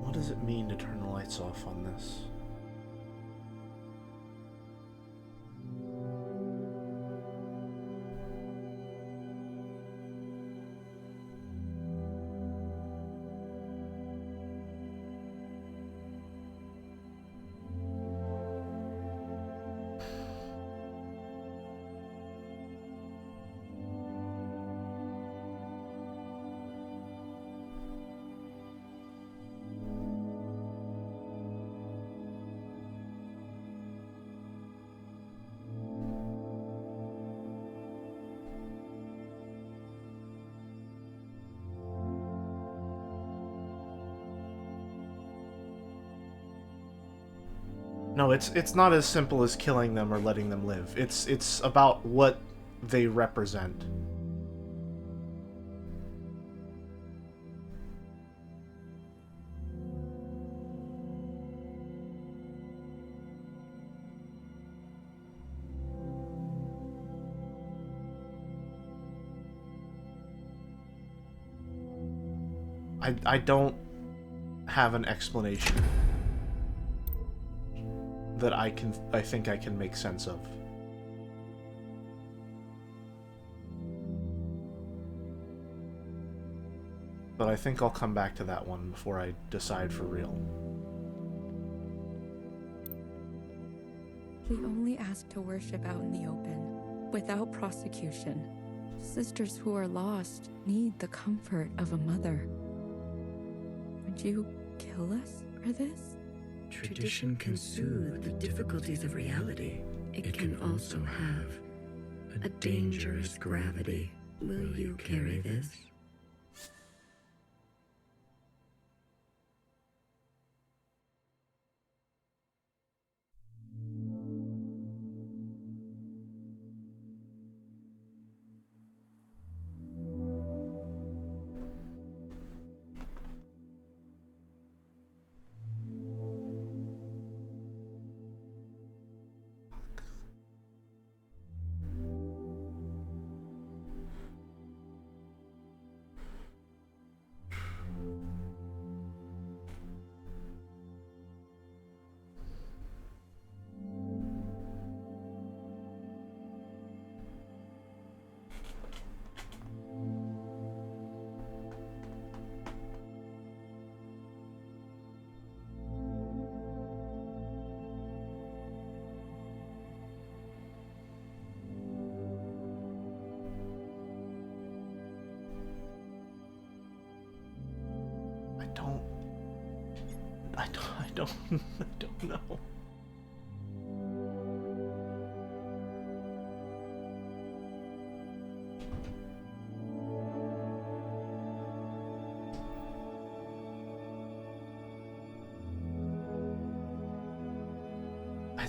[SPEAKER 1] What does it mean to turn the lights off on this? No, it's not as simple as killing them or letting them live. It's about what they represent. I don't have an explanation that I think I can make sense of. But I think I'll come back to that one before I decide for real.
[SPEAKER 6] We only ask to worship out in the open, without prosecution. Sisters who are lost need the comfort of a mother. Would you kill us for this?
[SPEAKER 8] Tradition can soothe the difficulties of reality. It can also have a dangerous gravity. Will you carry this?
[SPEAKER 1] I don't know.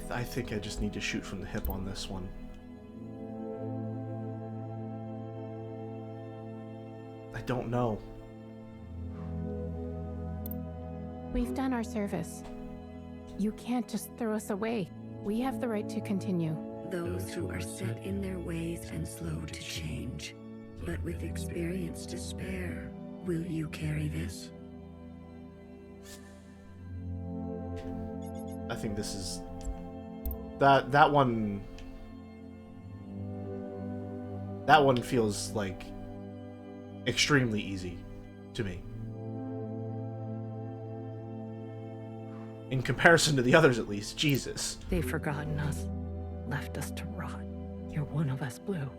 [SPEAKER 1] I think I just need to shoot from the hip on this one. I don't know.
[SPEAKER 9] We've done our service. You can't just throw us away. We have the right to continue.
[SPEAKER 8] Those who are set in their ways and slow to change, but with experience to spare, will you carry this?
[SPEAKER 1] I think this is... That one... That one feels like extremely easy to me. In comparison to the others, at least. Jesus.
[SPEAKER 18] They've forgotten us, left us to rot. You're one of us, Blue.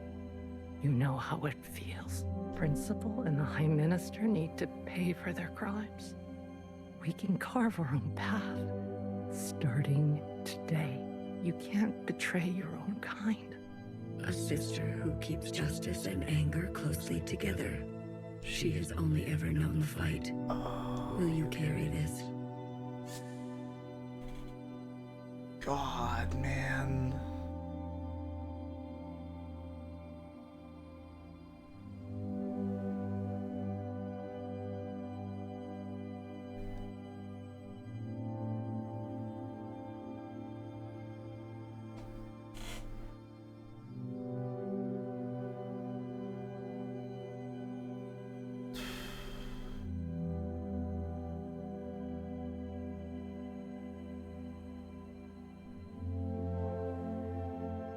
[SPEAKER 18] You know how it feels. principal and the High Minister need to pay for their crimes. We can carve our own path, starting today. You can't betray your own kind.
[SPEAKER 8] A sister who keeps justice and anger closely together. She has only ever known the fight. Will you carry this?
[SPEAKER 1] God, man.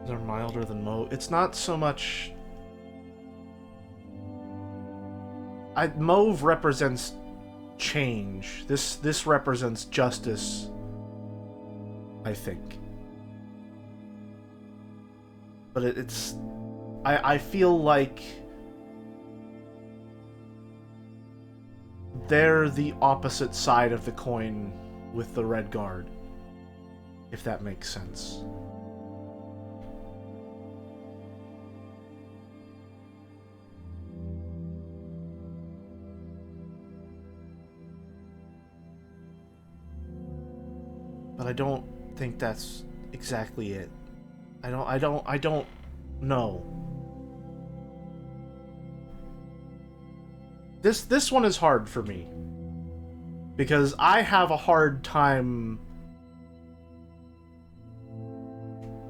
[SPEAKER 1] They're milder than Mauve. It's not so much... Mauve represents change. This represents justice, I think. But it's... I feel like... they're the opposite side of the coin with the Red Guard. If that makes sense. But I don't think that's exactly it. I don't know. This one is hard for me. Because I have a hard time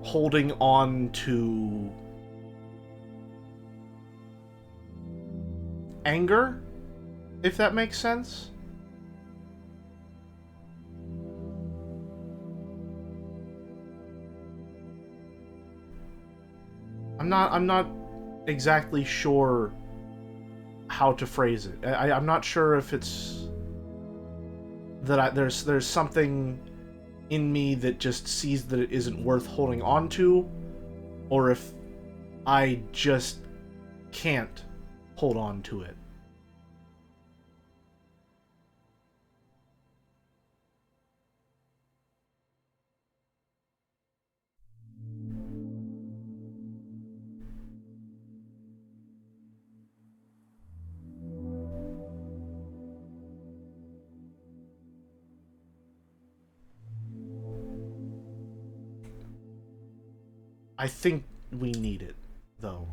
[SPEAKER 1] holding on to anger, if that makes sense. I'm not exactly sure how to phrase it. I'm not sure if it's that there's something in me that just sees that it isn't worth holding on to, or if I just can't hold on to it. I think we need it, though.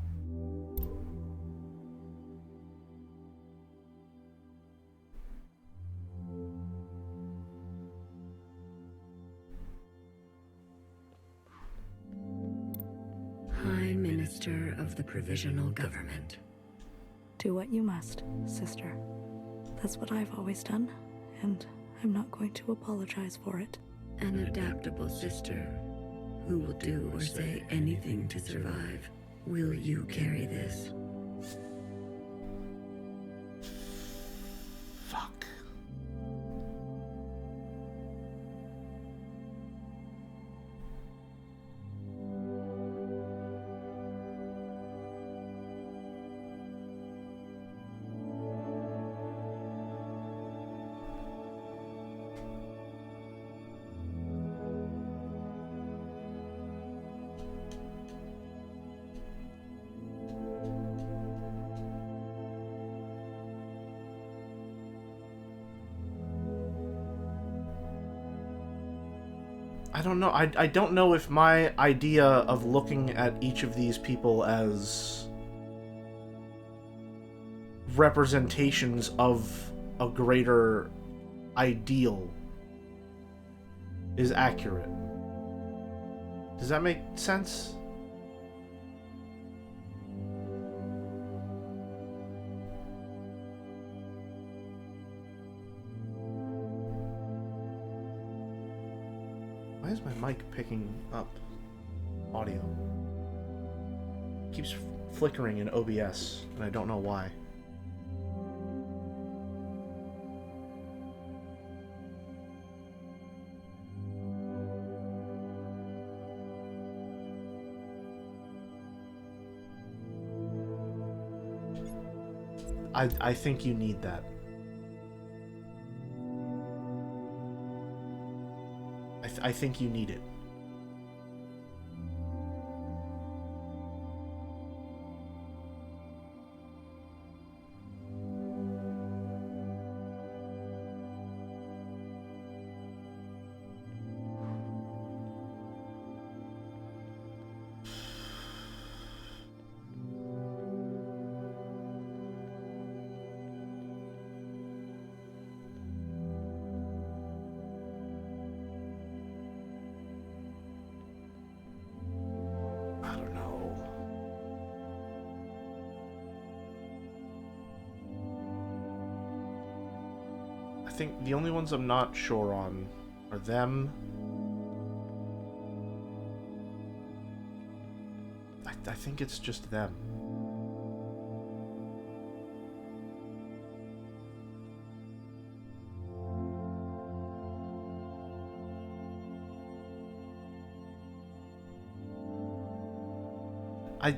[SPEAKER 8] High Minister of the Provisional Government.
[SPEAKER 20] Do what you must, sister. That's what I've always done, and I'm not going to apologize for it.
[SPEAKER 8] An adaptable sister who will do or say anything to survive. Will you carry this?
[SPEAKER 1] Fuck. I don't know. I don't know if my idea of looking at each of these people as representations of a greater ideal is accurate. Does that make sense? Why is my mic picking up audio? It keeps flickering in OBS, and I don't know why. I think you need that. I think you need it. I think the only ones I'm not sure on are them. I think it's just them.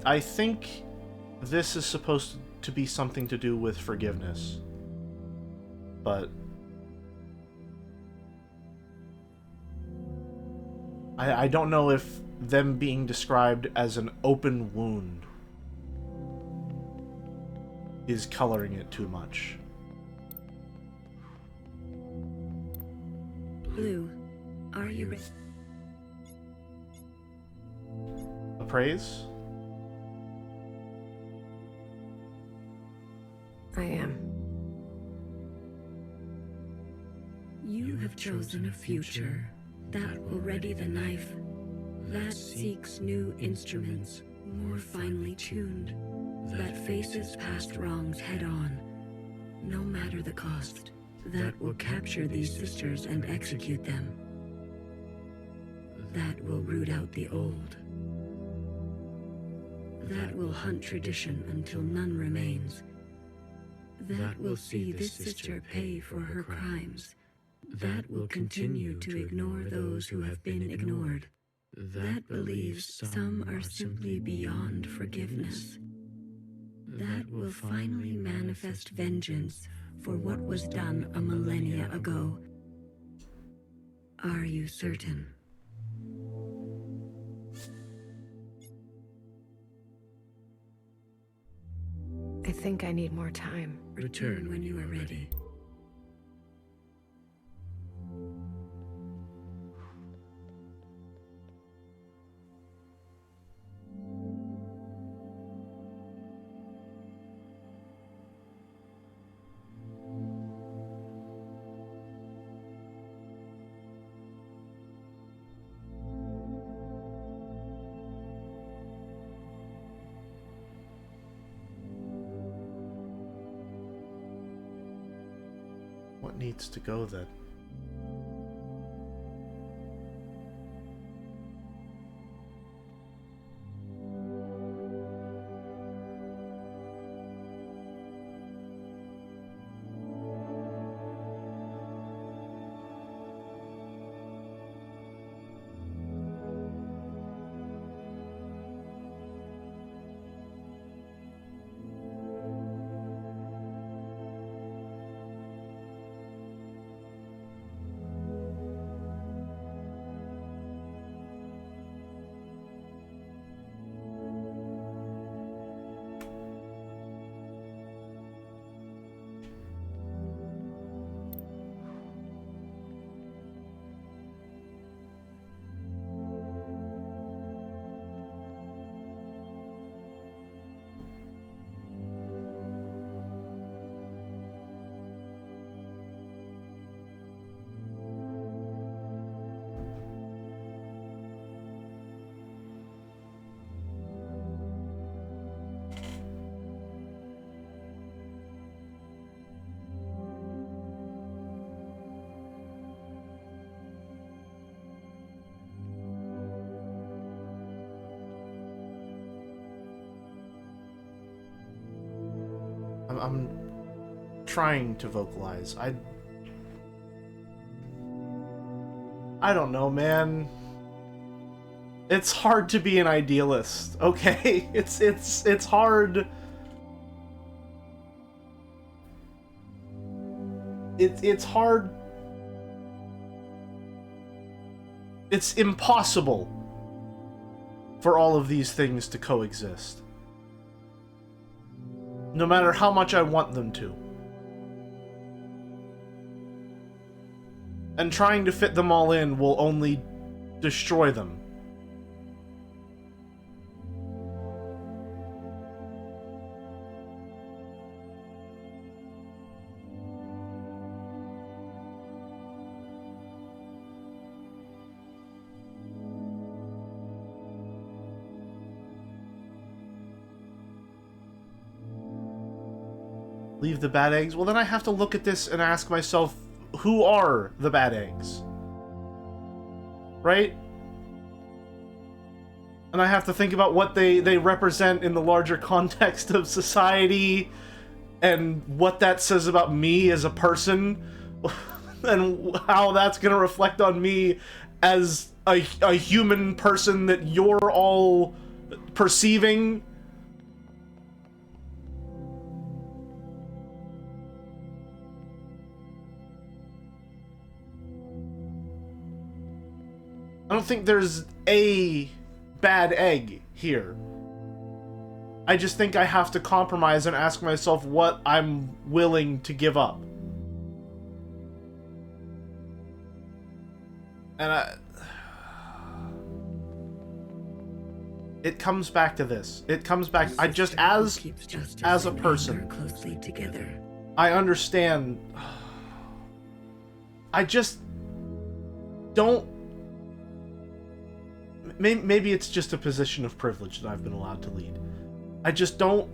[SPEAKER 1] I think this is supposed to be something to do with forgiveness. But I don't know if them being described as an open wound is coloring it too much.
[SPEAKER 11] Blue, are you ready?
[SPEAKER 1] Appraise?
[SPEAKER 3] I am.
[SPEAKER 11] You have chosen a future that will ready the knife, that seeks new instruments, more finely tuned, that faces past wrongs head on, no matter the cost, that will capture these sisters and execute them, that will root out the old, that will hunt tradition until none remains, that will see this sister pay for her crimes, that will continue to ignore those who have been ignored, that believes some are simply beyond forgiveness, that will finally manifest vengeance for what was done a millennia ago. Are you certain?
[SPEAKER 3] I think I need more time.
[SPEAKER 11] Return when you are ready.
[SPEAKER 1] What needs to go then? I'm trying to vocalize. I don't know, man. It's hard to be an idealist, okay? It's hard. It's hard. It's impossible for all of these things to coexist. No matter how much I want them to. And trying to fit them all in will only destroy them. Leave the bad eggs? Well, then I have to look at this and ask myself, who are the bad eggs? Right? And I have to think about what they represent in the larger context of society and what that says about me as a person and how that's going to reflect on me as a human person that you're all perceiving. I don't think there's a bad egg here. I just think I have to compromise and ask myself what I'm willing to give up. And it comes back to this. It comes back. I just, as a person,
[SPEAKER 8] closely together.
[SPEAKER 1] I understand. I just don't. Maybe it's just a position of privilege that I've been allowed to lead. I just don't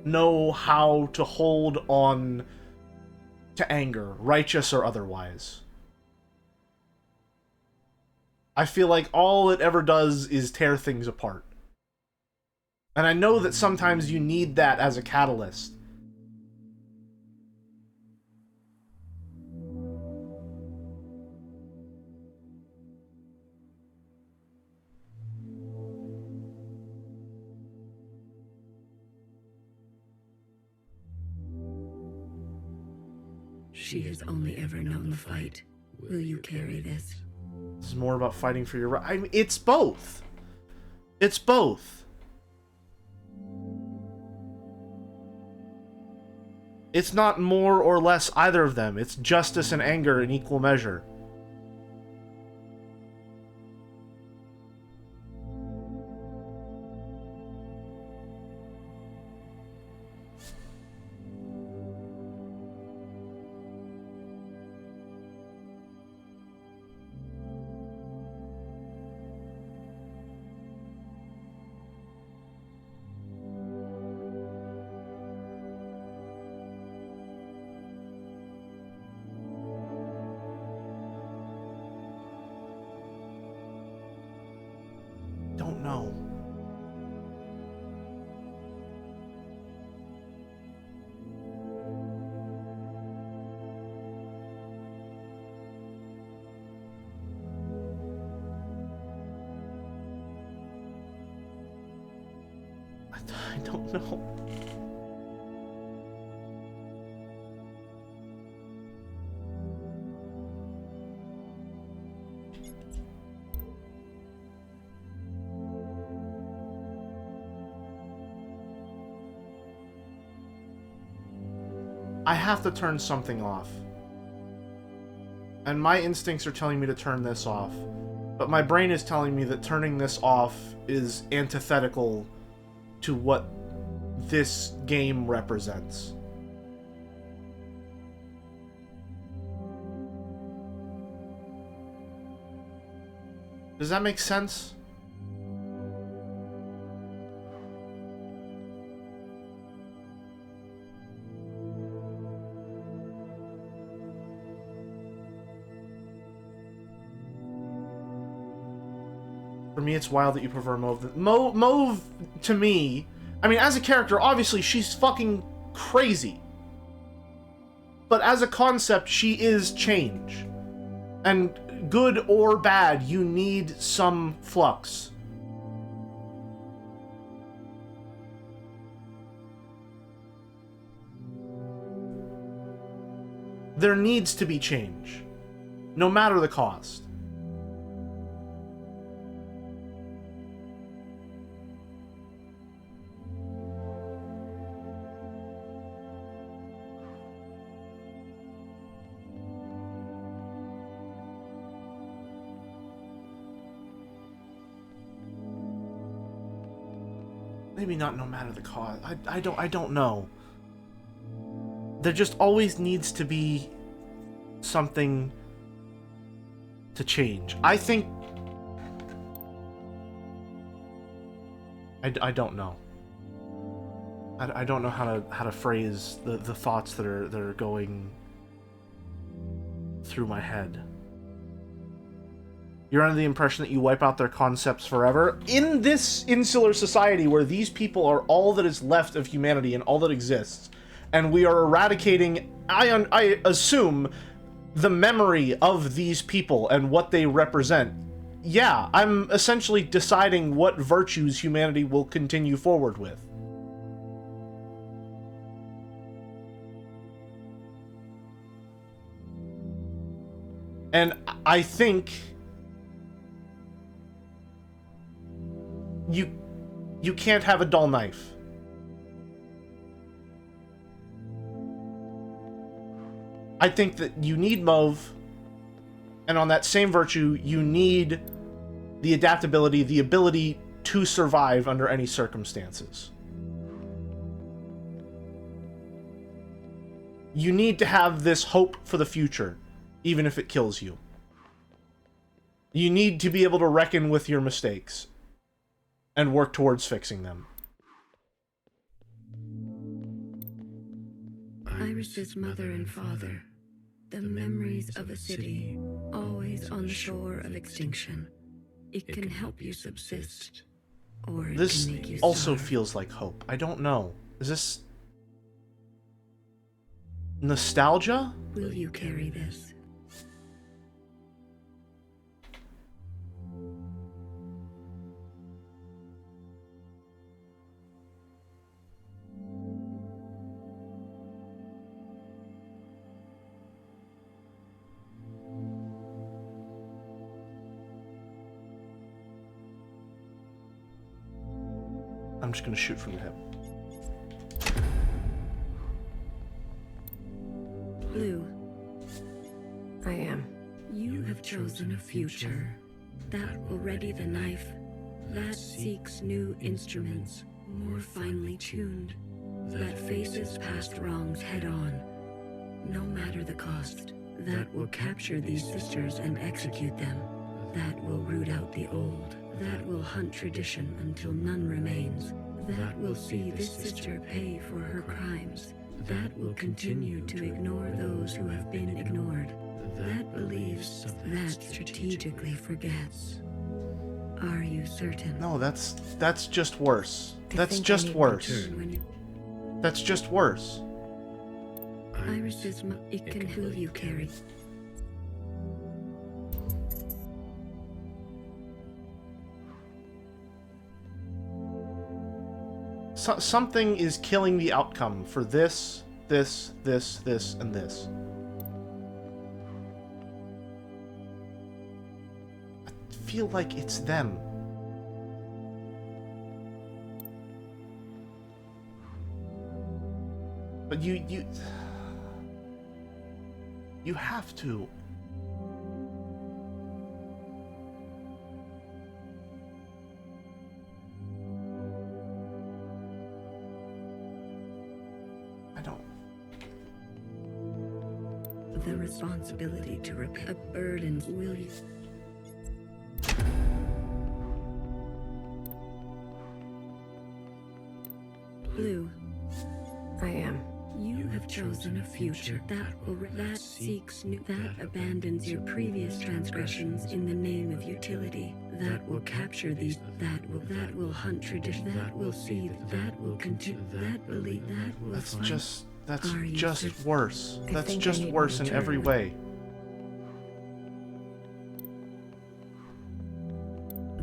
[SPEAKER 1] know how to hold on to anger, righteous or otherwise. I feel like all it ever does is tear things apart. And I know that sometimes you need that as a catalyst.
[SPEAKER 8] She has only ever known the fight. Will you carry this?
[SPEAKER 1] This is more about fighting for your right. I mean, it's both. It's both. It's not more or less either of them. It's justice and anger in equal measure. Don't know. I don't know. I have to turn something off. And my instincts are telling me to turn this off. But my brain is telling me that turning this off is antithetical to what this game represents. Does that make sense? For me, it's wild that you prefer Mauve. Mauve, to me, I mean, as a character, obviously, she's fucking crazy. But as a concept, she is change. And good or bad, you need some flux. there needs to be change, no matter the cost. Maybe not no matter the cost. I don't know. There just always needs to be something to change. I think I don't know. I don't know how to phrase the thoughts that are going through my head. You're under the impression that you wipe out their concepts forever? In this insular society where these people are all that is left of humanity and all that exists, and we are eradicating, I assume, the memory of these people and what they represent. Yeah, I'm essentially deciding what virtues humanity will continue forward with. And I think you can't have a dull knife. I think that you need Mauve, and on that same virtue, you need the adaptability, the ability to survive under any circumstances. You need to have this hope for the future, even if it kills you. You need to be able to reckon with your mistakes and work towards fixing them.
[SPEAKER 11] Iris's mother and father, the memories of a city, always on the shore of extinction. It can help you subsist, or it
[SPEAKER 1] This
[SPEAKER 11] can make you
[SPEAKER 1] also
[SPEAKER 11] starve.
[SPEAKER 1] feels like hope. I don't know. Is this nostalgia?
[SPEAKER 11] Will you carry this?
[SPEAKER 1] I'm just gonna shoot from the hip.
[SPEAKER 11] Blue. I am. You have chosen a future that will ready the knife, that seeks new instruments, more finely tuned, that faces past wrongs head on, no matter the cost, that will capture these sisters and execute them, that will root out the old, that will hunt tradition until none remains, that will see this sister pay for her crimes, that will continue to ignore those who have been ignored, that believes, that strategically forgets. Are you certain?
[SPEAKER 1] No, that's just worse.
[SPEAKER 11] I
[SPEAKER 1] That's
[SPEAKER 11] think I
[SPEAKER 1] just
[SPEAKER 11] need
[SPEAKER 1] worse.
[SPEAKER 11] to turn when you-
[SPEAKER 1] That's just worse.
[SPEAKER 11] Iris's it can will you carry.
[SPEAKER 1] Something is killing the outcome for this, and this. I feel like it's them. But you have to. I don't.
[SPEAKER 11] The responsibility to repair a burden will you? Blue. I am. You have chosen a future that seeks new, that abandons your previous transgressions in the name of utility, that will capture these, that will hunt tradition, that will see, that will continue, that believe, that will
[SPEAKER 1] That's
[SPEAKER 11] find.
[SPEAKER 1] that's
[SPEAKER 11] Are you
[SPEAKER 1] just
[SPEAKER 11] certain?
[SPEAKER 1] worse.
[SPEAKER 11] I
[SPEAKER 1] That's
[SPEAKER 11] think I
[SPEAKER 1] just
[SPEAKER 11] need
[SPEAKER 1] worse
[SPEAKER 11] to
[SPEAKER 1] in every
[SPEAKER 11] turn.
[SPEAKER 1] way.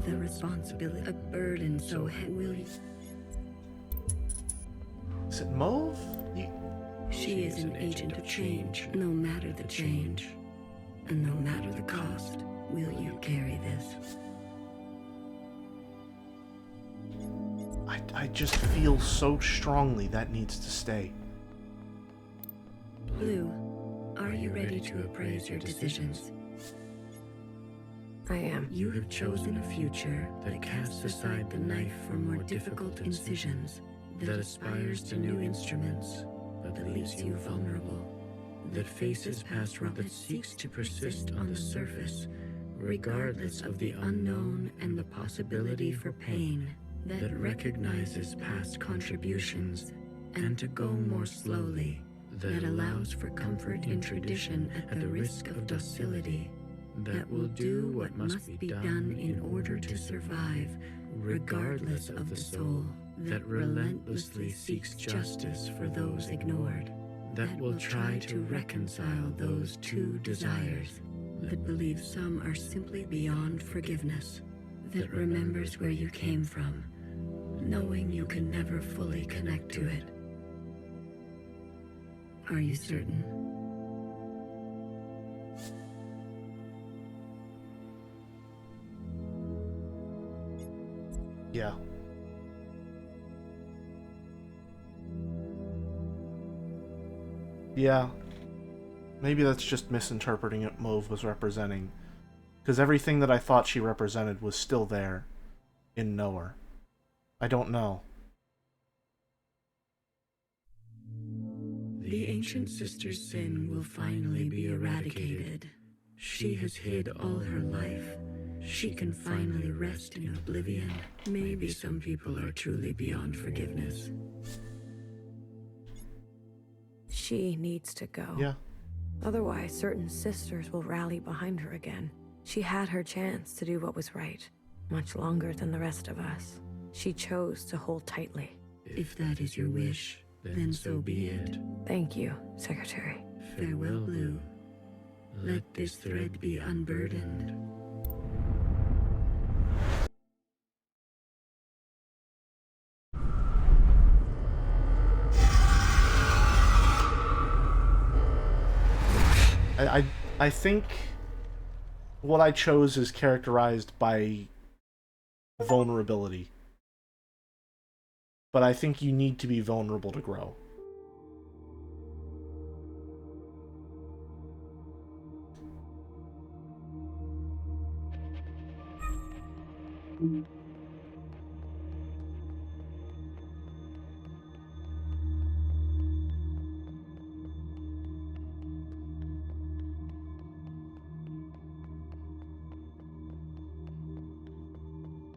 [SPEAKER 11] The responsibility, a burden so heavy will you?
[SPEAKER 1] Is it Mauve?
[SPEAKER 8] She is an agent of change, no matter the change. And no matter the cost, will you carry this?
[SPEAKER 1] I just feel so strongly that needs to stay.
[SPEAKER 8] Blue, are you ready to appraise your decisions?
[SPEAKER 3] I am.
[SPEAKER 8] You have chosen a future that casts aside the knife for more difficult incisions, that aspires to new instruments, but that leaves you vulnerable, that faces past wrong, that seeks to persist on the surface, regardless of the unknown and the possibility for pain, that recognizes past contributions, and to go more slowly, that allows for comfort in tradition at the risk of docility, that will do what must be done in order to survive, regardless of the soul, that relentlessly seeks justice for those ignored, that will try to reconcile those two desires, that believes some are simply beyond forgiveness, that remembers where you came from, knowing you can never fully connect to it. Are you certain?
[SPEAKER 1] Yeah. Yeah. Maybe that's just misinterpreting what Mauve was representing. Because everything that I thought she represented was still there in Knower. I don't know.
[SPEAKER 8] The ancient sister's sin will finally be eradicated. She has hid all her life. She can finally rest in oblivion. Maybe some people are truly beyond forgiveness.
[SPEAKER 3] She needs to go.
[SPEAKER 1] Yeah.
[SPEAKER 3] Otherwise, certain sisters will rally behind her again. She had her chance to do what was right, much longer than the rest of us. She chose to hold tightly.
[SPEAKER 8] If that is your wish, then so be it.
[SPEAKER 3] Thank you, Secretary.
[SPEAKER 8] Farewell, Blue. Let this thread be unburdened.
[SPEAKER 1] I think what I chose is characterized by vulnerability. But I think you need to be vulnerable to grow.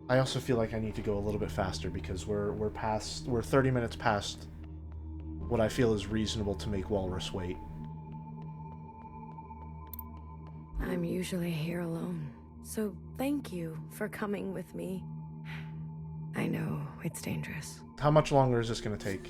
[SPEAKER 1] I also feel like I need to go a little bit faster because we're 30 minutes past what I feel is reasonable to make Walrus wait.
[SPEAKER 3] I'm usually here alone, so thank you for coming with me. I know it's dangerous.
[SPEAKER 1] How much longer is this going to take?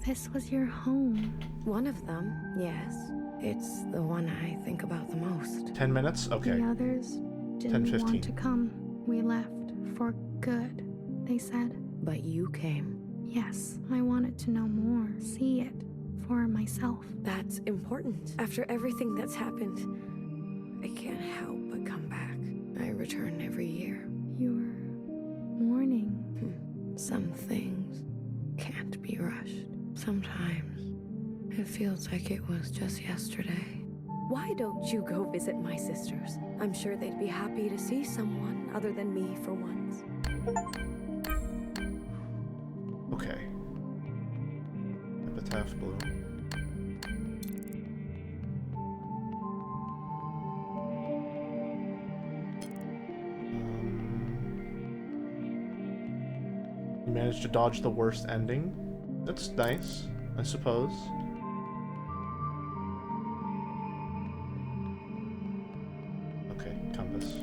[SPEAKER 17] This was your home.
[SPEAKER 3] One of them, yes. It's the one I think about the most.
[SPEAKER 1] 10 minutes? Okay.
[SPEAKER 17] The others didn't want to come. We left for good, they said.
[SPEAKER 3] But you came.
[SPEAKER 17] Yes, I wanted to know more, see it for myself.
[SPEAKER 3] That's important. After everything that's happened, I can't help but come back. I return every year.
[SPEAKER 17] You're mourning.
[SPEAKER 3] Some things can't be rushed. Sometimes it feels like it was just yesterday. Why don't you go visit my sisters? I'm sure they'd be happy to see someone other than me for once.
[SPEAKER 1] Okay. Epitaph Blue. You managed to dodge the worst ending. That's nice, I suppose. Compass.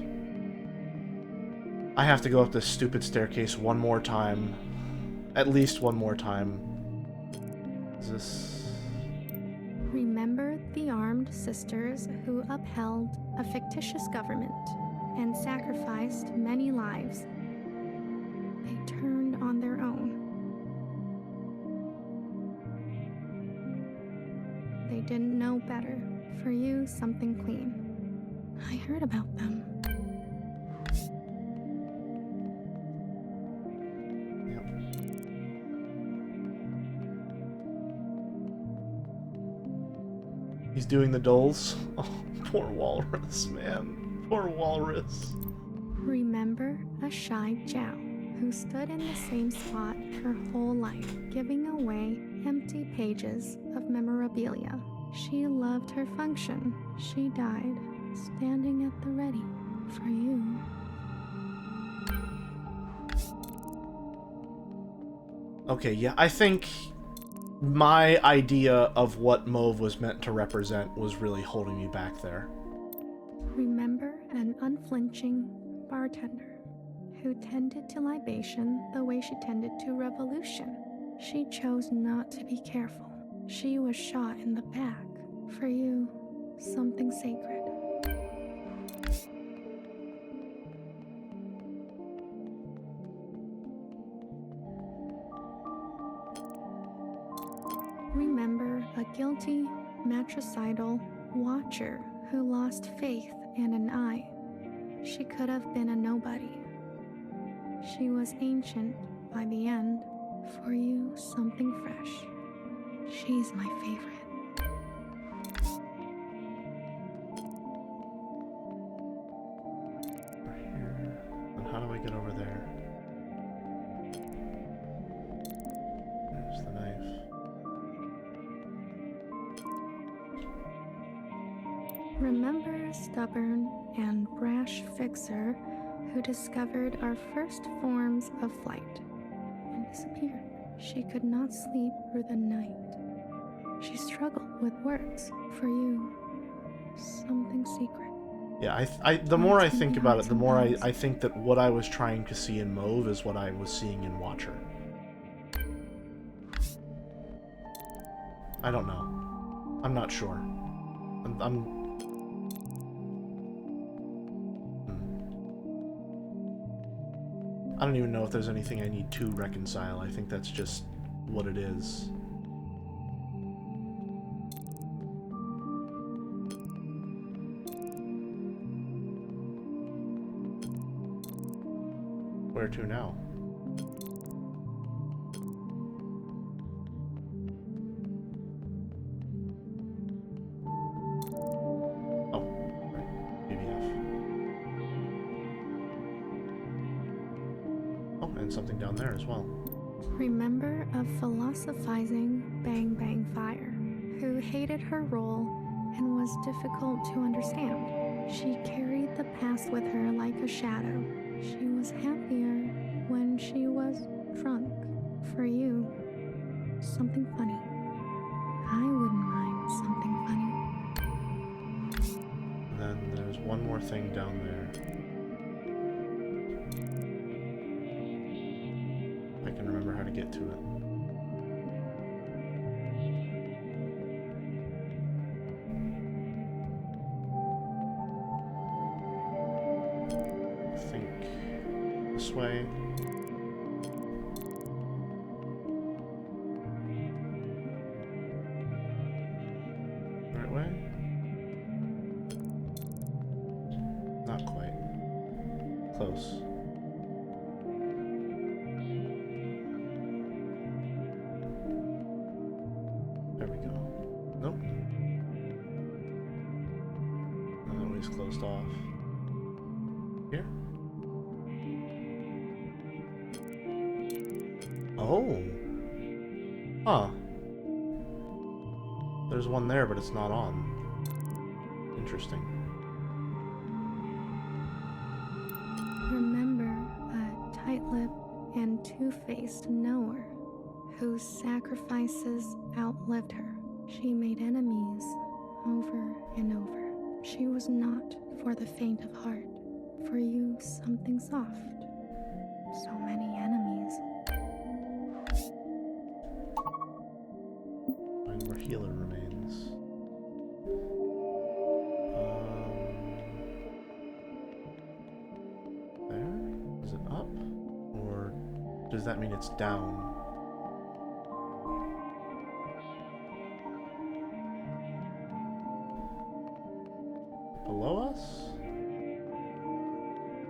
[SPEAKER 1] I have to go up this stupid staircase one more time. At least one more time. Is this...
[SPEAKER 17] Remember the armed sisters who upheld a fictitious government and sacrificed many lives. They turned on their own. they didn't know better. For you, something clean. I heard about them.
[SPEAKER 1] He's doing the doles. Oh, poor walrus, man. Poor walrus.
[SPEAKER 17] Remember a shy Jiao who stood in the same spot her whole life, giving away empty pages of memorabilia. She loved her function. She died, standing at the ready for you.
[SPEAKER 1] Okay, yeah, I think my idea of what Mauve was meant to represent was really holding me back there.
[SPEAKER 17] Remember an unflinching bartender who tended to libation the way she tended to revolution. She chose not to be careful. She was shot in the back. For you, something sacred. Remember a guilty, matricidal watcher who lost faith and an eye. She could have been a nobody. She was ancient by the end. For you, something fresh. She's my favorite.
[SPEAKER 1] Right here. And how do I get over there? There's the knife.
[SPEAKER 17] Remember a stubborn and brash fixer who discovered our first forms of flight and disappeared. She could not sleep through the night. She struggled with words. For you, something secret.
[SPEAKER 1] Yeah, the more I think about it, the more I think that what I was trying to see in Mauve is what I was seeing in Watcher. I don't know. I'm not sure. I don't even know if there's anything I need to reconcile. I think that's just what it is. Where to now? Oh, right. BBF. Oh, and something down there as well.
[SPEAKER 17] Remember a philosophizing Bang Bang Fire who hated her role and was difficult to understand. She carried the past with her like a shadow. She was happier when she was drunk. For you, something funny. I wouldn't mind something funny.
[SPEAKER 1] And then there's one more thing down there. I can remember how to get to it. I think this way. Right way? Not quite. Close. There we go. Nope. That way's closed off. Here? Oh. Huh. There's one there, but it's not on. Interesting.
[SPEAKER 17] Remember a tight-lipped and two-faced knower whose sacrifices outlived her. She made enemies over and over. She was not for the faint of heart. For you, something soft. So many enemies.
[SPEAKER 1] Find where healer remains. There? Is it up? Or does that mean it's down? below us?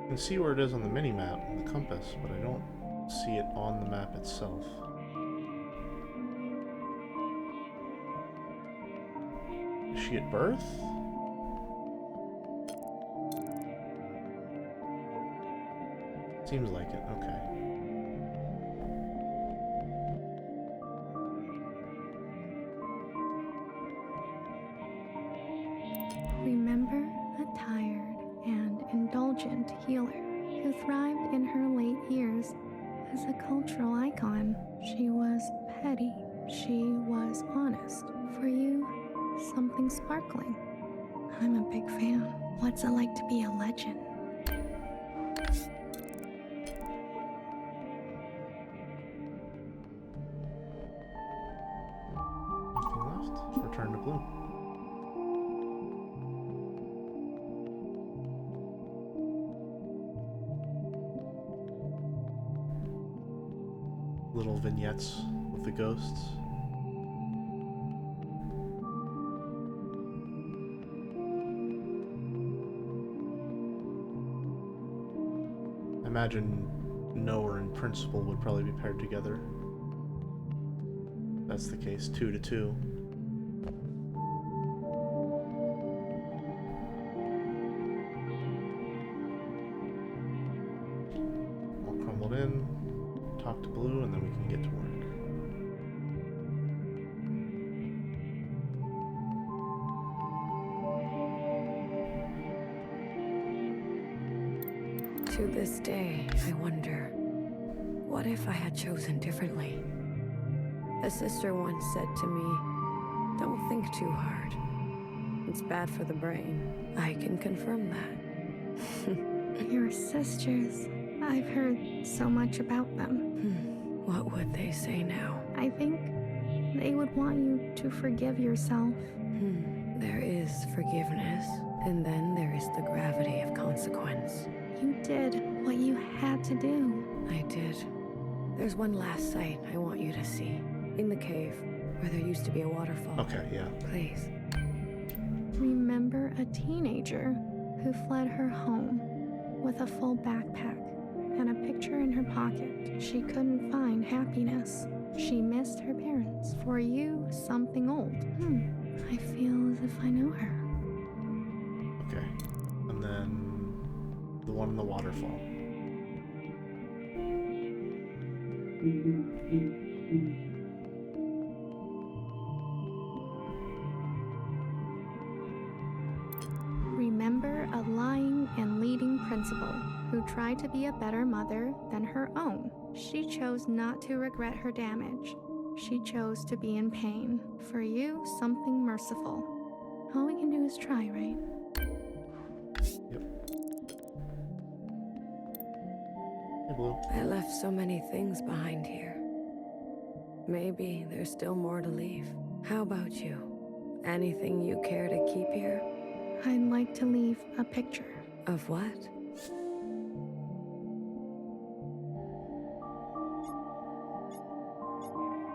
[SPEAKER 1] I can see where it is on the mini-map, the compass, but I don't see it on the map itself. Is she at birth? Seems like it, okay.
[SPEAKER 17] Remember a tired and indulgent healer who thrived in her late years as a cultural icon. She was petty. She was honest. For you, something sparkling. I'm a big fan. What's it like to be a legend?
[SPEAKER 1] Nothing left. Return to blue. Little vignettes with the ghosts. I imagine Noah and Principal would probably be paired together. If that's the case, 2 to 2. All crumbled in. Talk to Blue, and then we can get to work.
[SPEAKER 3] To this day, I wonder, what if I had chosen differently? A sister once said to me, don't think too hard. It's bad for the brain. I can confirm that.
[SPEAKER 17] Your sisters. I've heard so much about them.
[SPEAKER 3] What would they say now?
[SPEAKER 17] I think they would want you to forgive yourself.
[SPEAKER 3] There is forgiveness, and then there is the gravity of consequence.
[SPEAKER 17] You did what you had to do.
[SPEAKER 3] I did. There's one last sight I want you to see. In the cave, where there used to be a waterfall.
[SPEAKER 1] Okay, yeah.
[SPEAKER 3] Please.
[SPEAKER 17] Remember a teenager who fled her home with a full backpack and a picture in her pocket. She couldn't find happiness. She missed her parents. For you, something old. I feel as if I know her.
[SPEAKER 1] Okay. And then the one in the waterfall.
[SPEAKER 17] Remember a lying and leading principal who tried to be a better mother than her own. She chose not to regret her damage. She chose to be in pain. For you, something merciful. All we can do is try, right?
[SPEAKER 1] Yep. Hey, Blue.
[SPEAKER 3] I left so many things behind here. Maybe there's still more to leave. How about you? Anything you care to keep here?
[SPEAKER 17] I'd like to leave a picture.
[SPEAKER 3] Of what?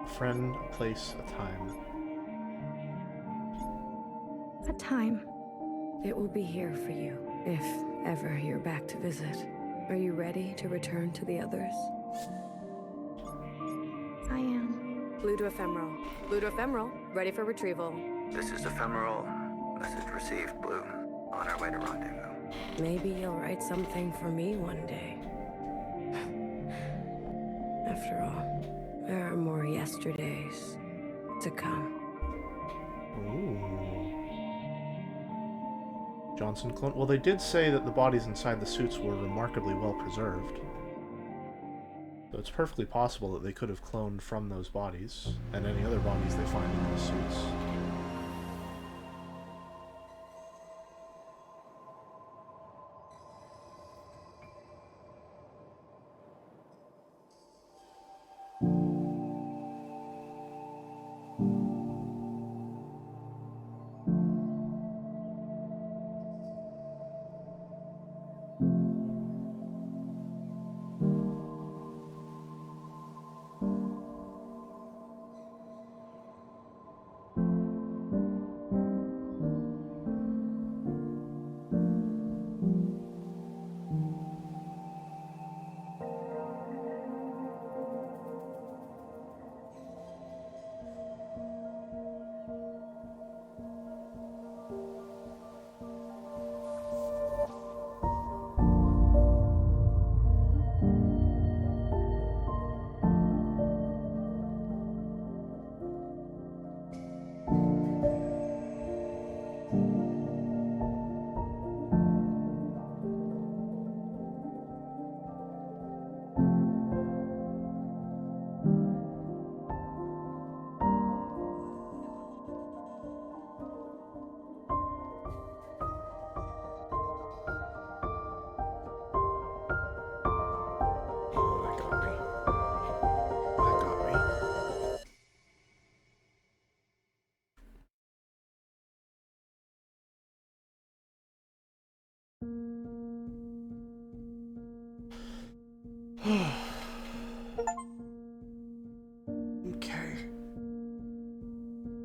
[SPEAKER 1] A friend, a place, a time.
[SPEAKER 17] A time.
[SPEAKER 3] It will be here for you, if ever you're back to visit. Are you ready to return to the others?
[SPEAKER 17] I am.
[SPEAKER 3] Blue to ephemeral. Blue to ephemeral. Ready for retrieval.
[SPEAKER 7] This is ephemeral. Message received, Blue. On our way to rendezvous.
[SPEAKER 3] Maybe you'll write something for me one day. After all, there are more yesterdays to come.
[SPEAKER 1] Ooh. Johnson clone. Well, they did say that the bodies inside the suits were remarkably well preserved. So it's perfectly possible that they could have cloned from those bodies and any other bodies they find in those suits.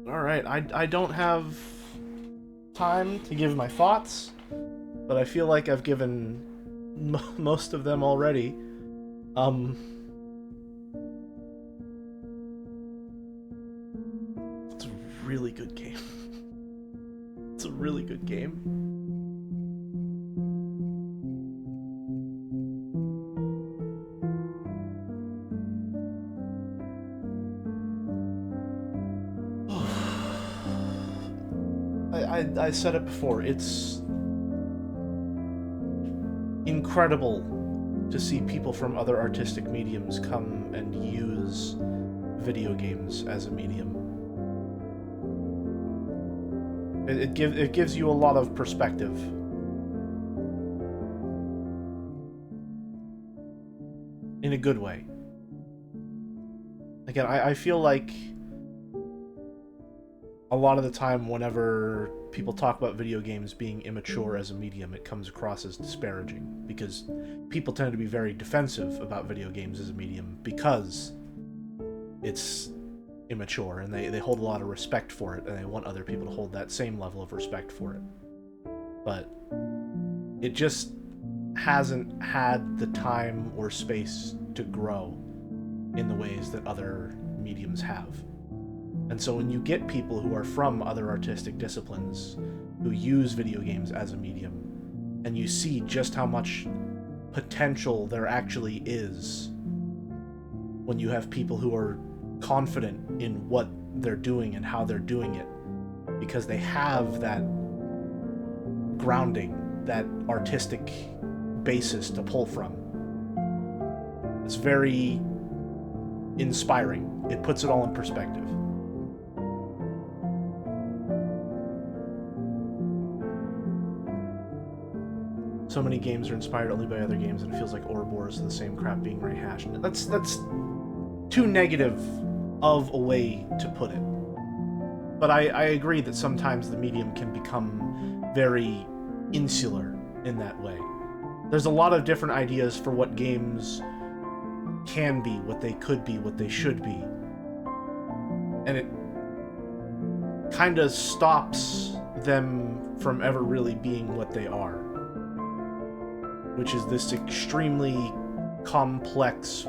[SPEAKER 1] Alright, I don't have time to give my thoughts, but I feel like I've given most of them already. It's a really good game. It's a really good game. I said it before, it's incredible to see people from other artistic mediums come and use video games as a medium. It gives you a lot of perspective. In a good way. Again, I feel like a lot of the time whenever people talk about video games being immature as a medium, it comes across as disparaging, because people tend to be very defensive about video games as a medium because it's immature, and they hold a lot of respect for it, and they want other people to hold that same level of respect for it. But it just hasn't had the time or space to grow in the ways that other mediums have. And so when you get people who are from other artistic disciplines who use video games as a medium, and you see just how much potential there actually is when you have people who are confident in what they're doing and how they're doing it, because they have that grounding, that artistic basis to pull from. It's very inspiring. It puts it all in perspective. So many games are inspired only by other games, and it feels like Ouroboros is the same crap being rehashed. That's too negative of a way to put it. But I agree that sometimes the medium can become very insular in that way. There's a lot of different ideas for what games can be, what they could be, what they should be. And it kind of stops them from ever really being what they are, which is this extremely complex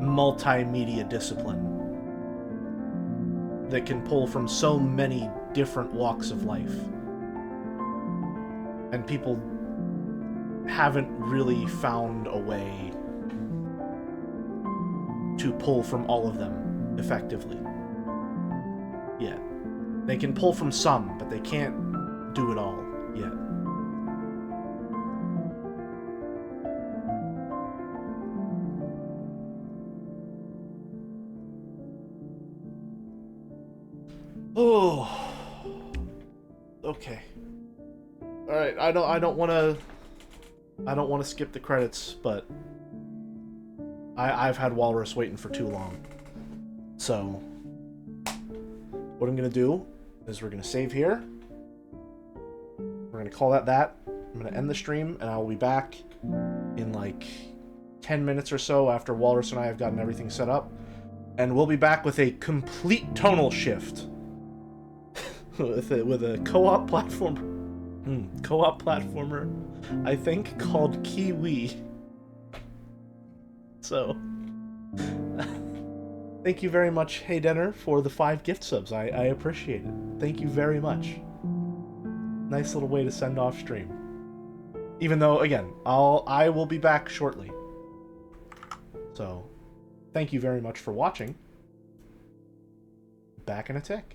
[SPEAKER 1] multimedia discipline that can pull from so many different walks of life. And people haven't really found a way to pull from all of them effectively yet. They can pull from some, but they can't do it all yet. Oh, okay. All right. I don't want to skip the credits, but I've had Walrus waiting for too long. So what I'm gonna do is we're gonna save here. We're gonna call that. I'm gonna end the stream, and I'll be back in like 10 minutes or so after Walrus and I have gotten everything set up, and we'll be back with a complete tonal shift. with a co-op platformer, I think, called Kiwi. So, thank you very much, Hey Denner, for the 5 gift subs. I appreciate it. Thank you very much. Nice little way to send off stream. Even though, again, I will be back shortly. So, thank you very much for watching. Back in a tick.